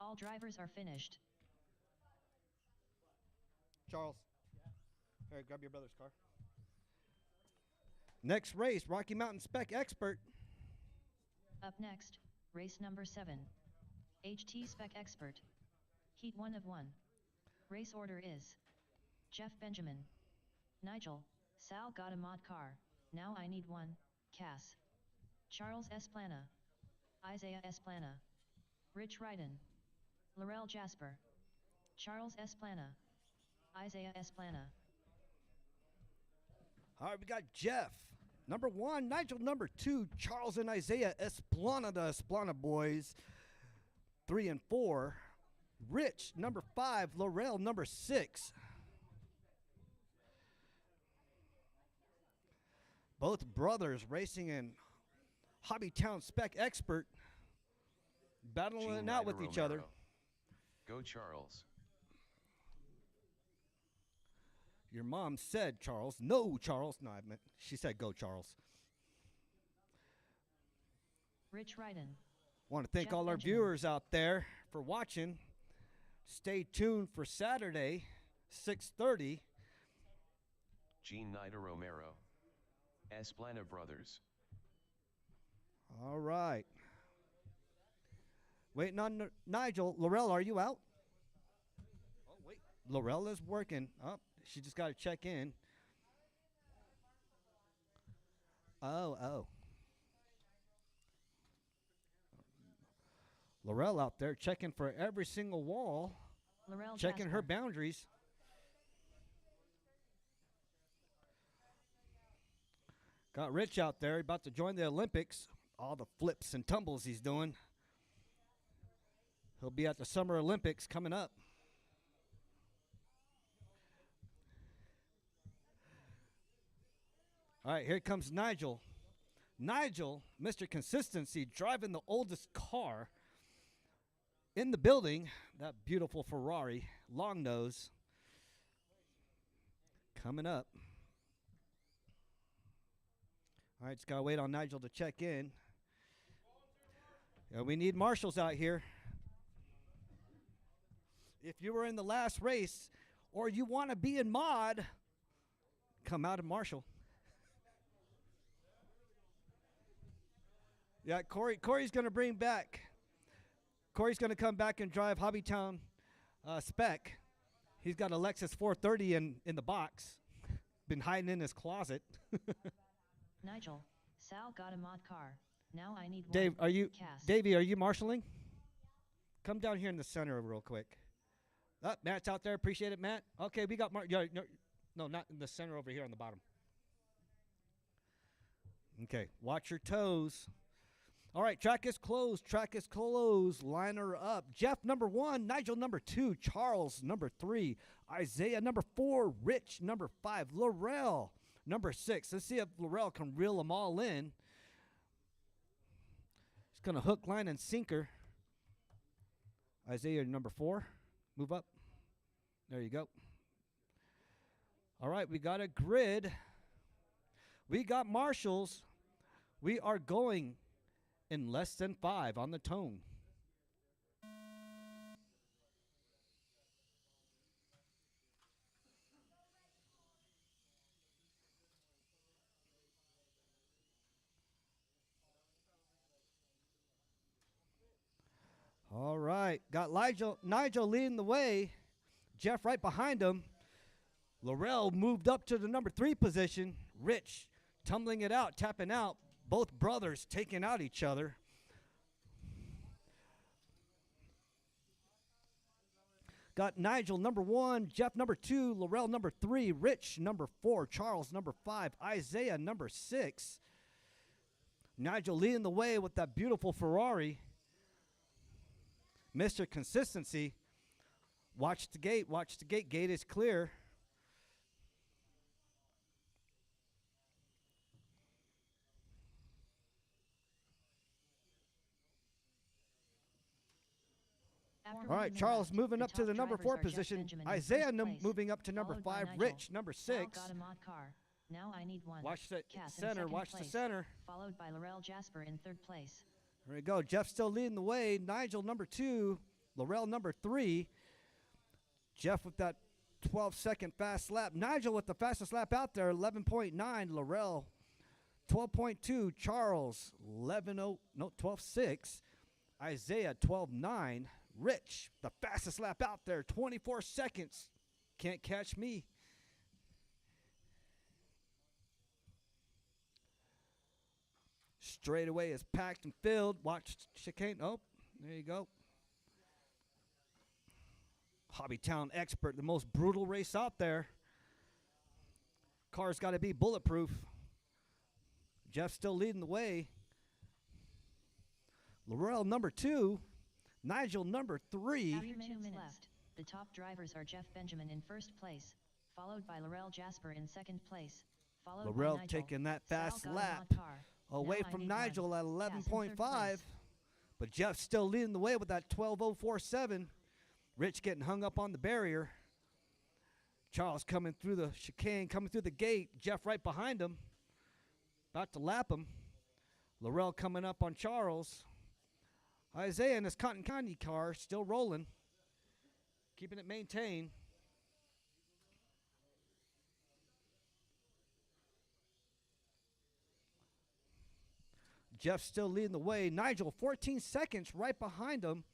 S1: All drivers are finished.
S6: Charles. Here, grab your brother's car. Next race, Rocky Mountain Spec Expert.
S1: Up next, race number 7. HT Spec Expert. Heat 1 of 1. Race order is Jeff Benjamin. Nigel, Sal got a mod car, now I need one, Cass. Charles Esplana. Isaiah Esplana. Rich Ryden. Laurel Jasper. Charles Esplana. Isaiah Esplana.
S6: All right, we got Jeff, number 1. Nigel, number 2. Charles and Isaiah Esplana, the Esplana boys, 3 and 4. Rich, number 5. Laurel, number 6. Both brothers racing in Hobbytown Spec Expert, battling
S2: Gene
S6: it out with
S2: Ryder
S6: each other.
S2: Romero. Go Charles.
S6: Your mom said, Charles. No, Charles. No, I meant, she said, go, Charles.
S1: Rich Ryden.
S6: Want to thank
S1: Jeff
S6: all our
S1: Benjamin.
S6: viewers out there for watching. Stay tuned for Saturday, 6:30.
S2: Gene Ryder Romero. Esplana Brothers.
S6: All right. Waiting on Nigel. Laurel, are you out? Oh, wait. Laurel is working. Oh, she just got to check in. Oh. Laurel out there checking for every single wall,
S1: Laurel
S6: checking her
S1: Jasper.
S6: boundaries. Got Rich out there about to join the Olympics. All the flips and tumbles he's doing. He'll be at the Summer Olympics coming up. All right, here comes Nigel. Nigel, Mr. Consistency, driving the oldest car in the building. That beautiful Ferrari, long nose. Coming up. All right, just got to wait on Nigel to check in. Yeah, we need marshals out here. If you were in the last race or you want to be in mod, come out and marshal. Yeah, Corey's going to bring back. Corey's going to come back and drive Hobbytown Spec. He's got a Lexus 430 in the box. Been hiding in his closet.
S1: Nigel, Sal got a mod car. Now I need
S6: Dave,
S1: one.
S6: are you
S1: Cass.
S6: Davey, are you marshaling? Come down here in the center real quick. Matt's out there. Appreciate it, Matt. Okay, we got no, not in the center over here on the bottom. Okay, watch your toes. All right, track is closed. Track is closed. Line her up. Jeff, number 1. Nigel, number 2. Charles, number 3. Isaiah, number 4. Rich, number 5. Laurel, number 6. Let's see if Laurel can reel them all in. She's going to hook, line, and sinker. Isaiah, number 4. Move up. There you go. All right, we got a grid. We got marshals. We are going in less than 5 on the tone. All right. Got Nigel leading the way. Jeff right behind him. Laurel moved up to the number 3 position. Rich tumbling it out, tapping out. Both brothers taking out each other. Got Nigel number 1, Jeff number 2, Laurel number 3, Rich number 4, Charles number 5, Isaiah number 6. Nigel leading the way with that beautiful Ferrari. Mr. Consistency. Watch the gate. Gate is clear. All right, Charles moving up to the number 4 position. Isaiah moving up to number 5. Rich, number 6.
S1: Now I need one.
S6: Watch the
S1: Cass in
S6: center.
S1: second
S6: Watch
S1: place,
S6: the center.
S1: Followed by Laurel Jasper in 3rd place.
S6: There we go. Jeff still leading the way. Nigel number 2. Laurel number 3. Jeff with that 12-second fast lap. Nigel with the fastest lap out there, 11.9. Laurel, 12.2. Charles, 12.6. Isaiah, 12.9. Rich, the fastest lap out there, 24 seconds. Can't catch me. Straightaway is packed and filled. Watch chicane. Oh, there you go. Hobbytown expert, the most brutal race out there. Car's got to be bulletproof. Jeff still leading the way. Laurel number 2. Nigel number 3.
S1: After 2 minutes left, the top drivers are Jeff Benjamin in 1st place, followed by Laurel Jasper in 2nd place, followed
S6: Laurel
S1: by Nigel.
S6: taking that fast
S1: Sal got a
S6: lap
S1: mod car.
S6: away
S1: Now I
S6: from
S1: need
S6: Nigel
S1: one.
S6: at
S1: Cass in 3rd
S6: 11.5.
S1: place.
S6: But Jeff still leading the way with that 12.047. Rich getting hung up on the barrier. Charles coming through the chicane, coming through the gate. Jeff right behind him, about to lap him. Laurel coming up on Charles. Isaiah in his cotton candy car still rolling, keeping it maintained. Jeff still leading the way. Nigel 14 seconds right behind him.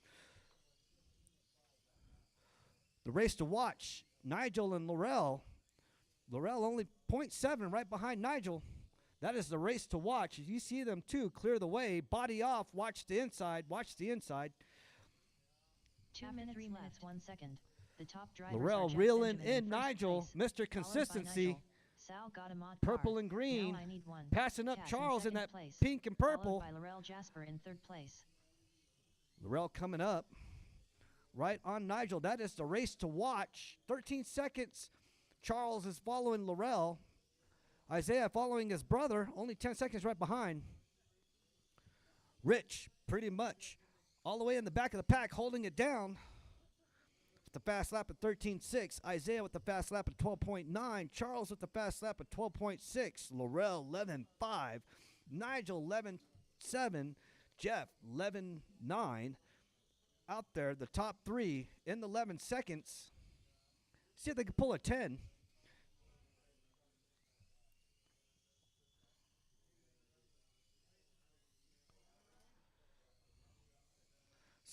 S6: The race to watch, Nigel and Laurel. Laurel only 0.7 right behind Nigel. That is the race to watch. As you see them too, clear the way, body off, watch the inside, watch the inside.
S1: 2 minutes 3 minutes 1 second. The top drivers
S6: Laurel
S1: are Jeff
S6: reeling
S1: Benjamin
S6: in
S1: first
S6: Nigel,
S1: place,
S6: Mr.
S1: followed by
S6: Consistency,
S1: Nigel. Sal got a mod
S6: purple
S1: car.
S6: and green,
S1: Now I need one.
S6: passing up
S1: Cass
S6: Charles in
S1: second
S6: that
S1: place,
S6: pink and purple.
S1: Followed by Laurel Jasper in 3rd place.
S6: Laurel coming up, right on Nigel. That is the race to watch. 13 seconds. Charles is following Laurel. Isaiah following his brother, only 10 seconds right behind. Rich, pretty much all the way in the back of the pack, holding it down. With the fast lap at 13.6. Isaiah with the fast lap at 12.9. Charles with the fast lap at 12.6. Laurel, 11.5. Nigel, 11.7. Jeff, 11.9. Out there, the top 3 in the 11 seconds. See if they can pull a 10.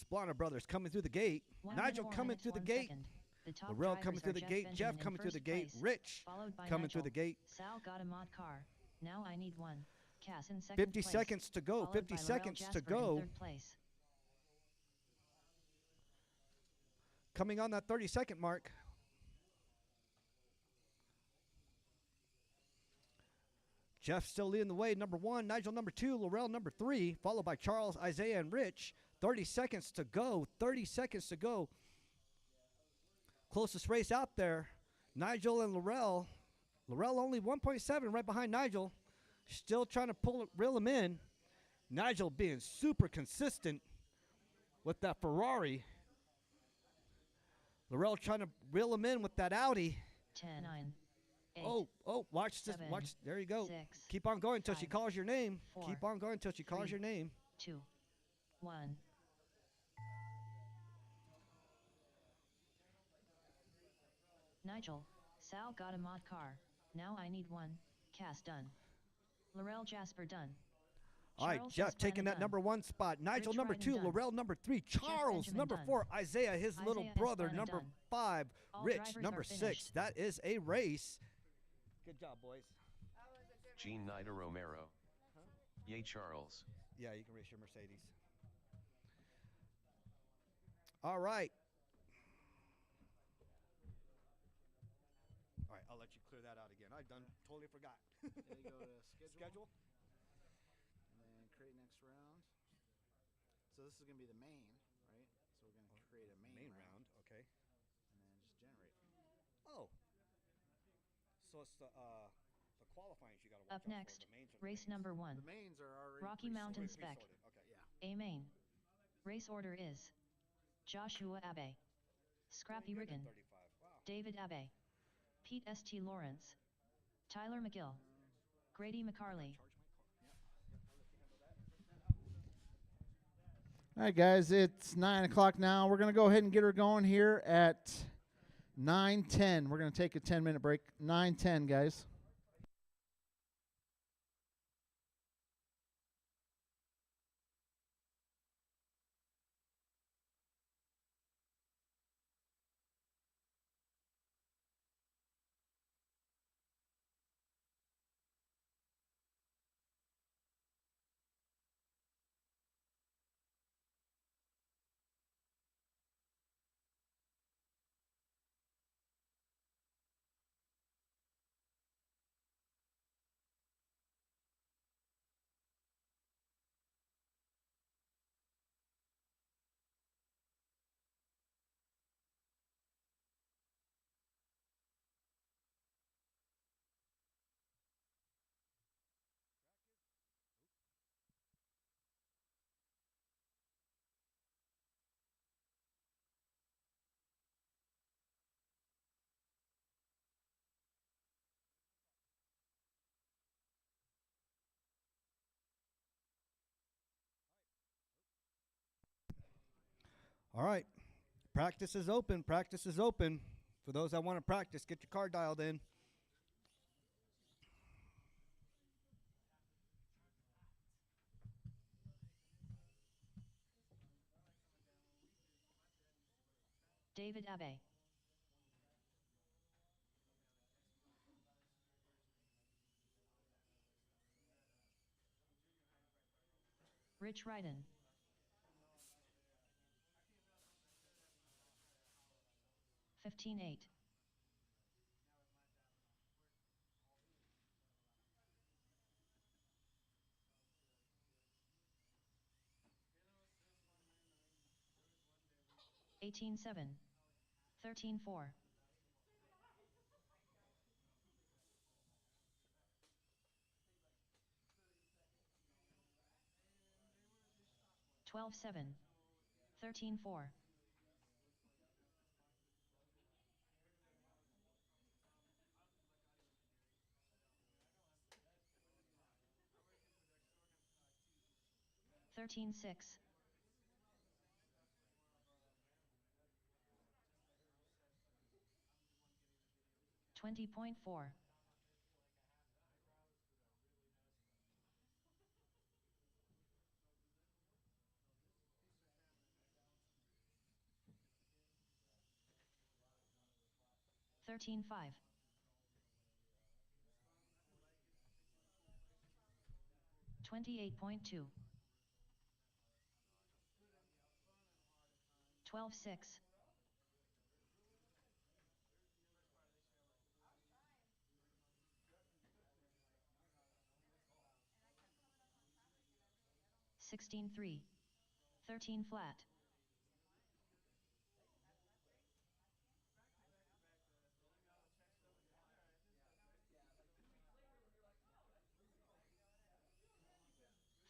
S6: Splana brothers coming through the gate.
S1: 1
S6: Nigel
S1: minute, 4
S6: coming
S1: minutes,
S6: through the
S1: 1
S6: gate.
S1: second. The top
S6: Laurel
S1: drivers
S6: coming
S1: are
S6: through the
S1: Jeff
S6: gate.
S1: Benjamin
S6: Jeff
S1: in
S6: coming through the
S1: first
S6: gate.
S1: place,
S6: Rich
S1: followed by
S6: coming through the
S1: Nigel.
S6: gate.
S1: Sal got a mod car. Now I need one. Cass in 2nd
S6: 50
S1: place,
S6: seconds to go.
S1: followed
S6: 50
S1: by Laurel
S6: seconds to
S1: Jasper
S6: go.
S1: in 3rd place.
S6: Coming on that 30-second mark. Jeff still leading the way. Number 1, Nigel number 2, Laurel number 3, followed by Charles, Isaiah, and Rich. 30 seconds to go. 30 seconds to go. Closest race out there, Nigel and Laurel. Laurel only 1.7 right behind Nigel. Still trying to reel him in. Nigel being super consistent with that Ferrari. Laurel trying to reel him in with that Audi.
S1: 10, 9, 8,
S6: Watch this.
S1: 7,
S6: Watch. There you go.
S1: 6,
S6: Keep on going until she
S1: 5,
S6: calls your name.
S1: 4,
S6: Keep on going until she calls
S1: 3,
S6: your name.
S1: 2, 1. Nigel, Sal got a mod car. Now I need one. Cass done. Laurel Jasper done.
S6: All right,
S1: Charles
S6: Jeff
S1: S.
S6: taking that
S1: Branadon.
S6: #1 spot. Nigel
S1: Rich
S6: number
S1: Ryden
S6: 2,
S1: Dunn.
S6: Laurel number 3, Charles
S1: Benjamin
S6: number
S1: Dunn.
S6: 4, Isaiah his little
S1: Isaiah S.
S6: brother
S1: Branadon
S6: number
S1: Dunn.
S6: 5,
S1: All
S6: Rich
S1: drivers
S6: number
S1: are
S6: 6.
S1: finished.
S6: That is a race. Good job, boys.
S2: Jean Nida Romero. Yay Charles.
S6: Yeah, you can race your Mercedes. All right. All right, I'll let you clear that out again. I totally forgot.
S3: There you go to schedule.
S6: Schedule.
S3: And then create next round. So this is going to be the main, right? So we're going to create a main round.
S6: Okay.
S3: And then just generate.
S6: Oh. So it's the qualifying you got to watch
S1: Up
S6: out
S1: next,
S6: for. The mains or the
S1: race
S6: mains?
S1: number 1.
S3: The mains are already
S1: Rocky Mountain spec.
S6: Pre-sorted. Okay.
S3: Yeah.
S1: A main. Race order is Joshua Abe, Scrappy
S6: Very good
S1: Riggin,
S6: at 35. Wow.
S1: David Abe, Pete St. Lawrence, Tyler McGill, Grady McCarley.
S3: All right, guys, it's 9 o'clock now. We're going to go ahead and get her going here at 9:10. We're going to take a 10-minute break. 9:10, guys.
S6: All right. Practice is open. Practice is open. For those that want to practice, get your car dialed in.
S1: David Abe, Rich Ryden, $15.8. $18.7. $13.4. $12.7. $13.4. $13.6. 20.4. 13.5. 28.2. 12.6. 16.3. 13 flat.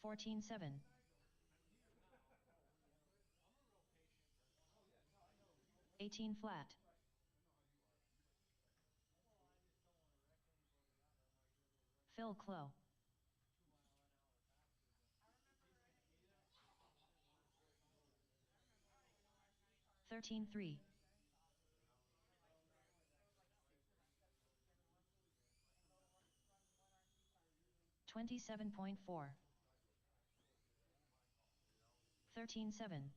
S1: 14.7. 18 flat. 5 clo. 13.3. 27.4. 13-7.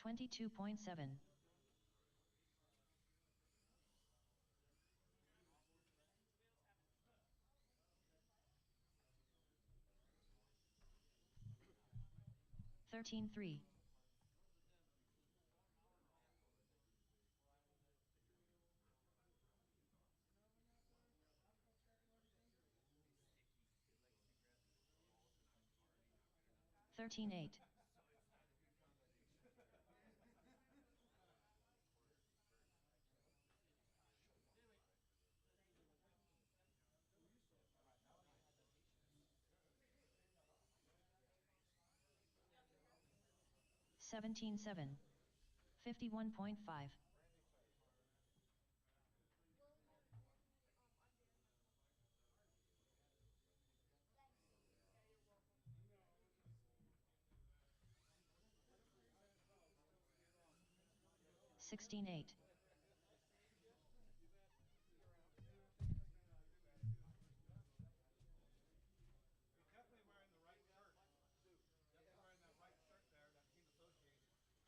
S1: 22.7. 13-3. 13-8. 17-7. 51.5. 16-8.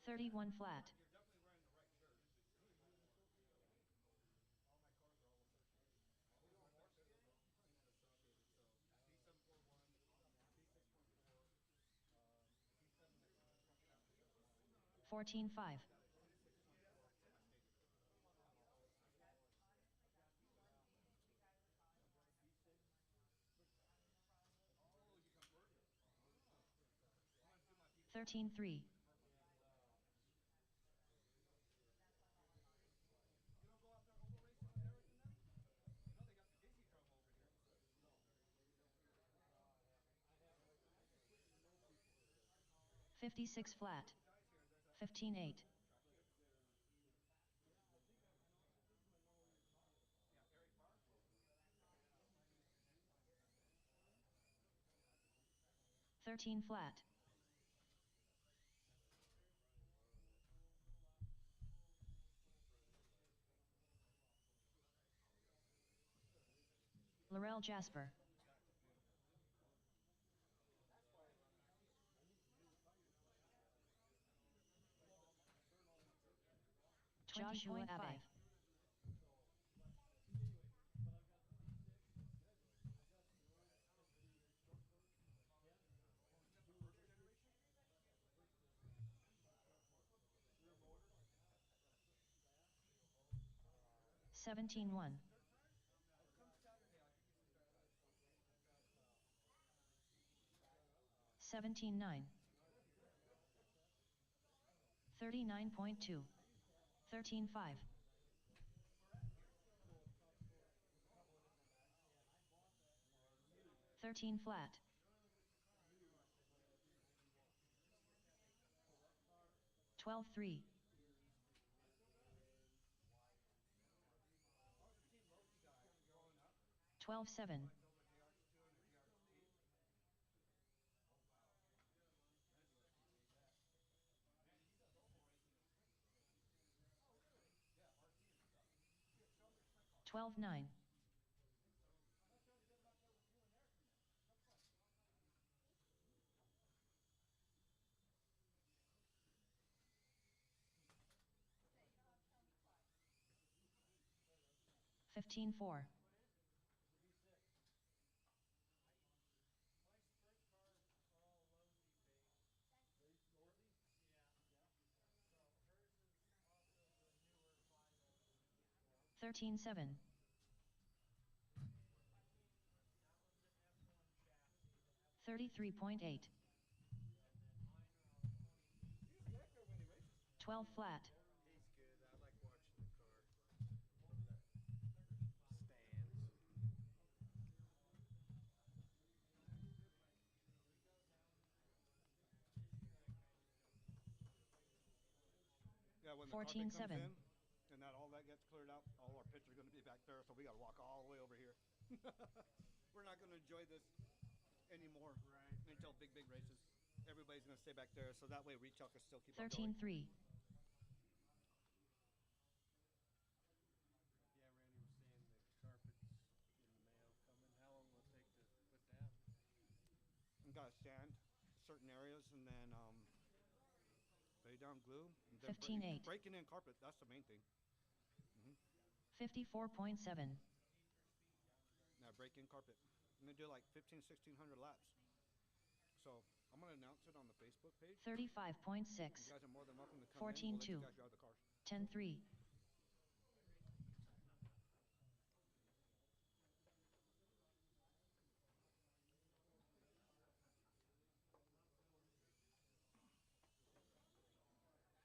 S1: 31 flat. 14-5. 13-3. 56 flat. 15-8. 13 flat. 'Laurel Jasper. Joshua Abe. 17-1. 17-9. 39.2. 13-5. 13 flat. 12-3. 12-7. 12-9. 15-4. 13-7. 33.8. 12 flat.
S6: He's good. I like watching the car from the stands. Yeah, when the carpet comes
S1: 14-7.
S6: in and that all that gets cleared out, all our pits are going to be back there, so we got to walk all the way over here. We're not going to enjoy this anymore until big races. Everybody's going to stay back there, so that way retail can still keep on going.
S1: 13-3.
S4: Yeah, Randy was saying the carpet's in the mail coming. How long will it take to put that?
S6: We got to sand certain areas, and then down glue. And then
S1: 15.8.
S6: breaking in carpet, that's the main thing.
S1: 54.7.
S6: Now break in carpet. I'm going to do like 1,600 laps. So I'm going to announce it on the Facebook page.
S1: 35.6.
S6: You guys are more than welcome to come in.
S1: 14.2.
S6: We'll let you guys drive the cars.
S1: 10.3.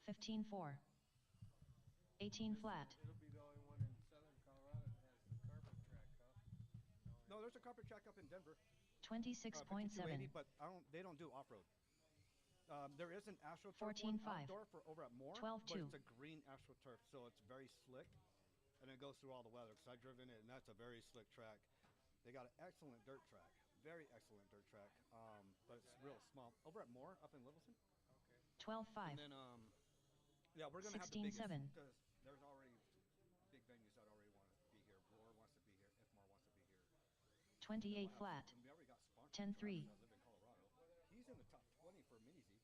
S1: 15.4. 18 flat.
S4: It'll be the only one in southern Colorado that has the carpet track, huh?
S6: No, there's a carpet track up in Denver.
S1: 26.7.
S6: 5280, but they don't do off-road. There is an AstroTurf
S1: 14.5.
S6: outdoor for over at Moore,
S1: 12.2.
S6: but it's a green AstroTurf, so it's very slick, and it goes through all the weather. Because I've driven it, and that's a very slick track. They got an excellent dirt track, very excellent dirt track, but it's real small. Over at Moore, up in Littleton.
S1: 12.5.
S6: And then, yeah, we're gonna have the biggest
S1: 16.7.
S6: because there's already big venues that already want to be here. Roar wants to be here. Ifmar wants to be here.
S1: 28 flat.
S6: And we already got sponsors.
S1: 10.3.
S6: That live in Colorado. He's in the top 20 for Mini Z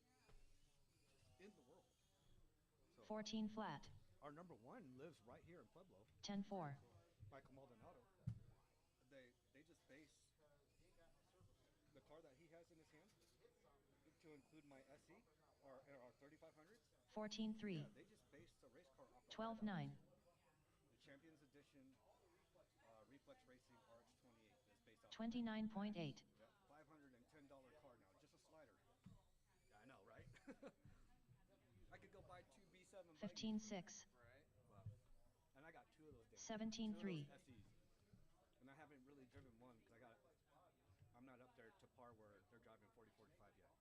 S6: in the world. So
S1: 14 flat.
S6: our number one lives right here in Pueblo.
S1: 10.4.
S6: Michael Maldonado. They just base the car that he has in his hand to include my SE or our 3500s.
S1: 14.3.
S6: Yeah, they just based the race car off of
S1: 12.9.
S6: the Champions Edition Reflex Racing RX-28 is based off
S1: 29.8.
S6: $510 car now, just a slider. Yeah, I know, right? I could go buy two B7
S1: 15.6.
S6: Right. Wow. And I got two of those.
S1: 17.3.
S6: SEs. And I haven't really driven one because I'm not up there to par where they're driving 40, 45 yet.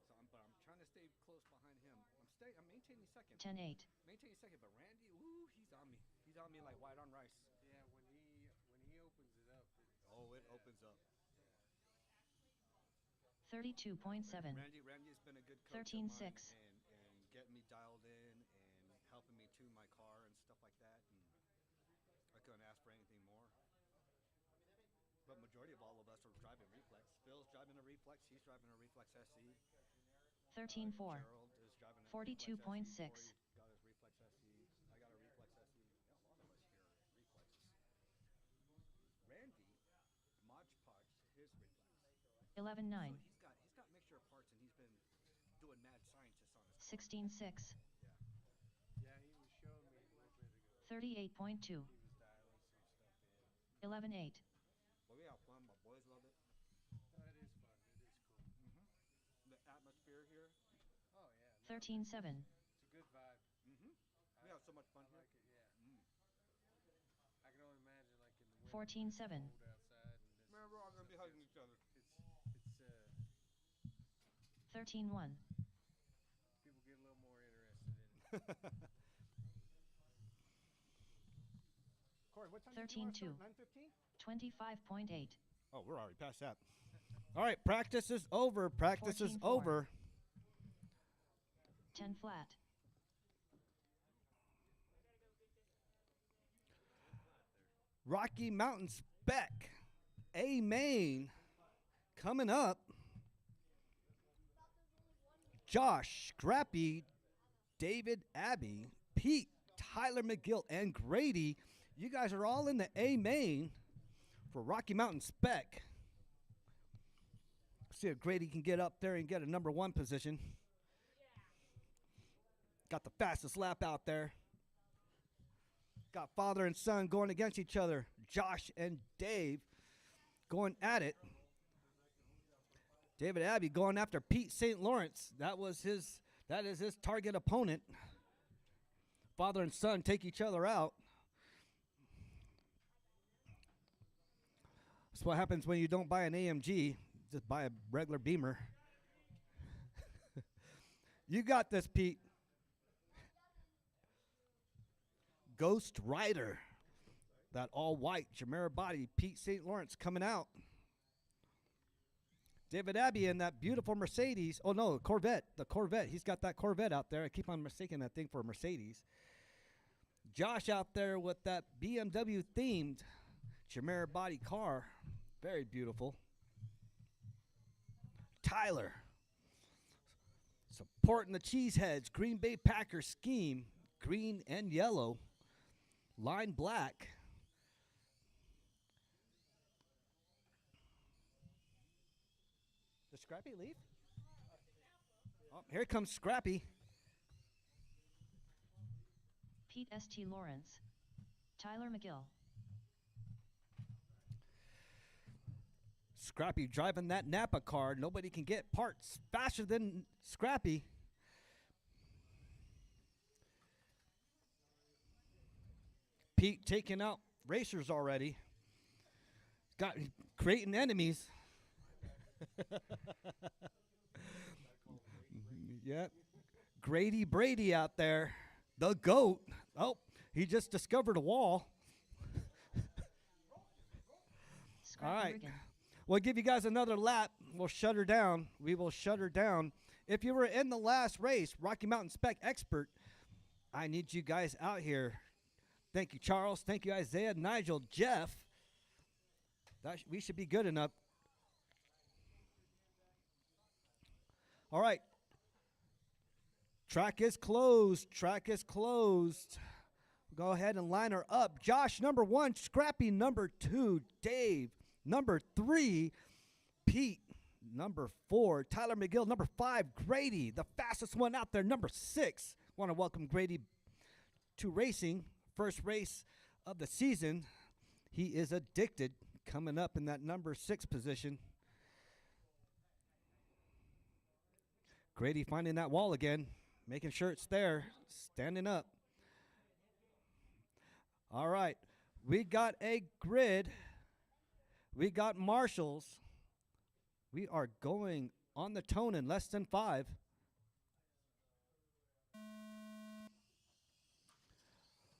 S6: So but I'm trying to stay close behind him. I'm maintaining second.
S1: 10.8.
S6: Maintaining second, but Randy, ooh, he's on me. He's on me like white on rice.
S4: Yeah, when he opens it up.
S6: It opens up.
S1: 32.7.
S6: Randy's been a good coach of
S1: 13.6.
S6: mine and getting me dialed in and helping me tune my car and stuff like that. And I couldn't ask for anything more. But majority of all of us are driving Reflex. Phil's driving a Reflex. He's driving a Reflex SE.
S1: 13.4.
S6: Gerald is driving a
S1: 42.6.
S6: Reflex SE. Corey got his Reflex SE. I got a Reflex SE. Yeah, a lot of us here are Reflexes. Randy, Mod Podge, his Reflex.
S1: 11.9.
S6: So he's got mixture of parts, and he's been doing mad scientists on his
S1: 16.6.
S6: Yeah.
S4: Yeah, he was showing me a little bit ago.
S1: 38.2.
S4: He was dialing some stuff in.
S1: 11.8.
S6: Well, we have fun. My boys love it.
S4: Oh, it is fun. It is cool.
S6: The atmosphere here.
S4: Oh yeah.
S1: 13.7.
S4: It's a good vibe.
S6: We have so much fun
S4: I
S6: here.
S4: like it. Yeah. I can only imagine like in the winter.
S1: 14.7.
S4: It's cold outside. And
S6: Man, we're all gonna be hugging each other.
S4: It's
S1: 13.1.
S4: people get a little more interested in it.
S6: Corey, what time did you want to
S1: 13.2.
S6: start? 9:15?
S1: 25.8.
S6: Oh, we're already past that. All right, practice is over. Practice is
S1: 14-4.
S6: over.
S1: 10 flat.
S6: Rocky Mountain Spec, A main, coming up. Josh, Scrappy, David Abbey, Pete, Tyler McGill, and Grady. You guys are all in the A main for Rocky Mountain Spec. See if Grady can get up there and get a number one position. Got the fastest lap out there. Got father and son going against each other. Josh and Dave going at it. David Abbey going after Pete St. Lawrence. That is his target opponent. Father and son take each other out. That's what happens when you don't buy an AMG. Just buy a regular Beamer. You got this, Pete. Ghost Rider. That all white Jamera body. Pete St. Lawrence coming out. David Abbey in that beautiful Mercedes. Oh, no, Corvette. The Corvette. He's got that Corvette out there. I keep on mistaking that thing for a Mercedes. Josh out there with that BMW themed Jamera body car. Very beautiful. Tyler. Supporting the Cheeseheads, Green Bay Packers scheme, green and yellow, line black. Does Scrappy leave? Oh, here comes Scrappy.
S1: Pete St. Lawrence. Tyler McGill.
S6: Scrappy driving that Napa car. Nobody can get parts faster than Scrappy. Pete taking out racers already. Got creating enemies. Yep. Grady Brady out there. The GOAT. Oh, he just discovered a wall.
S1: Scrappy
S6: All right.
S1: Riggin.
S6: We'll give you guys another lap. We'll shut her down. We will shut her down. If you were in the last race, Rocky Mountain Spec Expert, I need you guys out here. Thank you, Charles. Thank you, Isaiah, Nigel, Jeff. We should be good enough. All right. Track is closed. Track is closed. Go ahead and line her up. Josh, number 1. Scrappy, number 2. Dave, number 3. Pete, number 4. Tyler McGill, number 5. Grady, the fastest one out there, number 6. Want to welcome Grady to racing. First race of the season. He is addicted, coming up in that number 6 position. Grady finding that wall again, making sure it's there, standing up. All right, we got a grid. We got marshals. We are going on the tone in less than 5.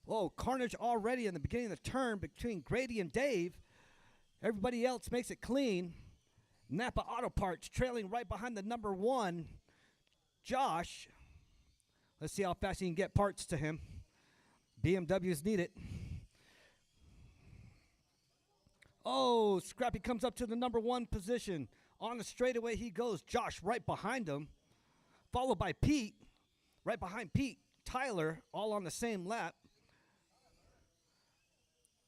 S6: Oh, carnage already in the beginning of the turn between Grady and Dave. Everybody else makes it clean. Napa Auto Parts trailing right behind the number 1, Josh. Let's see how fast he can get parts to him. BMWs need it. Oh, Scrappy comes up to the number 1 position. On the straightaway he goes. Josh right behind him. Followed by Pete. Right behind Pete, Tyler, all on the same lap.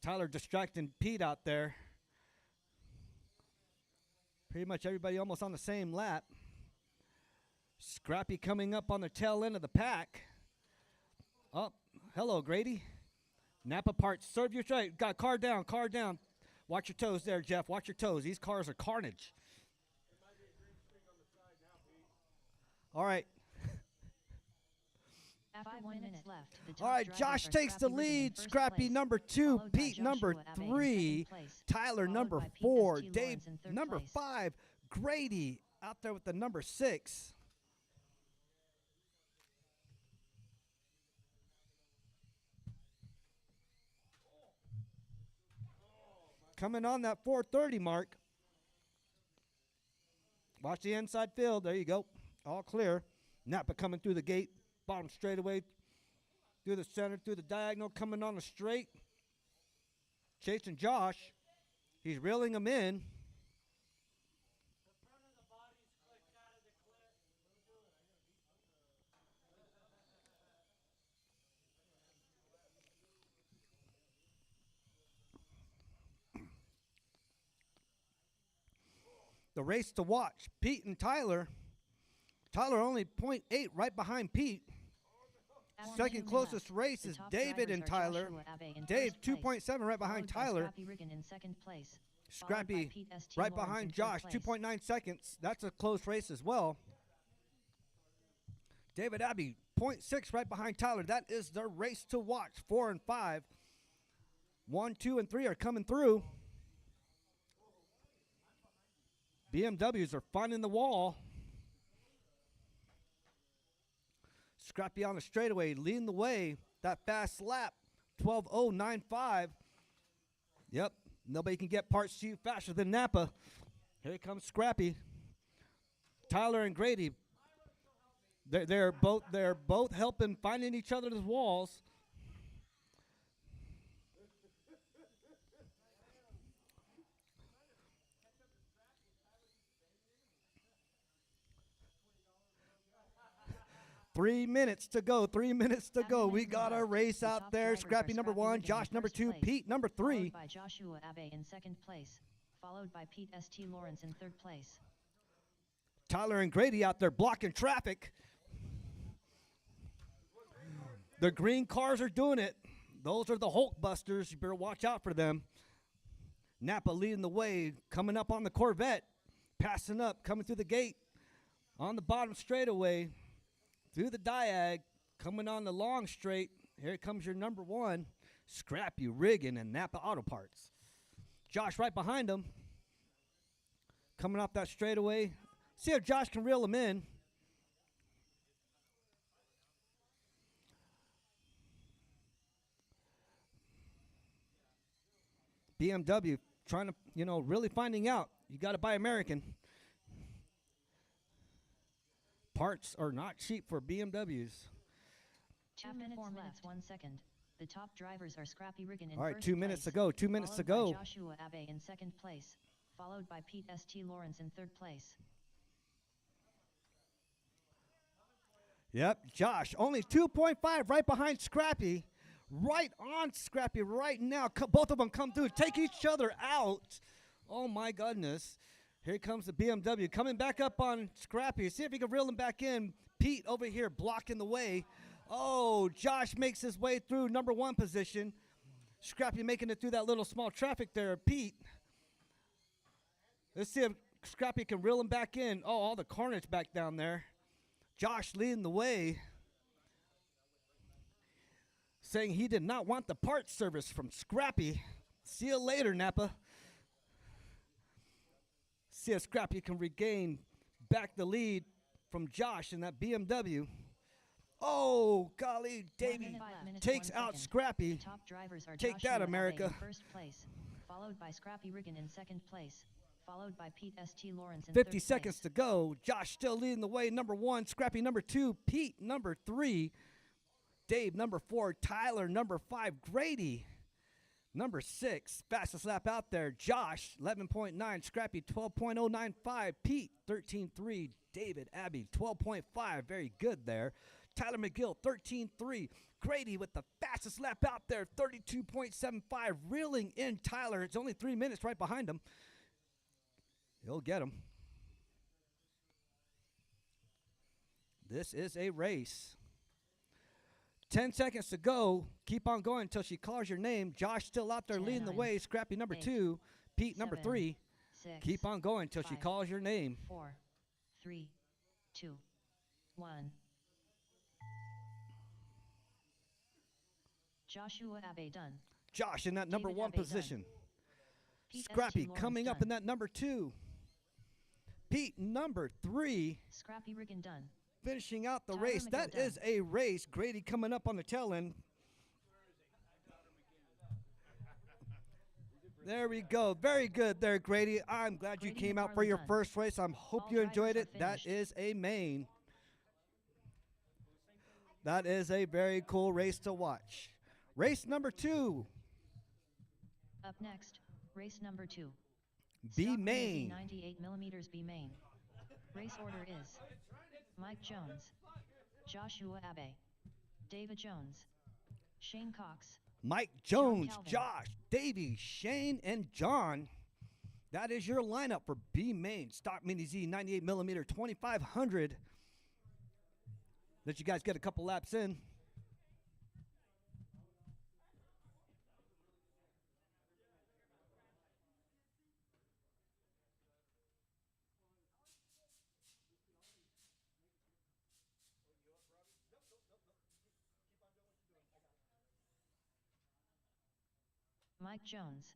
S6: Tyler distracting Pete out there. Pretty much everybody almost on the same lap. Scrappy coming up on the tail end of the pack. Oh, hello, Grady. Napa Parts, serve your straight. Got car down, car down. Watch your toes there, Jeff. Watch your toes. These cars are carnage. All right.
S1: 5 minutes left. The
S6: All right,
S1: top
S6: Josh
S1: drivers are
S6: takes the
S1: Scrappy Riggin in
S6: lead.
S1: first
S6: Scrappy
S1: place,
S6: number 2,
S1: followed by
S6: Pete number
S1: Joshua Abe in
S6: 3,
S1: second place,
S6: Tyler
S1: followed
S6: number
S1: by Pete
S6: 4,
S1: St.
S6: Dave
S1: Lawrence in third
S6: number
S1: place.
S6: 5, Grady out there with the number 6. Coming on that 430 mark. Watch the inside field. There you go. All clear. Napa coming through the gate. Bottom straightaway. Through the center. Through the diagonal. Coming on the straight. Chasing Josh. He's reeling him in. The race to watch. Pete and Tyler. Tyler only 0.8 right behind Pete. Second closest race is David and Tyler. Dave 2.7 right behind Tyler.
S1: Scrappy Riggin in second place.
S6: Scrappy right behind Josh, 2.9 seconds. That's a close race as well. David Abbey, 0.6 right behind Tyler. That is the race to watch. 4 and 5. 1, 2, and 3 are coming through. BMWs are finding the wall. Scrappy on the straightaway, leading the way. That fast lap, 12:09.5. Yep, nobody can get parts to you faster than Napa. Here comes Scrappy. Tyler and Grady. They're both helping finding each other's walls. 3 minutes to go. 3 minutes to
S1: Half
S6: go.
S1: minute
S6: We got our
S1: left.
S6: race
S1: The
S6: out
S1: top
S6: there.
S1: drivers
S6: Scrappy
S1: are
S6: number
S1: Scrappy
S6: 1,
S1: Riggin in
S6: Josh number
S1: first
S6: 2,
S1: place,
S6: Pete number 3.
S1: Followed by Joshua Abe in second place, followed by Pete St. Lawrence in third place.
S6: Tyler and Grady out there blocking traffic. The green cars are doing it. Those are the Hulk Busters. You better watch out for them. Napa leading the way, coming up on the Corvette, passing up, coming through the gate, on the bottom straightaway, through the diag, coming on the long straight. Here comes your number 1, Scrappy Riggin and Napa Auto Parts. Josh right behind him, coming off that straightaway. See if Josh can reel him in. BMW trying to, really finding out. You got to buy American. Parts are not cheap for BMWs.
S1: 2 minutes left. 1 second. The top drivers are Scrappy Riggin in
S6: All right,
S1: first
S6: 2 minutes to
S1: place,
S6: go. 2 minutes to
S1: followed
S6: go.
S1: by Joshua Abe in second place, followed by Pete St. Lawrence in third place.
S6: Yep, Josh, only 2.5 right behind Scrappy. Right on Scrappy right now. Both of them come through, take each other out. Oh, my goodness. Here comes the BMW coming back up on Scrappy. See if he can reel him back in. Pete over here blocking the way. Oh, Josh makes his way through number 1 position. Scrappy making it through that little small traffic there. Pete. Let's see if Scrappy can reel him back in. Oh, all the carnage back down there. Josh leading the way, saying he did not want the parts service from Scrappy. See you later, Napa. See if Scrappy can regain back the lead from Josh in that BMW. Oh, golly, Davey takes out Scrappy.
S1: The top drivers are
S6: Take
S1: Joshua
S6: that, America.
S1: Abe in first place, followed by Scrappy Riggin in second place, followed by Pete St. Lawrence in
S6: 50
S1: third
S6: seconds
S1: place.
S6: to go. Josh still leading the way. Number 1, Scrappy number 2, Pete number 3, Dave number 4, Tyler number 5, Grady number 6. Fastest lap out there. Josh 11.9, Scrappy 12.095, Pete 13.3, David Abbey 12.5. Very good there. Tyler McGill 13.3. Grady with the fastest lap out there, 32.75, reeling in Tyler. It's only 3 minutes right behind him. He'll get him. This is a race. 10 seconds to go. Keep on going until she calls your name. Josh still out there
S1: 10,
S6: leading the
S1: 9,
S6: way. Scrappy number
S1: 8,
S6: 2. Pete number
S1: 7,
S6: 3.
S1: 6,
S6: Keep on going until she
S1: 5,
S6: calls your name.
S1: 4, 3, 2, 1. Joshua Abe done.
S6: Josh in that number
S1: David
S6: 1
S1: Abe done.
S6: position.
S1: Pete
S6: Scrappy
S1: St. Lawrence
S6: coming up
S1: done.
S6: in that number 2. Pete number 3
S1: Scrappy Riggin done.
S6: finishing out the
S1: Tyler
S6: race.
S1: McGill
S6: That
S1: done.
S6: is a race. Grady coming up on the tail end. There we go. Very good there, Grady. I'm glad you
S1: Grady
S6: came out for
S1: McFarland
S6: your
S1: done.
S6: first race. I hope
S1: All
S6: you enjoyed
S1: drivers
S6: it.
S1: are
S6: That
S1: finished.
S6: is a main. That is a very cool race to watch. Race number 2,
S1: Up next, race number 2.
S6: B
S1: Stock
S6: main.
S1: 98mm B main. Race order is Mike Jones, Joshua Abe, David Jones, Shane Cox,
S6: Mike Jones,
S1: Calvin.
S6: Josh, Davey, Shane, and John. That is your lineup for B main. Stock Mini Z 98mm 2500. Let you guys get a couple laps in.
S1: Mike Jones,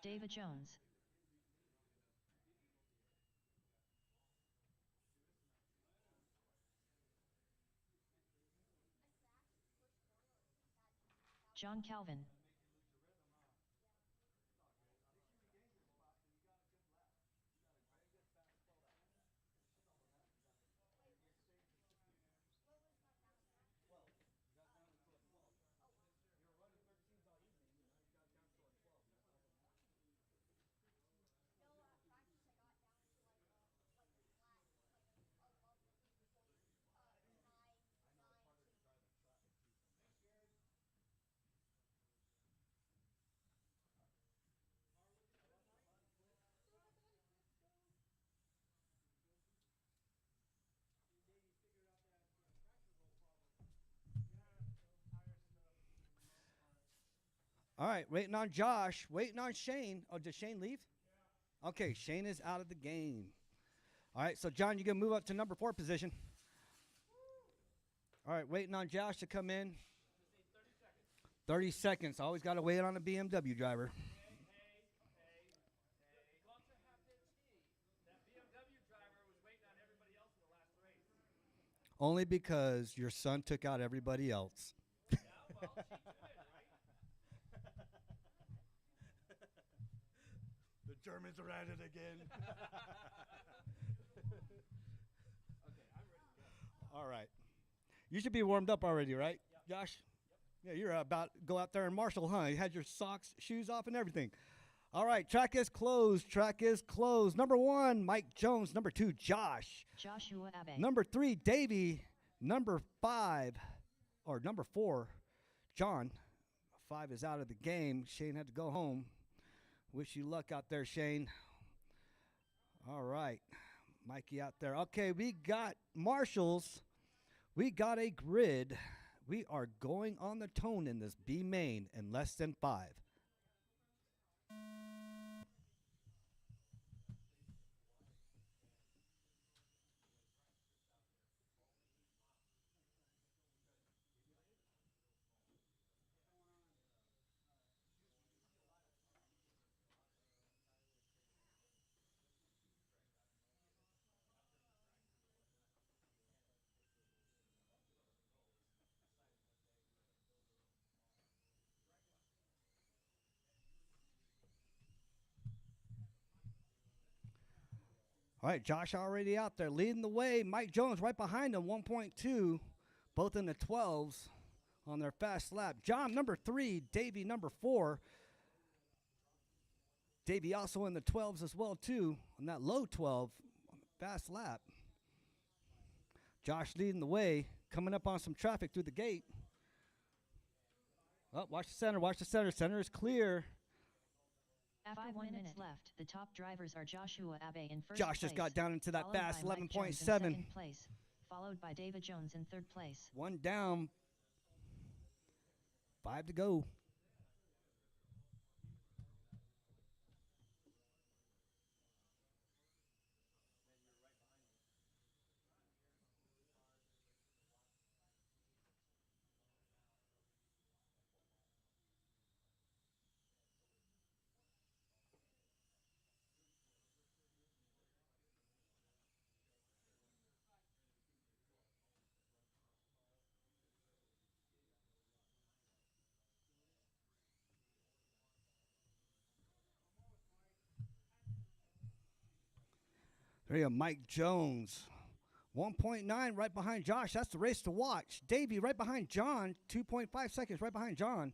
S1: David Jones, John Calvin,
S6: All right, waiting on Josh, waiting on Shane. Oh, did Shane leave? Yeah. Okay, Shane is out of the game. All right, so John, you can move up to number 4 position. All right, waiting on Josh to come in. 30 seconds. Always got to wait on a BMW driver. Only because your son took out everybody else. Yeah, well, she did, right?
S7: The Germans are at it again.
S6: Okay, I'm ready to go. All right. You should be warmed up already, right, Josh? Yeah, you're about to go out there and marshal, huh? You had your socks, shoes off, and everything. All right, track is closed. Track is closed. Number 1, Mike Jones. Number 2, Josh.
S1: Joshua Abe.
S6: Number 3, Davey. Number 4, John. 5 is out of the game. Shane had to go home. Wish you luck out there, Shane. All right, Mikey out there. Okay, we got marshals. We got a grid. We are going on the tone in this B main in less than 5. All right, Josh already out there leading the way. Mike Jones right behind him, 1.2, both in the 12s on their fast lap. John, number 3, Davey, number 4. Davey also in the 12s as well, too, on that low 12 fast lap. Josh leading the way, coming up on some traffic through the gate. Oh, watch the center, watch the center. Center is clear.
S1: After 1 minute left, the top drivers are Joshua Abe in first
S6: Josh
S1: place.
S6: just got down into that fast 11.7.
S1: Second place, followed by David Jones in third place.
S6: 1 down, 5 to go. There you go, Mike Jones. 1.9 right behind Josh. That's the race to watch. Davey right behind John. 2.5 seconds right behind John.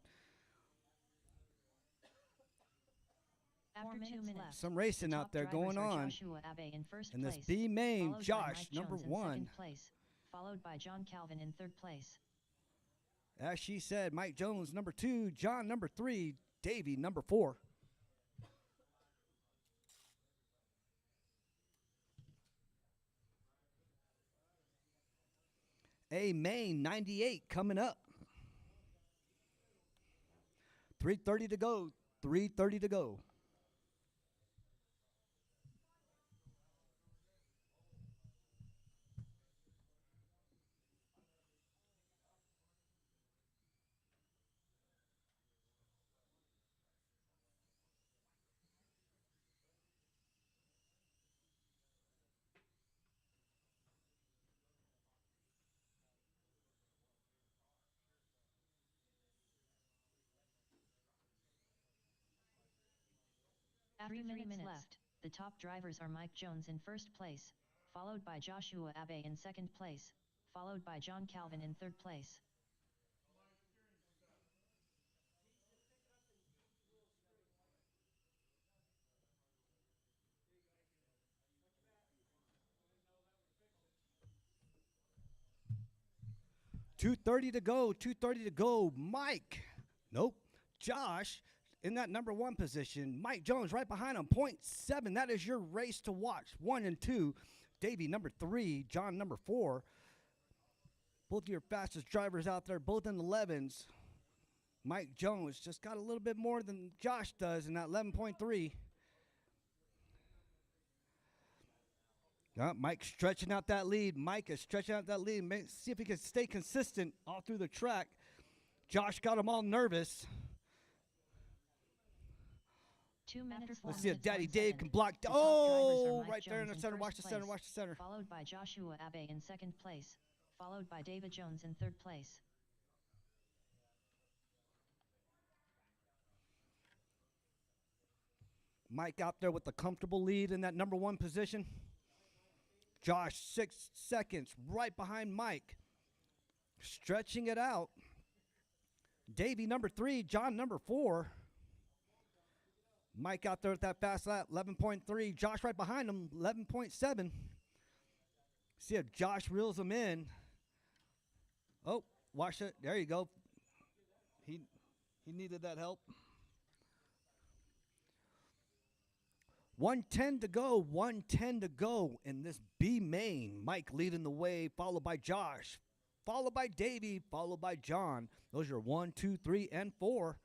S1: After 2 minutes left,
S6: some racing
S1: the
S6: out
S1: top
S6: there
S1: drivers
S6: going
S1: are
S6: on.
S1: Joshua Abe in first
S6: In this
S1: place,
S6: B main,
S1: followed by
S6: Josh,
S1: Mike
S6: number
S1: Jones in
S6: 1.
S1: second place, followed by John Calvin in third place.
S6: As she said, Mike Jones, number 2. John, number 3. Davey, number 4. A main 98 coming up. 3:30 to go. 3:30 to go.
S1: After 3 minutes left, the top drivers are Mike Jones in first place, followed by Joshua Abe in second place, followed by John Calvin in third place.
S6: $2.30 to go. 2:30 to go. Mike. Nope. Josh in that number 1 position. Mike Jones right behind him. 0.7. That is your race to watch. 1 and 2. Davey, number 3. John, number 4. Both of your fastest drivers out there, both in the 11s. Mike Jones just got a little bit more than Josh does in that 11.3. Mike stretching out that lead. Mike is stretching out that lead. See if he can stay consistent all through the track. Josh got him all nervous.
S1: 2 minutes.
S6: Let's see if Daddy
S1: 1
S6: Dave
S1: second.
S6: can block.
S1: The top drivers are
S6: Oh,
S1: Mike
S6: right there in
S1: Jones
S6: the center.
S1: first
S6: Watch the center.
S1: place,
S6: Watch the center.
S1: Followed by Joshua Abe in second place, followed by David Jones in third place.
S6: Mike out there with the comfortable lead in that number 1 position. Josh 6 seconds right behind Mike. Stretching it out. Davey number 3, John number 4. Mike out there with that fast lap, 11.3. Josh right behind him, 11.7. See if Josh reels him in. Oh, watch it. There you go. He needed that help. 1:10 to go, 1:10 to go in this B main. Mike leading the way, followed by Josh, followed by Davey, followed by John. Those are 1, 2, 3, and 4.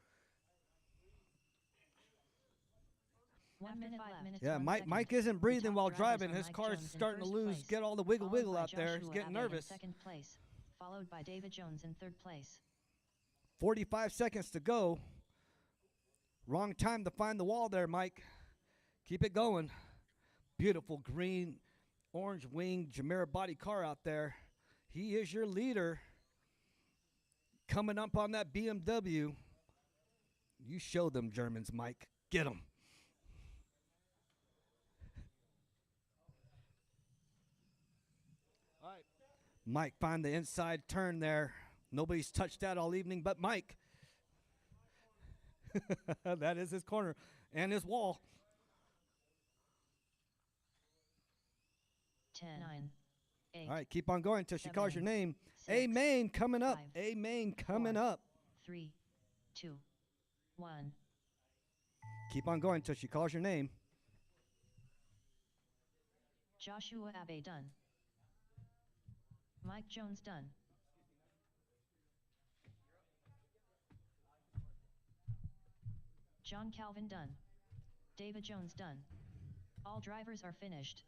S1: 1 minute, 5 minutes.
S6: Yeah,
S1: 1
S6: Mike
S1: second.
S6: Mike isn't
S1: The
S6: breathing
S1: top
S6: while
S1: drivers
S6: driving.
S1: are
S6: His
S1: Mike
S6: car's
S1: Jones in
S6: starting to
S1: first
S6: lose,
S1: place,
S6: get all the wiggle
S1: followed
S6: wiggle
S1: by
S6: out there. He's
S1: Joshua
S6: getting
S1: Abe
S6: nervous.
S1: in second place, followed by David Jones in third place.
S6: 45 seconds to go. Wrong time to find the wall there, Mike. Keep it going. Beautiful green, orange wing Jameer body car out there. He is your leader. Coming up on that BMW. You show them Germans, Mike. Get them. All right. Mike find the inside turn there. Nobody's touched that all evening but Mike. That is his corner and his wall.
S1: 10, 9, 8.
S6: All right, keep on going until she calls your
S1: 7,
S6: name.
S1: 6,
S6: Amen coming up.
S1: 5,
S6: Amen coming
S1: 4,
S6: up.
S1: 3, 2, 1.
S6: Keep on going until she calls your name.
S1: Joshua Abe done. Mike Jones done. John Calvin done. David Jones done. All drivers are finished.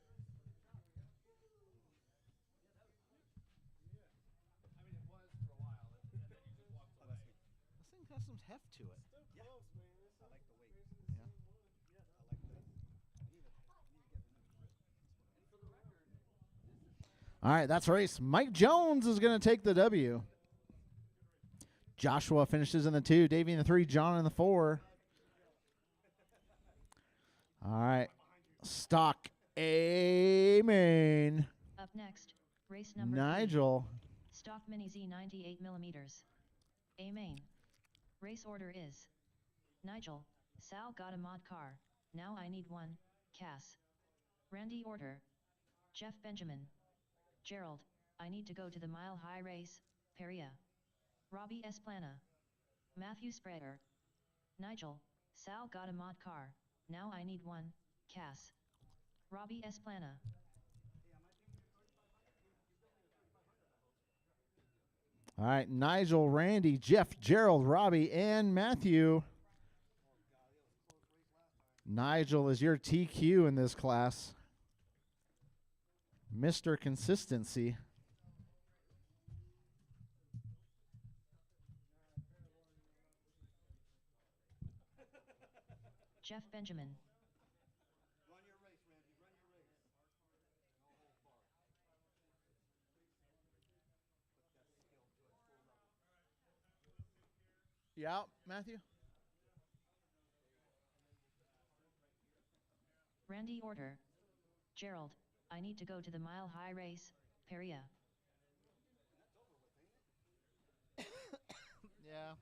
S3: This thing has some heft to it. All right, that's race. Mike Jones is going to take the W. Joshua finishes in the 2, Davey in the 3, John in the 4. All right, stock A main.
S1: Up next, race number
S3: Nigel.
S1: 3. Stock Mini Z 98 millimeters. A main. Race order is Nigel, Sal got a mod car, now I need one, Cass. Randy order. Jeff Benjamin. Gerald, I need to go to the mile high race, Peria. Robbie Esplana. Matthew Spreader. Nigel, Sal got a mod car, now I need one, Cass. Robbie Esplana.
S3: All right, Nigel, Randy, Jeff, Gerald, Robbie, and Matthew. Nigel is your TQ in this class. Mr. Consistency.
S1: Jeff Benjamin.
S7: Run your race, Randy. Run your race. No hold bar.
S3: You out, Matthew?
S1: Randy order. Gerald, I need to go to the mile high race, Peria.
S3: Yeah.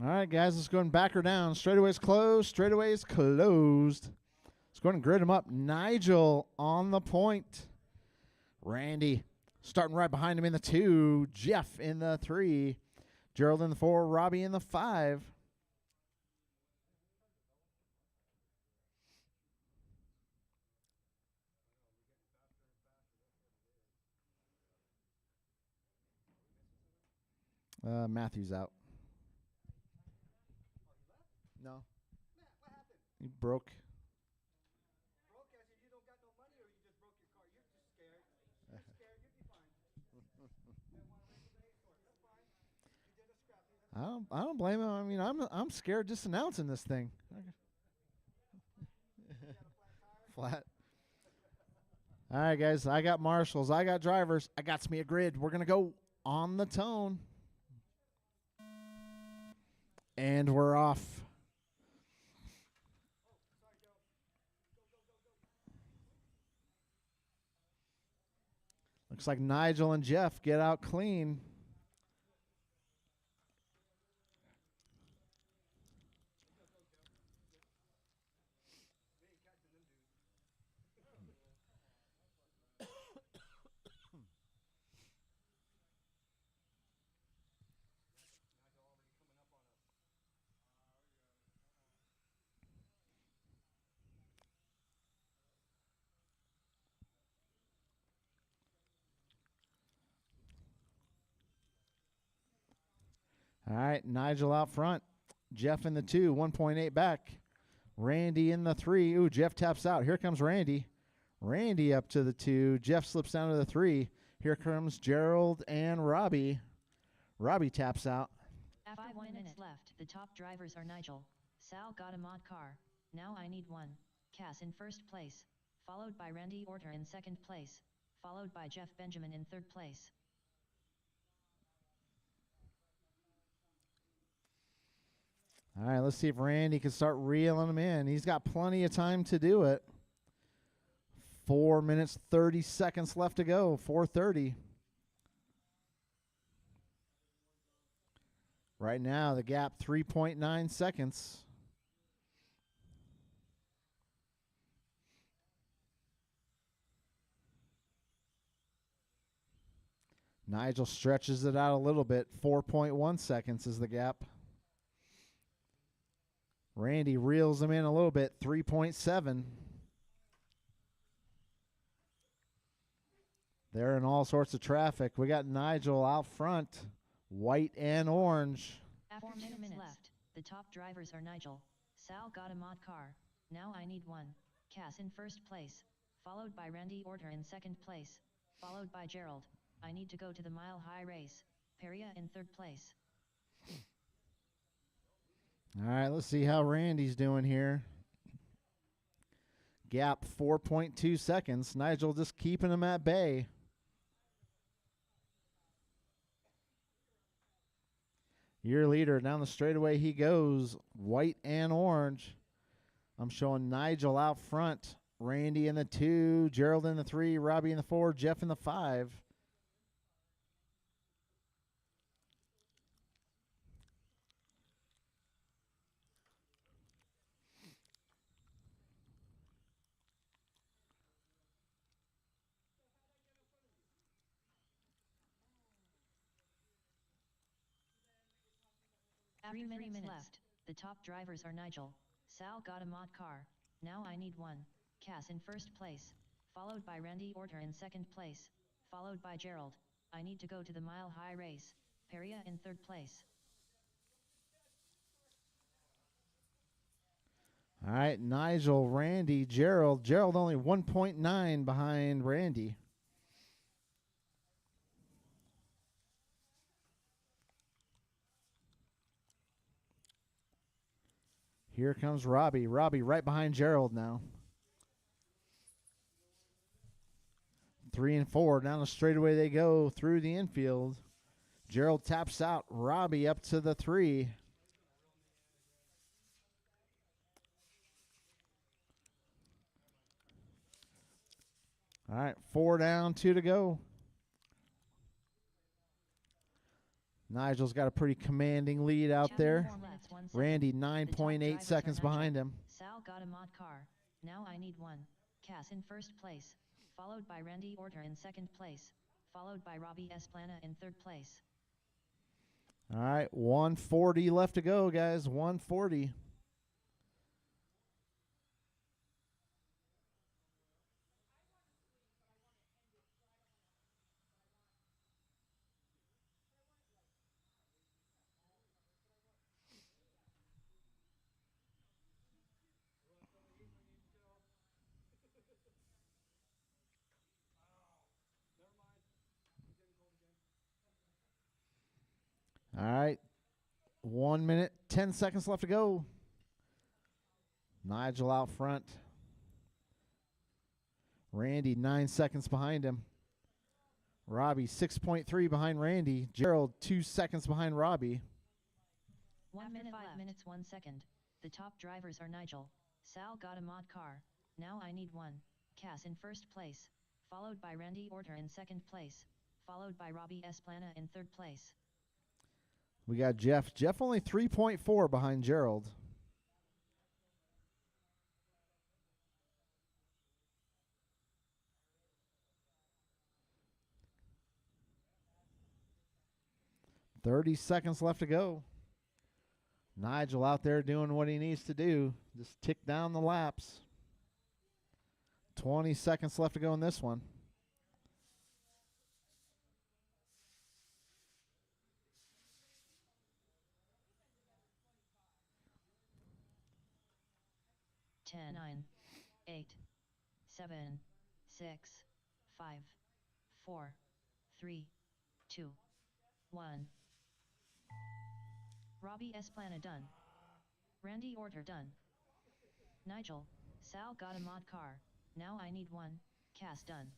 S3: All right, guys, let's go and back her down. Straightaways closed. Straightaways closed. Let's going to grid him up. Nigel on the point. Randy starting right behind him in the 2. Jeff in the 3. Gerald in the 4. Robbie in the 5. Matthew's out. No.
S6: Matt, what happened?
S3: He broke.
S6: Broke as in you don't got no money or you just broke your car? You're just scared. You're scared. You'll be fine. You don't want to race the race or that's fine. You did a scrappy. That's
S3: I don't blame him. I mean, I'm scared just announcing this thing. Flat. All right, guys. I got marshals. I got drivers. I got me a grid. We're gonna go on the tone, and we're off. Looks like Nigel and Jeff get out clean. All right, Nigel out front. Jeff in the 2, 1.8 back. Randy in the 3. Ooh, Jeff taps out. Here comes Randy. Randy up to the 2. Jeff slips down to the 3. Here comes Gerald and Robbie. Robbie taps out.
S1: After 1 minute left, the top drivers are Nigel. Sal got a mod car. Now I need one. Cass in first place, followed by Randy Orter in second place, followed by Jeff Benjamin in third place.
S3: All right, let's see if Randy can start reeling them in. He's got plenty of time to do it. 4 minutes, 30 seconds left to go. 4:30. Right now, the gap 3.9 seconds. Nigel stretches it out a little bit. 4.1 seconds is the gap. Randy reels him in a little bit. 3.7. They're in all sorts of traffic. We got Nigel out front, white and orange.
S1: After 4 minutes left, the top drivers are Nigel. Sal got a mod car. Now I need one. Cass in first place, followed by Randy Orter in second place, followed by Gerald. I need to go to the mile high race. Peria in third place.
S3: All right, let's see how Randy's doing here. Gap 4.2 seconds. Nigel just keeping him at bay. Your leader down the straightaway he goes, white and orange. I'm showing Nigel out front, Randy in the 2, Gerald in the 3, Robbie in the 4, Jeff in the 5.
S1: After 3 minutes left, the top drivers are Nigel. Sal got a mod car. Now I need one. Cass in first place, followed by Randy Orter in second place, followed by Gerald. I need to go to the mile high race. Peria in third place.
S3: All right, Nigel, Randy, Gerald. Gerald only 1.9 behind Randy. Here comes Robbie. Robbie right behind Gerald now. 3 and 4 down the straightaway they go through the infield. Gerald taps out. Robbie up to the 3. All right, 4 down, 2 to go. Nigel's got a pretty commanding lead out there. Randy 9.8 seconds behind him.
S1: Sal got a mod car. Now I need one. Cass in first place, followed by Randy Orter in second place, followed by Robbie Esplana in third place.
S3: All right, 140 left to go, guys. 140. All right, 1 minute, 10 seconds left to go. Nigel out front. Randy 9 seconds behind him. Robbie 6.3 behind Randy. Gerald 2 seconds behind Robbie.
S1: 1 minute 5 minutes 1 second. The top drivers are Nigel. Sal got a mod car. Now I need one. Cass in first place, followed by Randy Orter in second place, followed by Robbie Esplana in third place.
S3: We got Jeff. Jeff only 3.4 behind Gerald. .30 seconds left to go. Nigel out there doing what he needs to do. Just tick down the laps. 20 seconds left to go in this one.
S1: Ten, 9, 8, 7, 6, 5, 4, 3, 2, 1. Robbie Esplana done. Randy Orter done. Nigel, Sal got a mod car. Now I need one. Cass done.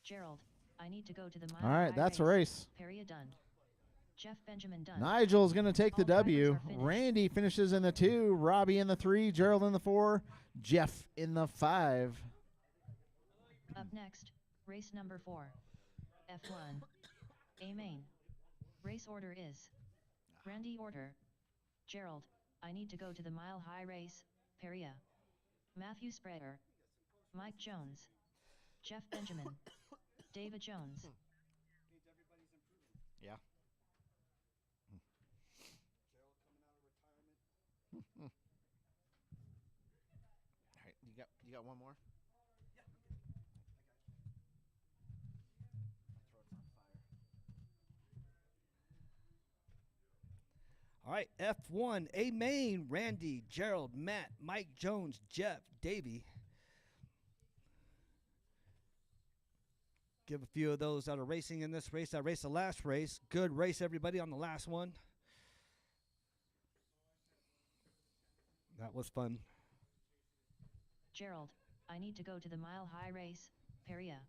S1: Gerald, I need to go to the mile.
S3: All right, that's a race.
S1: Peria done. Jeff Benjamin done.
S3: Nigel's going to take the
S1: All drivers
S3: W.
S1: are finished.
S3: Randy finishes in the 2. Robbie in the 3. Gerald in the 4. Jeff in the 5.
S1: Up next, race number 4. F1. A main. Race order is Randy Orter. Gerald, I need to go to the mile high race. Peria. Matthew Spreader. Mike Jones. Jeff Benjamin. David Jones.
S7: Means everybody's improving.
S4: Yeah.
S7: Gerald coming out of retirement.
S4: All right, you got one more?
S7: Yeah, I'm good. I got you. My throat's on fire.
S6: All right, F1, A main, Randy, Gerald, Matt, Mike Jones, Jeff, Davey. Give a few of those that are racing in this race that raced the last race. Good race, everybody, on the last one. That was fun.
S1: Gerald, I need to go to the mile high race. Peria.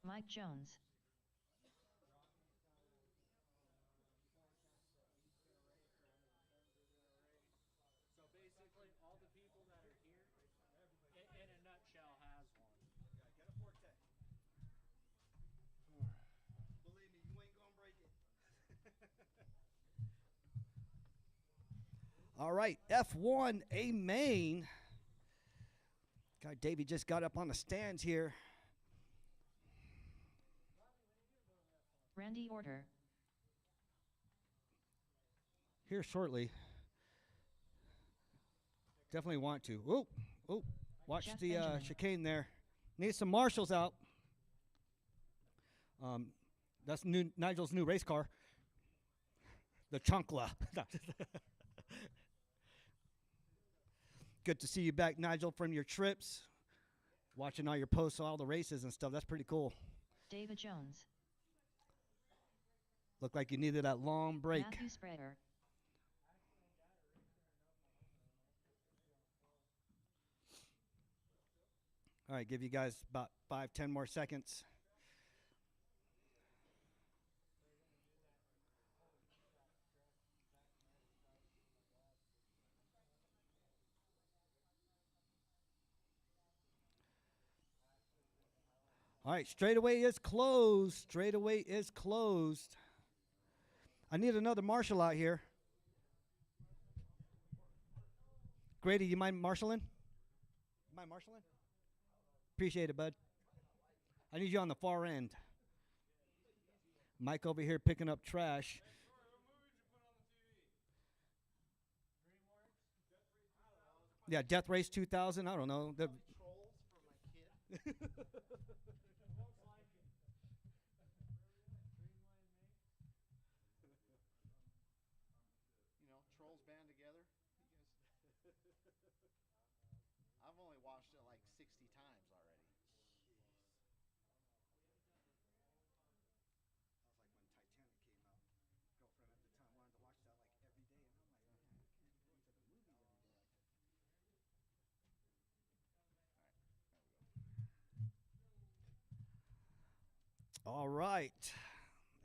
S1: Mike Jones.
S4: So basically, all the people that are here, in a nutshell, has one.
S7: Yeah, get a Forte. Believe me, you ain't gonna break it.
S6: All right, F1, A main. Guy Davey just got up on the stands here.
S1: Randy Orter.
S6: Here shortly. Definitely want to. Oh, oh, watch
S1: Jeff
S6: the
S1: Benjamin.
S6: chicane there. Need some marshals out. That's Nigel's new race car. The Chunkla. Good to see you back, Nigel, from your trips. Watching all your posts, all the races and stuff. That's pretty cool.
S1: David Jones.
S6: Looked like you needed that long break.
S1: Matthew Sprayer.
S6: All right, give you guys about 5-10 more seconds. All right, straightaway is closed. Straightaway is closed. I need another marshal out here. Grady, you mind marshaling? Mind marshaling? Appreciate it, bud. I need you on the far end. Mike over here picking up trash. Yeah, Death Race 2000. I don't know.
S3: Trolls for my kid. You know, trolls band together. You guys. I've only watched it like 60 times already.
S6: All right.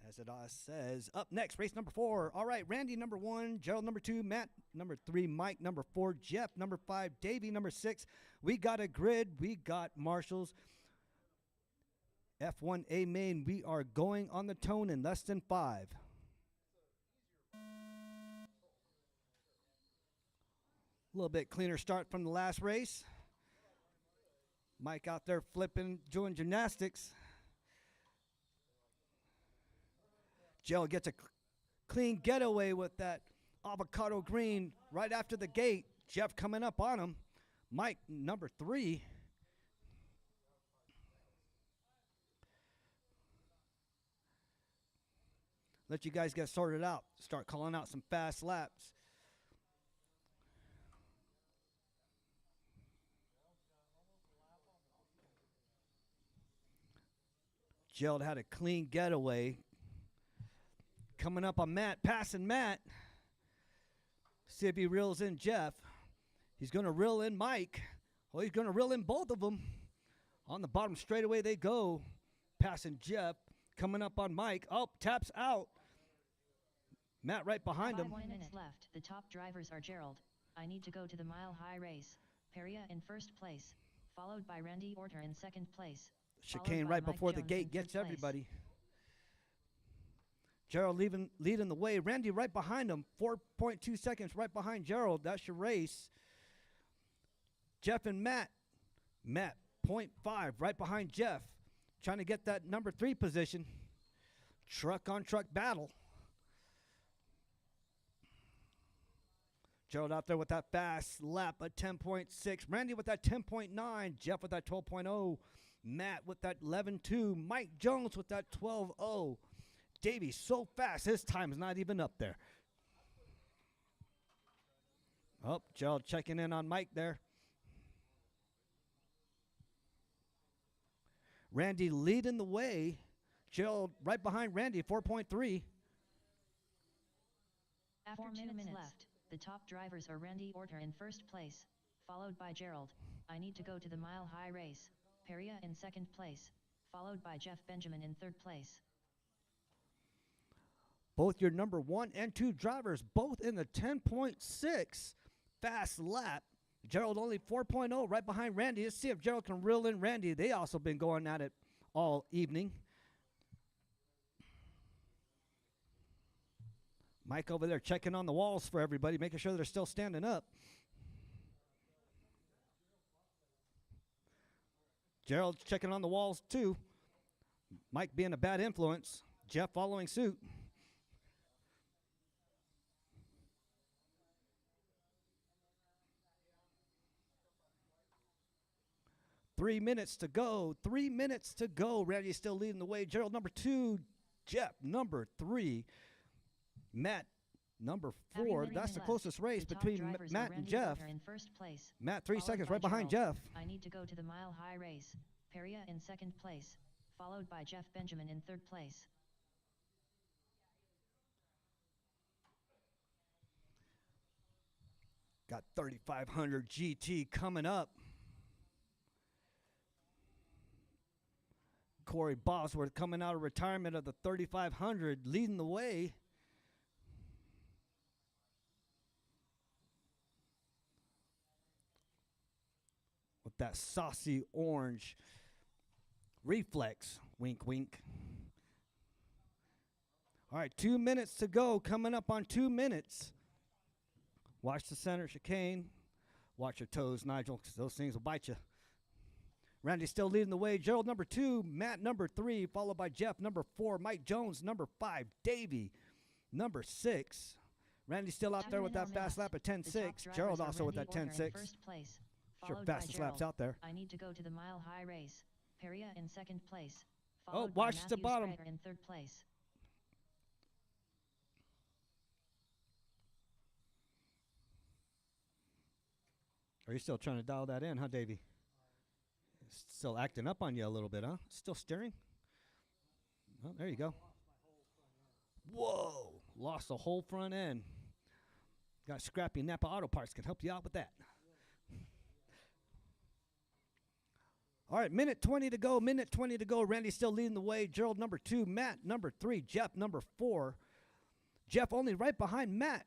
S6: As it says, up next, race number 4. All right, Randy number 1, Gerald number 2, Matt number 3, Mike number 4, Jeff number 5, Davey number 6. We got a grid. We got marshals. F1A main. We are going on the tone in less than 5. A little bit cleaner start from the last race. Mike out there flipping, doing gymnastics. Joe gets a clean getaway with that avocado green right after the gate. Jeff coming up on him. Mike, number 3. Let you guys get sorted out. Start calling out some fast laps. Gerald had a clean getaway. Coming up on Matt, passing Matt. See if he reels in Jeff. He's going to reel in Mike. Oh, he's going to reel in both of them. On the bottom straightaway they go. Passing Jeff. Coming up on Mike. Oh, taps out. Matt right behind him.
S1: 1 minute left. The top drivers are Gerald. I need to go to the mile high race. Peria in first place. Followed by Randy Orter in second place.
S6: Chicane right before the gate gets everybody. Gerald leading the way. Randy right behind him. 4.2 seconds right behind Gerald. That's your race. Jeff and Matt. Matt, 0.5 right behind Jeff. Trying to get that number 3 position. Truck on truck battle. Gerald out there with that fast lap at 10.6. Randy with that 10.9. Jeff with that 12.0. Matt with that 11.2. Mike Jones with that 12.0. Davey so fast, his time is not even up there. Oh, Gerald checking in on Mike there. Randy leading the way. Gerald right behind Randy, 4.3.
S1: 4 minutes left. The top drivers are Randy Orter in first place, followed by Gerald. I need to go to the mile high race. Peria in second place, followed by Jeff Benjamin in third place.
S6: Both your number 1 and 2 drivers, both in the 10.6 fast lap. Gerald only 4.0 right behind Randy. Let's see if Gerald can reel in Randy. They also been going at it all evening. Mike over there checking on the walls for everybody, making sure they're still standing up. Gerald's checking on the walls too. Mike being a bad influence. Jeff following suit. Three minutes to go. 3 minutes to go. Randy still leading the way. Gerald number 2. Jeff number 3. Matt number
S1: Having
S6: 4.
S1: 30
S6: That's the
S1: left,
S6: closest race
S1: the top
S6: between
S1: drivers are
S6: Matt and
S1: Randy
S6: Jeff.
S1: Orter in first place,
S6: Matt 3
S1: followed
S6: seconds
S1: by
S6: right behind
S1: Gerald.
S6: Jeff.
S1: I need to go to the mile high race. Peria in second place, followed by Jeff Benjamin in third place.
S6: Got 3500 GT coming up. Corey Bosworth coming out of retirement of the 3500, leading the way. With that saucy orange reflex. Wink, wink. All right, 2 minutes to go. Coming up on 2 minutes. Watch the center chicane. Watch your toes, Nigel, because those things will bite you. Randy still leading the way. Gerald number 2, Matt number 3, followed by Jeff number 4, Mike Jones number 5, Davey number 6. Randy still out there with that fast lap at 10.6. Gerald also with that 10.6. Sure, fastest laps out there.
S1: I need to go to the mile high race. Peria in second place.
S6: Oh, watch the bottom.
S1: In third place.
S6: Are you still trying to dial that in, huh, Davey? Still acting up on you a little bit, huh? Still steering? Oh, there you go. Whoa! Lost the whole front end. Got Scrappy Napa Auto Parts can help you out with that. All right, minute 20 to go. Minute 20 to go. Randy still leading the way. Gerald number 2, Matt number 3, Jeff number 4. Jeff only right behind Matt.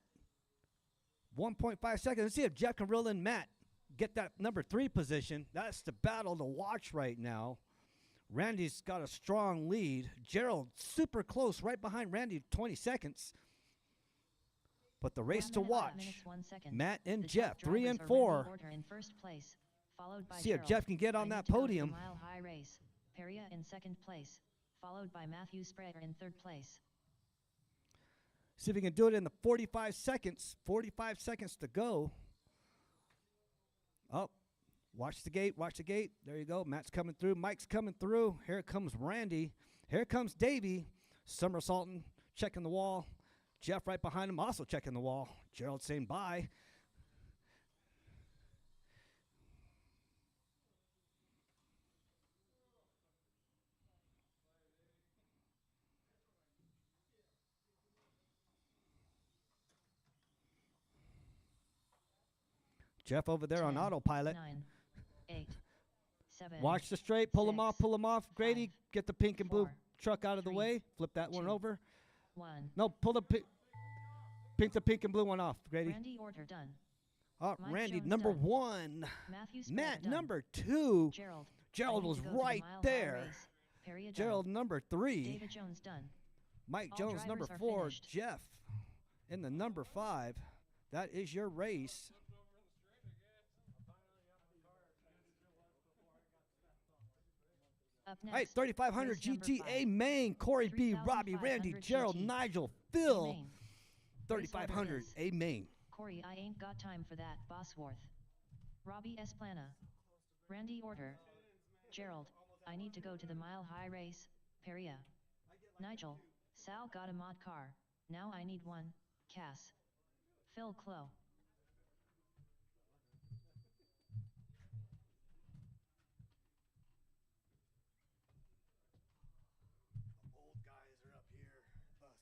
S6: 1.5 seconds. Let's see if Jeff can reel in Matt. Get that number 3 position. That's the battle to watch right now. Randy's got a strong lead. Gerald super close right behind Randy, 20 seconds. But the race to watch, Matt and Jeff, 3 and 4.
S1: In first place, followed by
S6: See if
S1: Gerald.
S6: Jeff can get on that podium.
S1: Mile high race. Peria in second place, followed by Matthew Sprayer in third place.
S6: See if he can do it in the 45 seconds. 45 seconds to go. Oh, watch the gate, watch the gate. There you go. Matt's coming through. Mike's coming through. Here comes Randy. Here comes Davey. Somersaulting, checking the wall. Jeff right behind him, also checking the wall. Gerald saying bye. Jeff over there
S1: 10,
S6: on autopilot.
S1: 9, 8, 7.
S6: Watch the straight. Pull him
S1: 6,
S6: off. Pull him off. Grady,
S1: 5,
S6: get the pink and blue
S1: 4,
S6: truck out of the
S1: 3,
S6: way. Flip that one
S1: 2,
S6: over.
S1: 1.
S6: No, pull the pink and blue one off, Grady.
S1: Randy Orter done.
S6: Oh,
S1: Mike
S6: Randy,
S1: Jones
S6: number
S1: done.
S6: 1.
S1: Matthew Sprayer
S6: Matt,
S1: done.
S6: number 2.
S1: Gerald.
S6: Gerald
S1: I need
S6: was
S1: to go to the
S6: right
S1: mile high
S6: there.
S1: race. Peria done.
S6: Gerald, number 3.
S1: David Jones done.
S6: Mike
S1: All
S6: Jones, number
S1: drivers are
S6: 4.
S1: finished.
S6: Jeff in the number 5. That is your race.
S1: Up
S6: All right,
S1: next,
S6: 3500
S1: race number
S6: GTA
S1: 5.
S6: Main. Corey B, Robbie, Randy,
S1: 3,500
S6: Gerald,
S1: GT.
S6: Nigel, Phil.
S1: Main.
S6: 3500
S1: is-
S6: A Main.
S1: Corey, I ain't got time for that, Bosworth. Robbie Esplana. Randy Orter. Gerald, I need to go to the mile high race. Peria. Nigel, Sal got a mod car. Now I need one. Cass. Phil Clow.
S7: Old guys are up here. Us.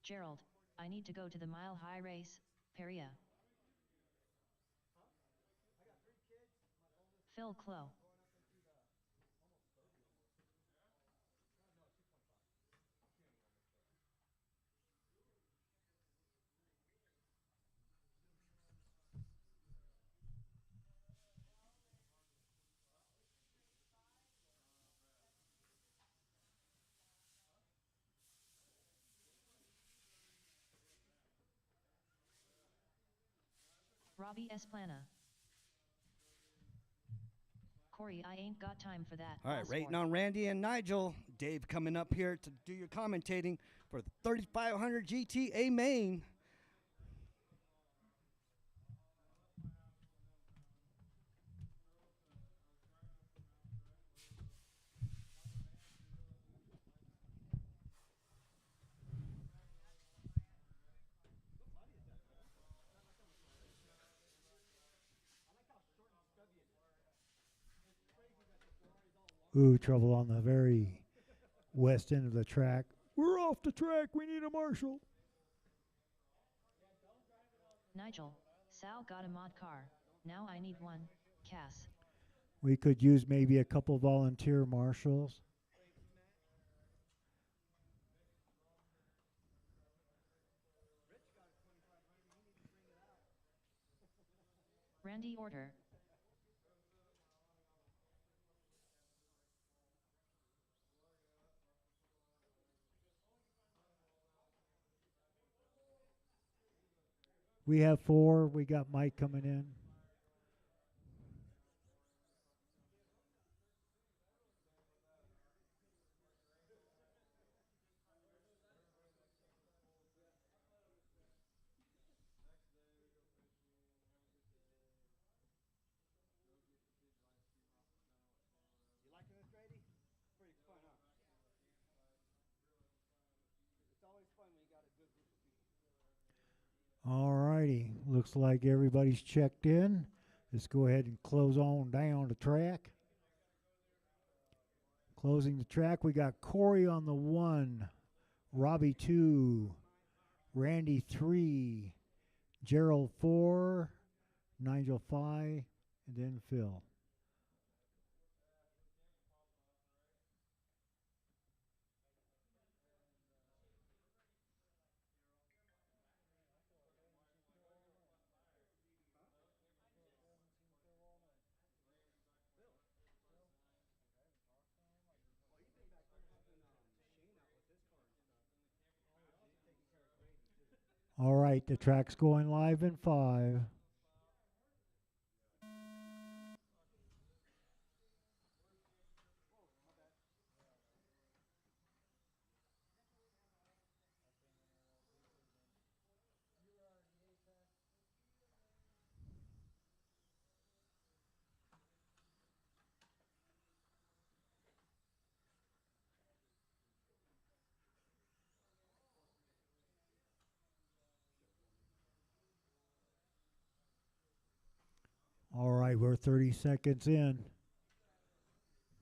S1: Gerald, I need to go to the mile high race. Peria. Phil Clow. Robbie Esplana. Corey, I ain't got time for that.
S6: All right,
S1: Boss
S6: rating
S1: Ward.
S6: on Randy and Nigel. Dave coming up here to do your commentating for the 3500 GTA main.
S5: Ooh, trouble on the very west end of the track. We're off the track. We need a marshal.
S1: Nigel, Sal got a mod car. Now I need one. Cass.
S5: We could use maybe a couple volunteer marshals.
S1: Randy order.
S5: We have 4. We got Mike coming in.
S6: You liking this, Grady? Pretty fun, huh? It's always fun when you got a good group of people.
S5: All righty. Looks like everybody's checked in. Let's go ahead and close on down the track. Closing the track, we got Corey on the 1, Robbie 2, Randy 3, Gerald 4, Nigel 5, and then Phil. All right, the track's going live in 5. All right, we're 30 seconds in.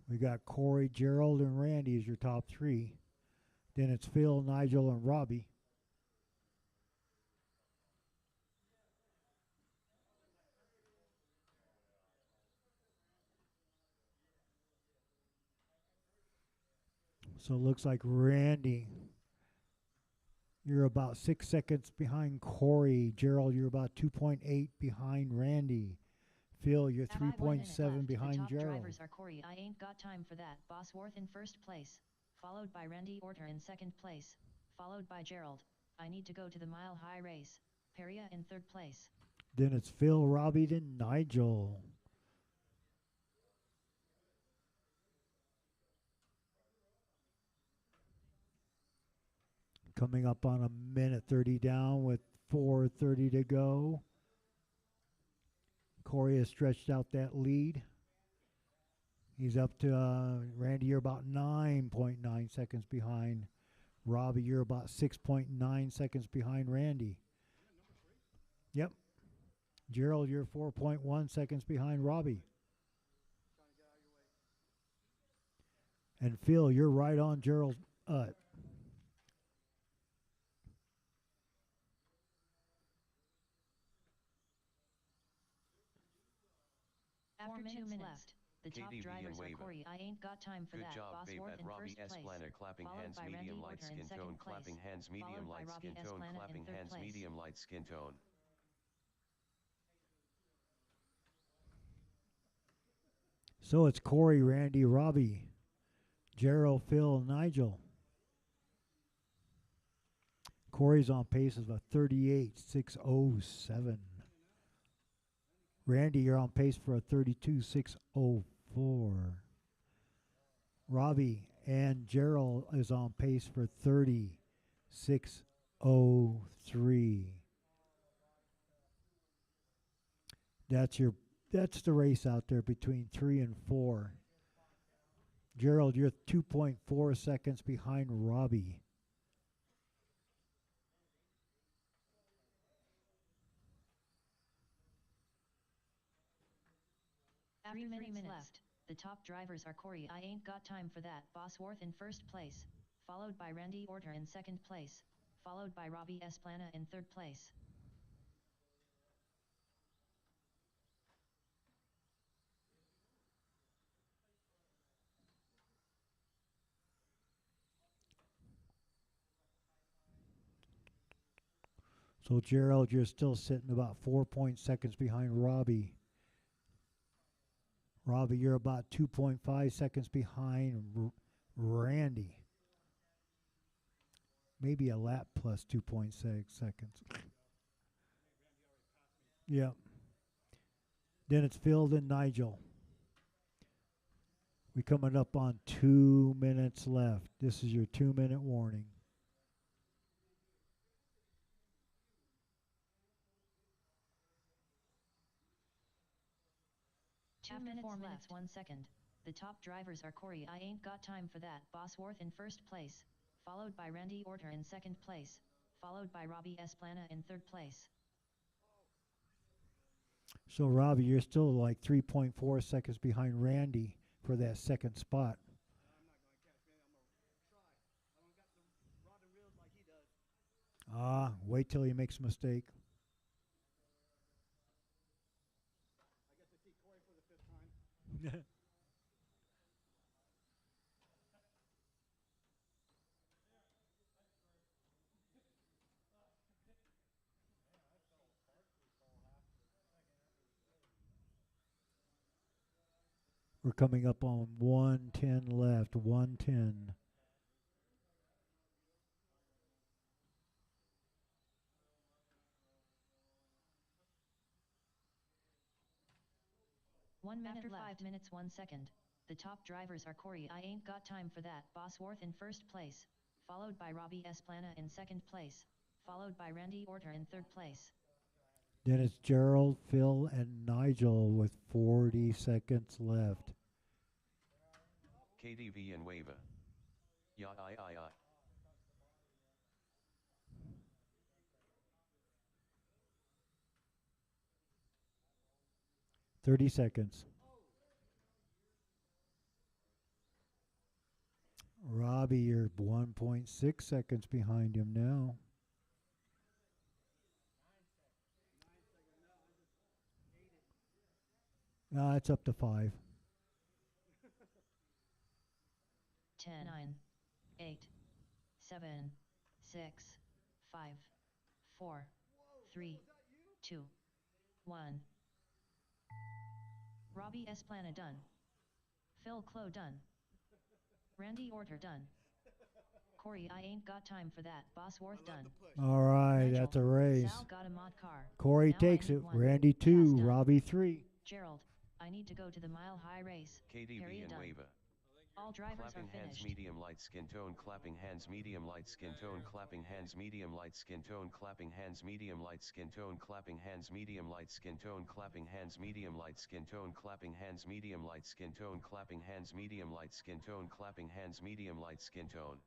S5: We got Corey, Gerald, and Randy as your top 3. Then it's Phil, Nigel, and Robbie. So it looks like Randy, you're about 6 seconds behind Corey. Gerald, you're about 2.8 behind Randy. Phil, you're 3.7 behind
S1: The top
S5: Gerald.
S1: drivers are Corey, I ain't got time for that. Bosworth in first place, followed by Randy Orter in second place, followed by Gerald. I need to go to the mile high race. Peria in third place.
S5: Then it's Phil, Robbie, then Nigel. Coming up on a minute 30 down with 4:30 to go. Corey has stretched out that lead. He's up to Randy, you're about 9.9 seconds behind. Robbie, you're about 6.9 seconds behind Randy. Yep. Gerald, you're 4.1 seconds behind Robbie. And Phil, you're right on Gerald.
S1: After
S2: 4
S1: 2
S2: minutes
S1: minutes
S2: left.
S1: the top
S2: KDV
S1: drivers
S2: and
S1: are
S2: Waver.
S1: Corey, I ain't got time for
S2: Good
S1: that.
S2: job, babe.
S1: Bosworth
S2: At
S1: in
S2: Robbie
S1: first
S2: S.
S1: place,
S2: Planner, clapping
S1: followed
S2: hands,
S1: by Randy
S2: medium light
S1: Orter in
S2: skin tone,
S1: second
S2: clapping
S1: place,
S2: hands, medium
S1: followed by
S2: light
S1: Robbie
S2: skin
S1: S.
S2: tone,
S1: Planet in
S2: clapping
S1: third
S2: hands,
S1: place.
S2: medium light skin tone.
S5: So it's Corey, Randy, Robbie, Gerald, Phil, Nigel. Corey's on pace of a 38.607. Randy, you're on pace for a 32.604. 4. Robbie and Gerald is on pace for 36:03. That's the race out there between 3 and 4. Gerald, you're 2.4 seconds behind Robbie.
S1: After 3 minutes left, the top drivers are Corey I Ain't Got Time for That Bosworth in first place, followed by Randy Orter in second place, followed by Robbie Esplana in third place.
S5: So, Gerald, you're still sitting about 4 seconds behind Robbie. Robbie, you're about 2.5 seconds behind Randy. Maybe a lap plus 2.6 seconds. Yep. Then it's Phil and Nigel. We're coming up on 2 minutes left. This is your 2-minute warning.
S1: After 4 minutes 1 second, the top drivers are Corey I Ain't Got Time for That Bosworth in first place, followed by Randy Orter in second place, followed by Robbie Esplana in third place.
S5: So, Robbie, you're still like 3.4 seconds behind Randy for that second spot. Wait till he makes a mistake.
S7: I get to see Corey for the 5th time.
S5: We're coming up on 1:10 left. 1:10.
S1: After 5 minutes 1 second, the top drivers are Corey I Ain't Got Time for That Bosworth in first place, followed by Robbie Esplana in second place, followed by Randy Orter in third place.
S5: Then it's Gerald, Phil, and Nigel with 40 seconds left.
S2: KDV and Wava. Ya I.
S5: 30 seconds. Robbie, you're 1.6 seconds behind him now. It's up to 5.
S1: 10, 9, 8, 7, 6, 5, 4, 3, 2, 1. Robbie Esplana done. Phil Clo done. Randy Orter done. Corey I Ain't Got Time for That Bosworth done.
S5: All right,
S1: Nigel,
S5: that's a race.
S1: Sal got a mod car.
S5: Corey
S1: Now
S5: takes
S1: I need
S5: it.
S1: 1.
S5: Randy
S1: Cass
S5: 2,
S1: done.
S5: Robbie 3.
S1: Gerald, I need to go to the mile high race.
S2: KDV
S1: Harriet
S2: and
S1: done.
S2: Wava.
S1: All drivers
S2: Clapping
S1: are
S2: hands
S1: finished.
S2: medium light skin tone, clapping hands medium light skin tone, clapping hands medium light skin tone, clapping hands medium light skin tone, clapping hands medium light skin tone, clapping hands medium light skin tone, clapping hands medium light skin tone, clapping hands medium light skin tone, clapping hands medium light skin tone.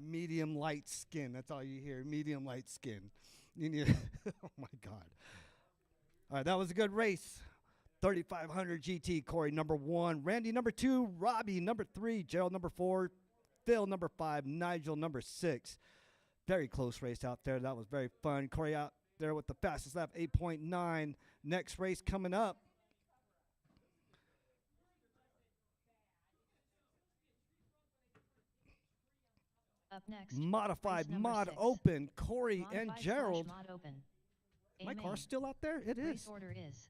S7: Medium light skin. That's all you hear. Medium light skin. You need oh my God. All right, that was a good race. 3500 GT, Corey number 1, Randy number 2, Robbie number 3, Gerald number 4, Phil number 5, Nigel number 6. Very close race out there. That was very fun. Corey out there with the fastest lap, 8.9. Next race coming up.
S1: Up next,
S7: Modified
S1: race number
S7: Mod
S1: 6.
S7: Open, Corey and
S1: Modified
S7: Gerald.
S1: Mod Open.
S7: My
S1: Amen.
S7: car's still out there? It
S1: Race
S7: is.
S1: order is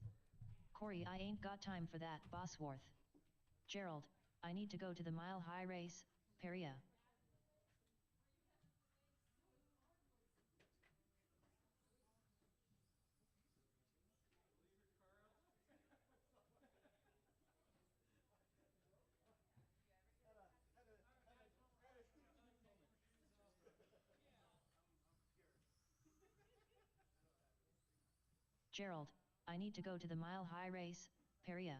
S1: Corey I Ain't Got Time for That Bosworth. Gerald, I need to go to the mile high race. Peria. Gerald, I need to go to the mile high race, Peria.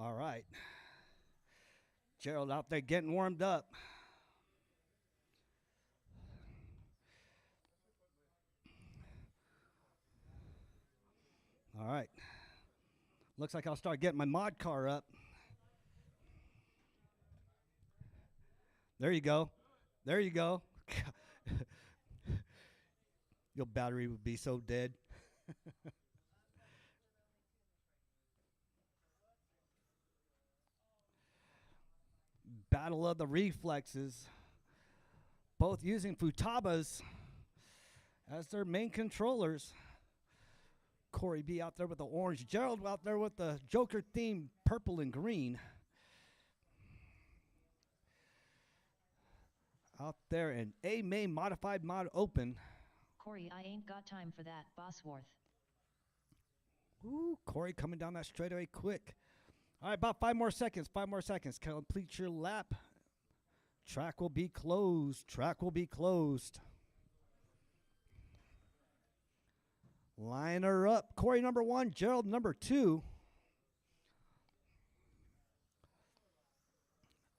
S6: All right. Gerald out there getting warmed up. All right. Looks like I'll start getting my mod car up. There you go. There you go. Your battery would be so dead. Battle of the reflexes. Both using Futabas as their main controllers. Corey B out there with the orange. Gerald out there with the Joker theme purple and green. Out there in A main modified mod open.
S1: Corey, I ain't got time for that, Bosworth.
S6: Ooh, Corey coming down that straightaway quick. All right, about 5 more seconds. 5 more seconds. Complete your lap. Track will be closed. Track will be closed. Line her up. Corey number 1, Gerald number 2.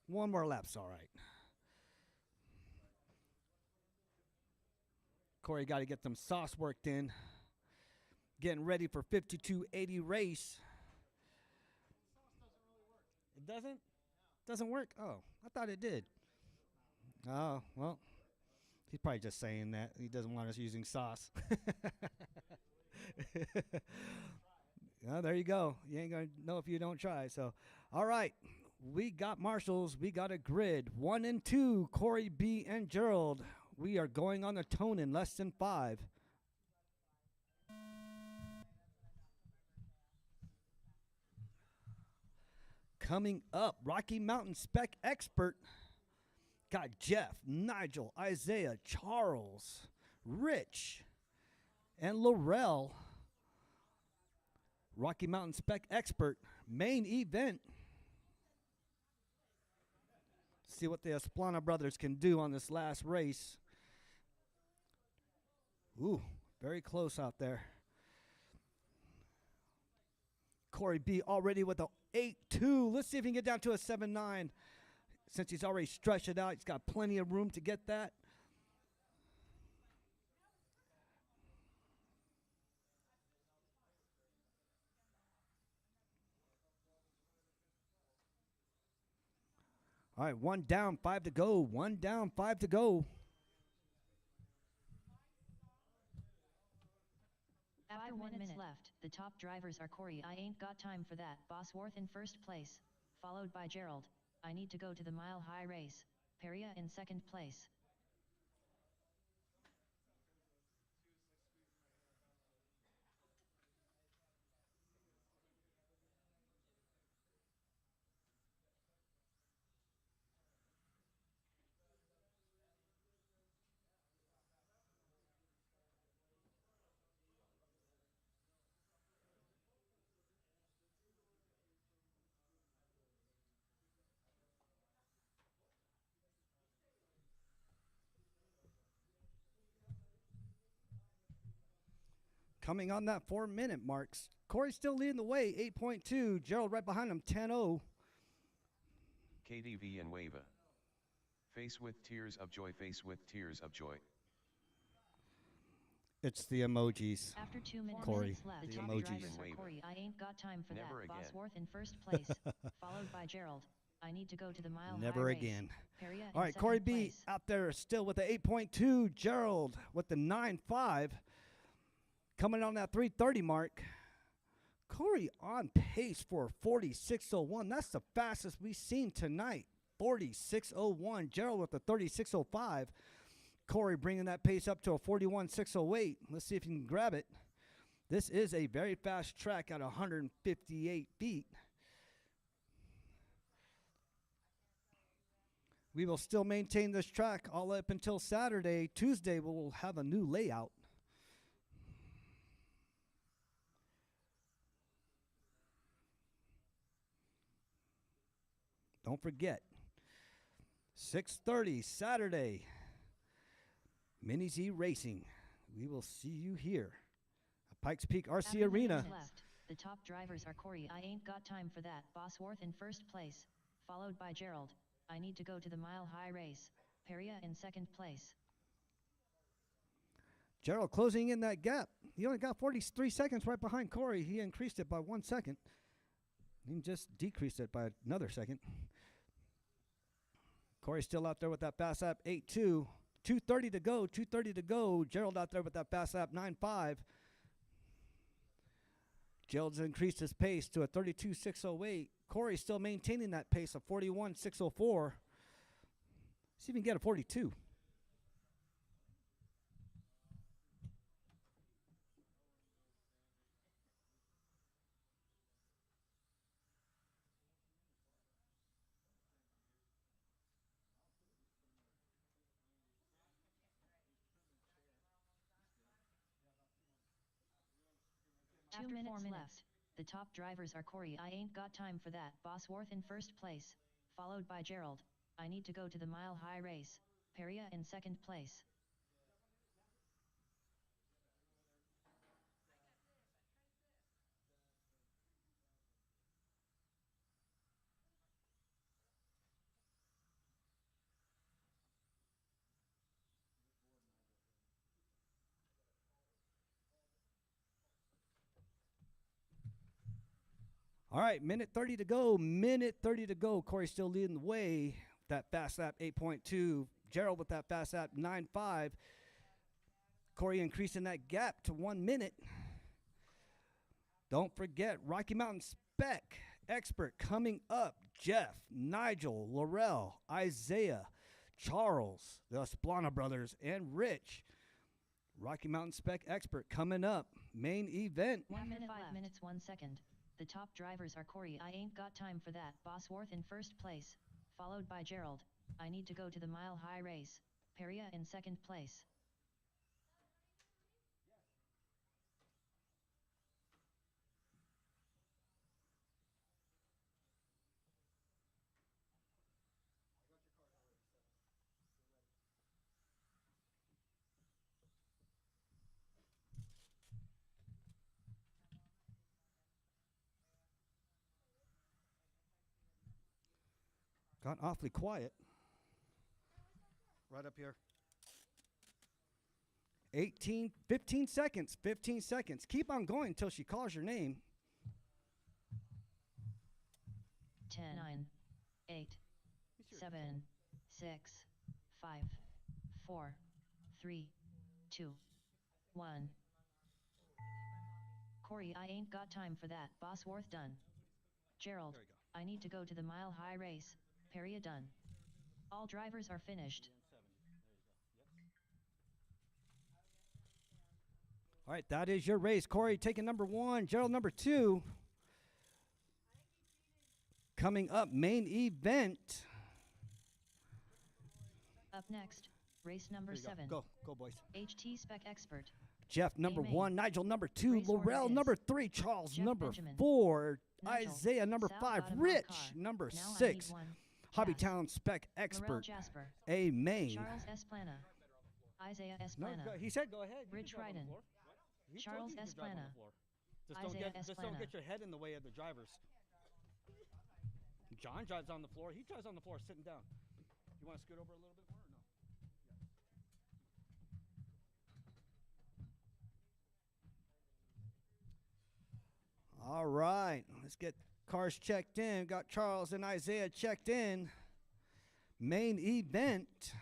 S6: 1 more lap's all right. Corey got to get some sauce worked in. Getting ready for 5280 race. It doesn't? Doesn't work? Oh, I thought it did. Oh, well, he's probably just saying that. He doesn't want us using sauce. Oh, there you go. You ain't going to know if you don't try. So, all right. We got marshals. We got a grid. 1 and 2, Corey B. and Gerald. We are going on the tone in less than 5. Coming up, Rocky Mountain Spec Expert. Got Jeff, Nigel, Isaiah, Charles, Rich, and Laurel. Rocky Mountain Spec Expert, main event. See what the Esplana brothers can do on this last race. Ooh, very close out there. Corey B already with a 8-2. Let's see if he can get down to a 7-9. Since he's already stretched it out, he's got plenty of room to get that. All right, 1 down, 5 to go. 1 down, 5 to go.
S1: 1 minute left. The top drivers are Corey, I ain't got time for that, Bosworth in first place, followed by Gerald, I need to go to the mile high race, Peria in second place.
S6: Coming on that 4-minute marks. Corey still leading the way, 8.2. Gerald right behind him, 10-0.
S2: KDV and Wava. Face with tears of joy, face with tears of joy.
S6: It's the emojis.
S1: After 2 minutes
S6: Corey,
S1: left,
S6: the
S1: the top
S6: emojis.
S1: drivers are Corey, I ain't got time for
S2: Never
S1: that,
S2: again.
S1: Bosworth in first place, followed by Gerald, I need to go to the mile
S6: Never
S1: high race,
S6: again.
S1: Peria in
S6: All right,
S1: second
S6: Corey B
S1: place.
S6: out there still with the 8.2. Gerald with the 9.5. Coming on that 3:30 mark. Corey on pace for 46.01. That's the fastest we've seen tonight. 46.01. Gerald with the 36.05. Corey bringing that pace up to a 41.608. Let's see if you can grab it. This is a very fast track at 158 feet. We will still maintain this track all up until Saturday. Tuesday, we'll have a new layout. Don't forget, 6:30 Saturday, Mini Z Racing. We will see you here at Pikes Peak RC
S1: After
S6: Arena.
S1: minutes left, the top drivers are Corey, I ain't got time for that, Bosworth in first place, followed by Gerald, I need to go to the mile high race, Peria in second place.
S6: Gerald closing in that gap. He only got 43 seconds right behind Corey. He increased it by 1 second. He just decreased it by another second. Corey still out there with that fast lap 8.2. 2:30 to go. 2:30 to go. Gerald out there with that fast lap 9.5. Gerald's increased his pace to a 32.608. Corey still maintaining that pace of 41.604. See if we can get a 42.
S1: After 4 minutes left, the top drivers are Corey, I ain't got time for that, Bosworth in first place, followed by Gerald, I need to go to the mile high race, Peria in second place.
S6: All right, minute 30 to go. Minute 30 to go. Corey still leading the way. That fast lap 8.2. Gerald with that fast lap 9.5. Corey increasing that gap to 1 minute. Don't forget, Rocky Mountain Spec Expert coming up. Jeff, Nigel, Laurel, Isaiah, Charles, the Esplana brothers, and Rich. Rocky Mountain Spec Expert coming up. Main event.
S1: 1 minute 5 minutes 1 second. The top drivers are Corey, I ain't got time for that, Bosworth in first place, followed by Gerald, I need to go to the mile high race, Peria in second place.
S6: Got awfully quiet. Right up here. 15 seconds, 15 seconds. Keep on going until she calls your name.
S1: 10, 9, 8, 7, 6, 5, 4, 3, 2, 1. Corey, I ain't got time for that, Bosworth done. Gerald,
S6: There you go.
S1: I need to go to the mile high race, Peria done. All drivers are finished.
S6: All right, that is your race. Corey taking number 1, Gerald number 2. Coming up, main event.
S1: Up next, race number
S6: There you
S1: 7.
S6: Go, boys.
S1: HT Spec Expert.
S6: Jeff number
S1: Amen.
S6: 1, Nigel number 2,
S1: Race order
S6: Laurel
S1: is
S6: number 3, Charles
S1: Jeff
S6: number
S1: Benjamin,
S6: 4,
S1: Nigel,
S6: Isaiah number
S1: Sal
S6: 5,
S1: Guatemala
S6: Rich
S1: Car.
S6: number
S1: Now I
S6: 6,
S1: need 1,
S6: Hobbytown Spec
S1: Laurel
S6: Expert,
S1: Jasper.
S6: Amen.
S1: Charles Esplana. Isaiah
S6: No,
S1: Esplana.
S6: he said go ahead. You
S1: Rich
S6: can drive on the
S1: Ryden.
S6: floor. He told
S1: Charles
S6: you can drive on the
S1: Esplana.
S6: floor.
S1: Isaiah
S6: Just don't
S1: Esplana.
S6: get your head in the way of the drivers. John drives on the floor. He drives on the floor sitting down. You want to scoot over a little bit more or no? All right, let's get cars checked in. Got Charles and Isaiah checked in. Main event.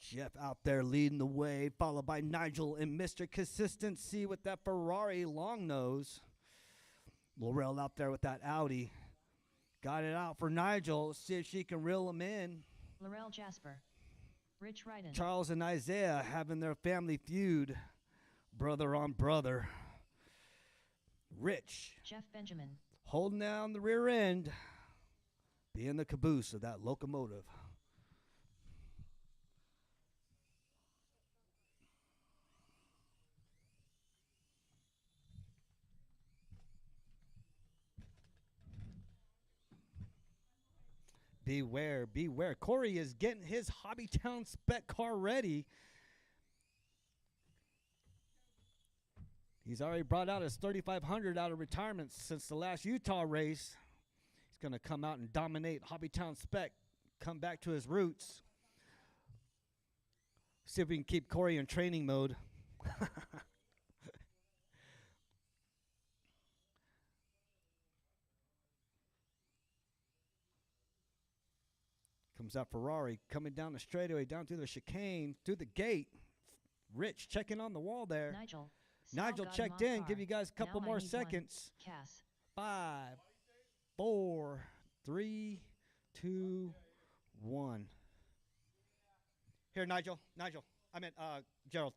S6: Jeff out there leading the way, followed by Nigel and Mr. Consistency with that Ferrari long nose. Laurel out there with that Audi. Got it out for Nigel. See if she can reel him in.
S1: Laurel Jasper. Rich Ryden.
S6: Charles and Isaiah having their family feud. Brother on brother. Rich.
S1: Jeff Benjamin.
S6: Holding down the rear end. Being the caboose of that locomotive. Beware, beware. Corey is getting his Hobbytown spec car ready. He's already brought out his 3500 out of retirement since the last Utah race. He's going to come out and dominate Hobbytown spec, come back to his roots. See if we can keep Corey in training mode. Comes out Ferrari, coming down the straightaway, down through the chicane, through the gate. Rich checking on the wall there.
S1: Nigel.
S6: Nigel checked in. Give you guys a couple more seconds.
S1: Cass.
S6: 5, 4, 3, 2, 1. Here, Nigel. Nigel. I meant Gerald.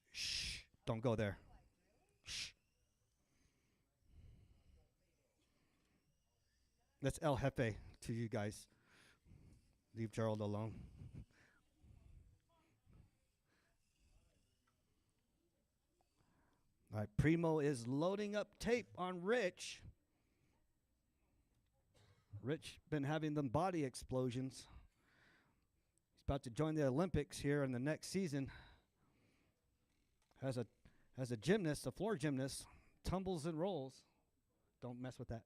S6: Shh. Don't go there. Shh. That's El Jefe to you guys. Leave Gerald alone. All right, Primo is loading up tape on Rich. Rich been having them body explosions. He's about to join the Olympics here in the next season. Has a gymnast, a floor gymnast, tumbles and rolls. Don't mess with that.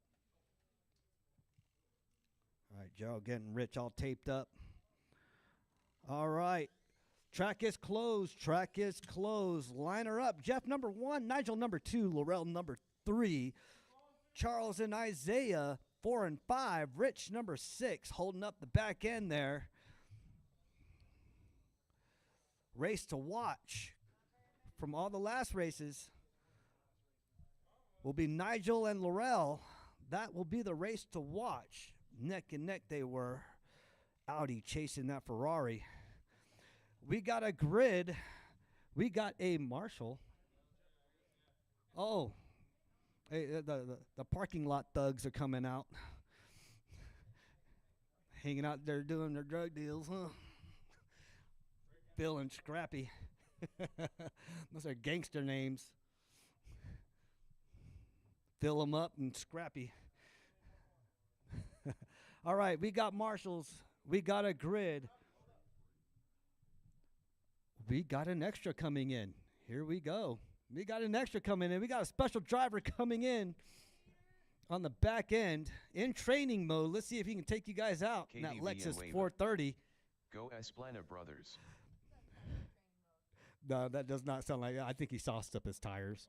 S6: All right, Gerald getting Rich all taped up. All right. Track is closed. Track is closed. Line her up. Jeff number 1, Nigel number 2, Laurel number 3, Charles and Isaiah 4 and 5, Rich number 6 holding up the back end there. Race to watch from all the last races will be Nigel and Laurel. That will be the race to watch. Neck and neck they were. Audi chasing that Ferrari. We got a grid. We got a Marshall. Oh, hey, the parking lot thugs are coming out. Hanging out there doing their drug deals, huh? Bill and Scrappy. Those are gangster names. Fill them up and Scrappy. All right, we got Marshalls. We got a grid. We got an extra coming in. Here we go. We got an extra coming in. We got a special driver coming in on the back end in training mode. Let's see if he can take you guys out in that
S2: KDB
S6: Lexus
S2: and
S6: 430.
S2: Go Esplana Brothers.
S6: No, that does not sound like it. I think he sauced up his tires.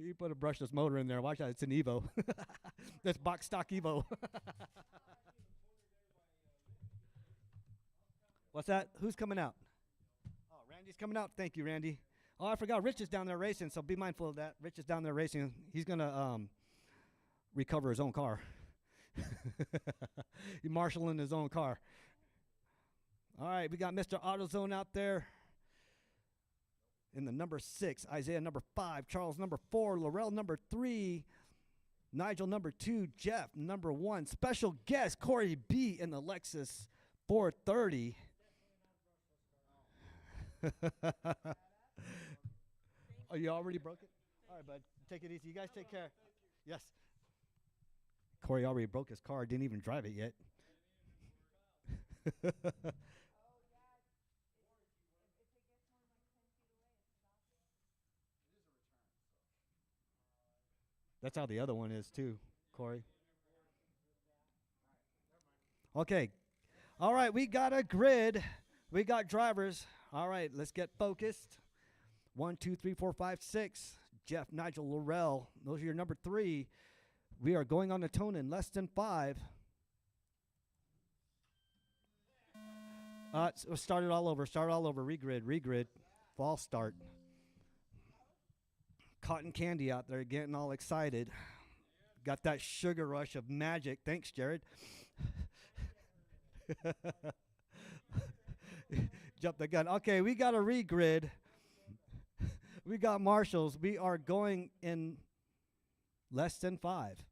S6: You put a brushless motor in there. Watch out. It's an Evo. That's box stock Evo. What's that? Who's coming out? Oh, Randy's coming out. Thank you, Randy. Oh, I forgot. Rich is down there racing, so be mindful of that. Rich is down there racing. He's going to recover his own car. He's marshalling his own car. All right, we got Mr. AutoZone out there. In the number 6, Isaiah number 5, Charles number 4, Laurel number 3, Nigel number 2, Jeff number 1. Special guest Corey B in the Lexus 430. Oh, you already broke it? All right, bud. Take it easy. You guys take care. Yes. Corey already broke his car. Didn't even drive it yet. That's how the other one is too, Corey. Okay. All right, we got a grid. We got drivers. All right, let's get focused. 1, 2, 3, 4, 5, 6. Jeff, Nigel, Laurel. Those are your number 3. We are going on the tone in less than 5. Start it all over. Regrid. False start. Cotton candy out there getting all excited. Got that sugar rush of magic. Thanks, Jared. Jump the gun. Okay, we got a regrid. We got marshals. We are going in less than 5.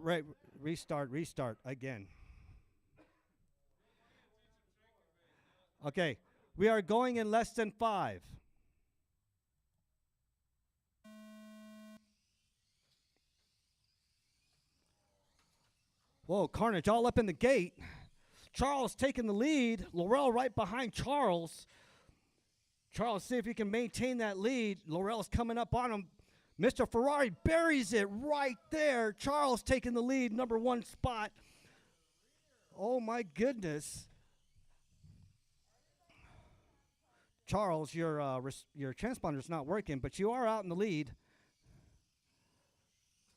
S6: Right, restart again. Okay, we are going in less than 5. Whoa, carnage all up in the gate. Charles taking the lead. Laurel right behind Charles. Charles, see if he can maintain that lead. Laurel's coming up on him. Mr. Ferrari buries it right there. Charles taking the lead, number 1 spot. Oh, my goodness. Charles, your transponder's not working, but you are out in the lead.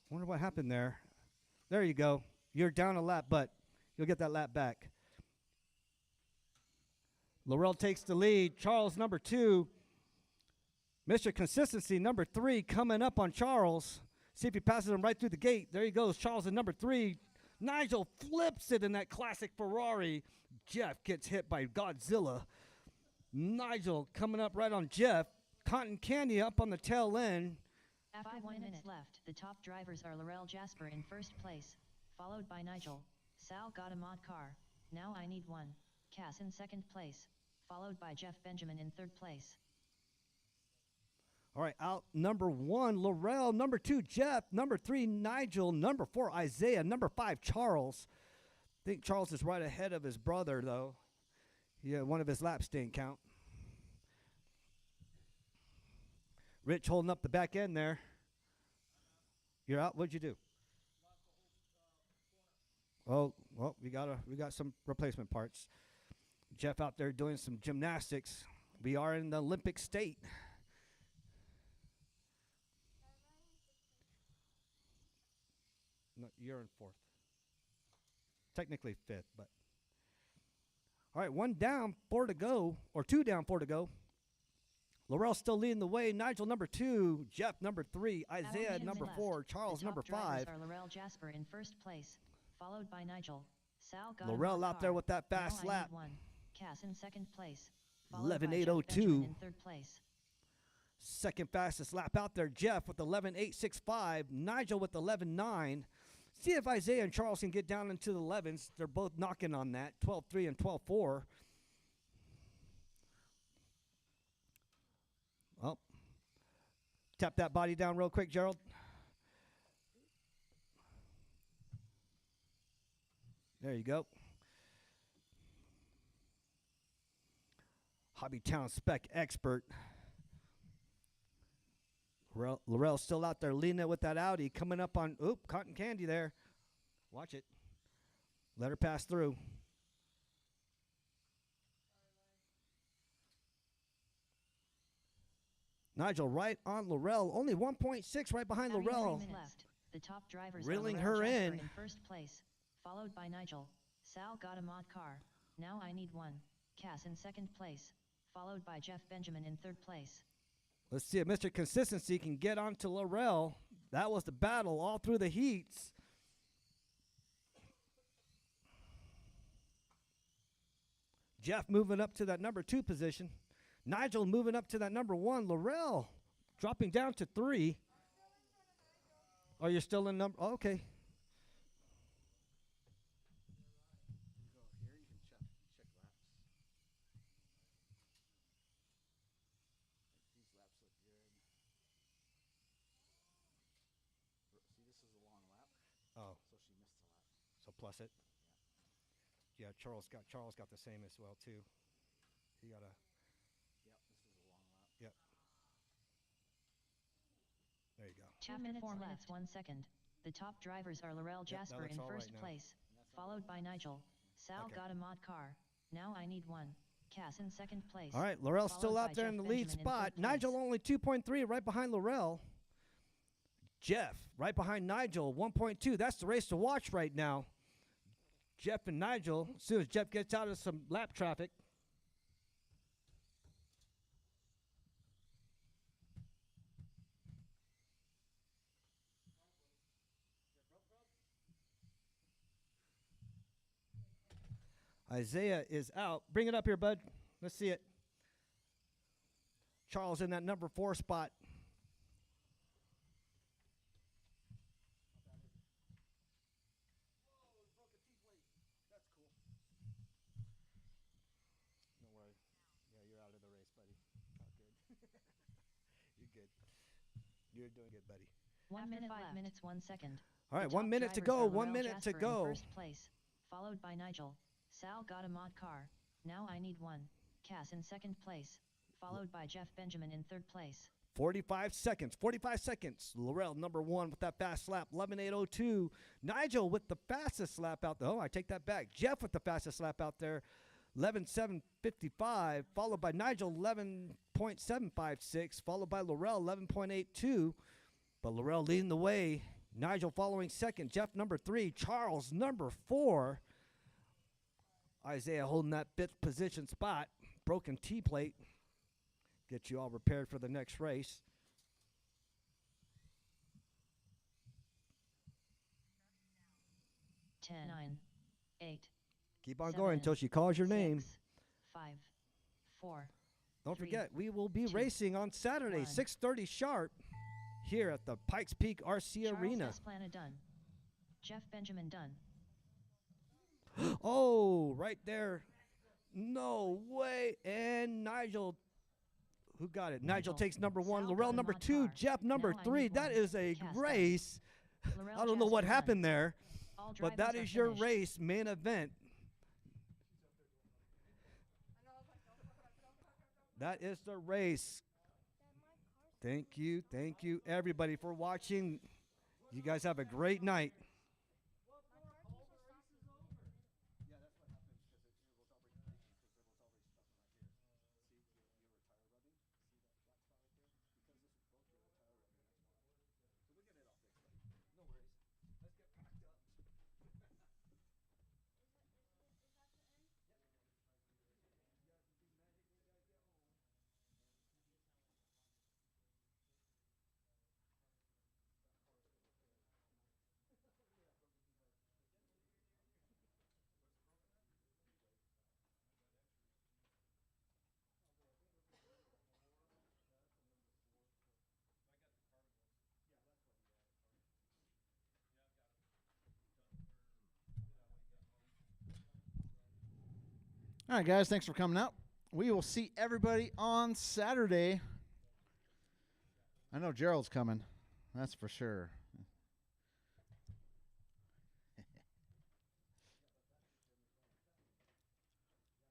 S6: Wonder what happened there. There you go. You're down a lap, but you'll get that lap back. Laurel takes the lead. Charles, number 2. Mr. Consistency, number 3, coming up on Charles. See if he passes him right through the gate. There he goes. Charles at number 3. Nigel flips it in that classic Ferrari. Jeff gets hit by Godzilla. Nigel coming up right on Jeff. Cotton Candy up on the tail end.
S1: After 1 minute left, the top drivers are Laurel Jasper in first place, followed by Nigel. Sal got a mod car. Now I need 1. Cass in second place, followed by Jeff Benjamin in third place.
S6: All right, out number 1, Laurel. Number 2, Jeff. Number 3, Nigel. Number 4, Isaiah. Number 5, Charles. I think Charles is right ahead of his brother, though. Yeah, one of his laps didn't count. Rich holding up the back end there. You're out. What'd you do? Oh, well, we got some replacement parts. Jeff out there doing some gymnastics. We are in the Olympic state. No, you're in 4th. Technically 5th, but. All right, 1 down, 4 to go, or 2 down, 4 to go. Laurel still leading the way. Nigel number 2, Jeff number 3, Isaiah number 4, Charles number 5.
S1: Are Laurel Jasper in first place, followed by Nigel. Sal got
S6: Laurel out there with that fast lap.
S1: 1. Cass in second place, followed by Jeff
S6: 11.802.
S1: Benjamin in third place.
S6: Second fastest lap out there, Jeff with 11.865. Nigel with 11.9. See if Isaiah and Charles can get down into the 11s. They're both knocking on that, 12.3 and 12.4. Well, tap that body down real quick, Gerald. There you go. Hobbytown spec expert. Laurel's still out there leading it with that Audi. Coming up on, Cotton Candy there. Watch it. Let her pass through. Nigel right on Laurel. Only 1.6 right behind
S1: Having
S6: Laurel.
S1: 3 minutes left. The top drivers
S6: Reeling
S1: are Laurel
S6: her
S1: Jasper
S6: in.
S1: first place, followed by Nigel. Sal got a mod car. Now I need 1. Cass in second place, followed by Jeff Benjamin in third place.
S6: Let's see if Mr. Consistency can get onto Laurel. That was the battle all through the heats. Jeff moving up to that number 2 position. Nigel moving up to that number 1. Laurel dropping down to 3. Oh, you're still in number. Oh, okay. Oh, so she missed a lap. So plus it. Yeah, Charles got the same as well too. He got a. Yep, this is a long lap. Yep. There you go.
S1: 2 minutes left. 1 second. The top drivers are Laurel Jasper in first place, followed by Nigel. Sal
S6: Okay.
S1: got a mod car. Now I need one. Cass in second place.
S6: All right, Laurel's still
S1: followed
S6: out
S1: by
S6: there
S1: Jeff
S6: in the lead
S1: Benjamin in
S6: spot.
S1: third place.
S6: Nigel only 2.3, right behind Laurel. Jeff right behind Nigel, 1.2. That's the race to watch right now. Jeff and Nigel, as soon as Jeff gets out of some lap traffic. Isaiah is out. Bring it up here, bud. Let's see it. Charles in that number 4 spot. No worry. Yeah, you're out of the race, buddy. All good. You're good. You're doing good, buddy.
S1: 1 After minute 5 left. minutes 1 second.
S6: All right,
S1: The
S6: 1
S1: top
S6: minute to
S1: drivers
S6: go.
S1: are
S6: 1
S1: Laurel
S6: minute to
S1: Jasper in
S6: go.
S1: first place, followed by Nigel. Sal got a mod car. Now I need one. Cass in second place, followed by Jeff Benjamin in third place.
S6: 45 seconds. 45 seconds. Laurel, number 1 with that fast lap, 11.802. Nigel with the fastest lap out there. Oh, I take that back. Jeff with the fastest lap out there, 11.755. Followed by Nigel, 11.756. Followed by Laurel, 11.82. But Laurel leading the way. Nigel following second. Jeff number 3. Charles number 4. Isaiah holding that 5th position spot. Broken T-plate. Get you all prepared for the next race.
S1: Ten, 9, 8.
S6: Keep on
S1: 7,
S6: going until she calls your name.
S1: 6, 5, 4.
S6: Don't
S1: 3,
S6: forget, we will be
S1: 2,
S6: racing on Saturday,
S1: 1.
S6: 6:30 sharp, here at the Pikes Peak RC
S1: Charles
S6: Arena.
S1: Desplana done. Jeff Benjamin done.
S6: Oh, right there. No way. And Nigel, who got it? Nigel
S1: Nigel.
S6: takes number 1.
S1: Sal
S6: Laurel
S1: got a
S6: number
S1: mod
S6: 2.
S1: car.
S6: Jeff number
S1: Now I
S6: 3.
S1: need
S6: That
S1: one.
S6: is a
S1: Cast done.
S6: race.
S1: Laurel
S6: I don't know what
S1: Jasper
S6: happened
S1: done.
S6: there,
S1: All
S6: but that
S1: drivers
S6: is
S1: are
S6: your
S1: finished.
S6: race main event. That is the race. Thank you, everybody, for watching. You guys have a great night.
S3: All right, guys, thanks for coming out. We will see everybody on Saturday. I know Gerald's coming. That's for sure.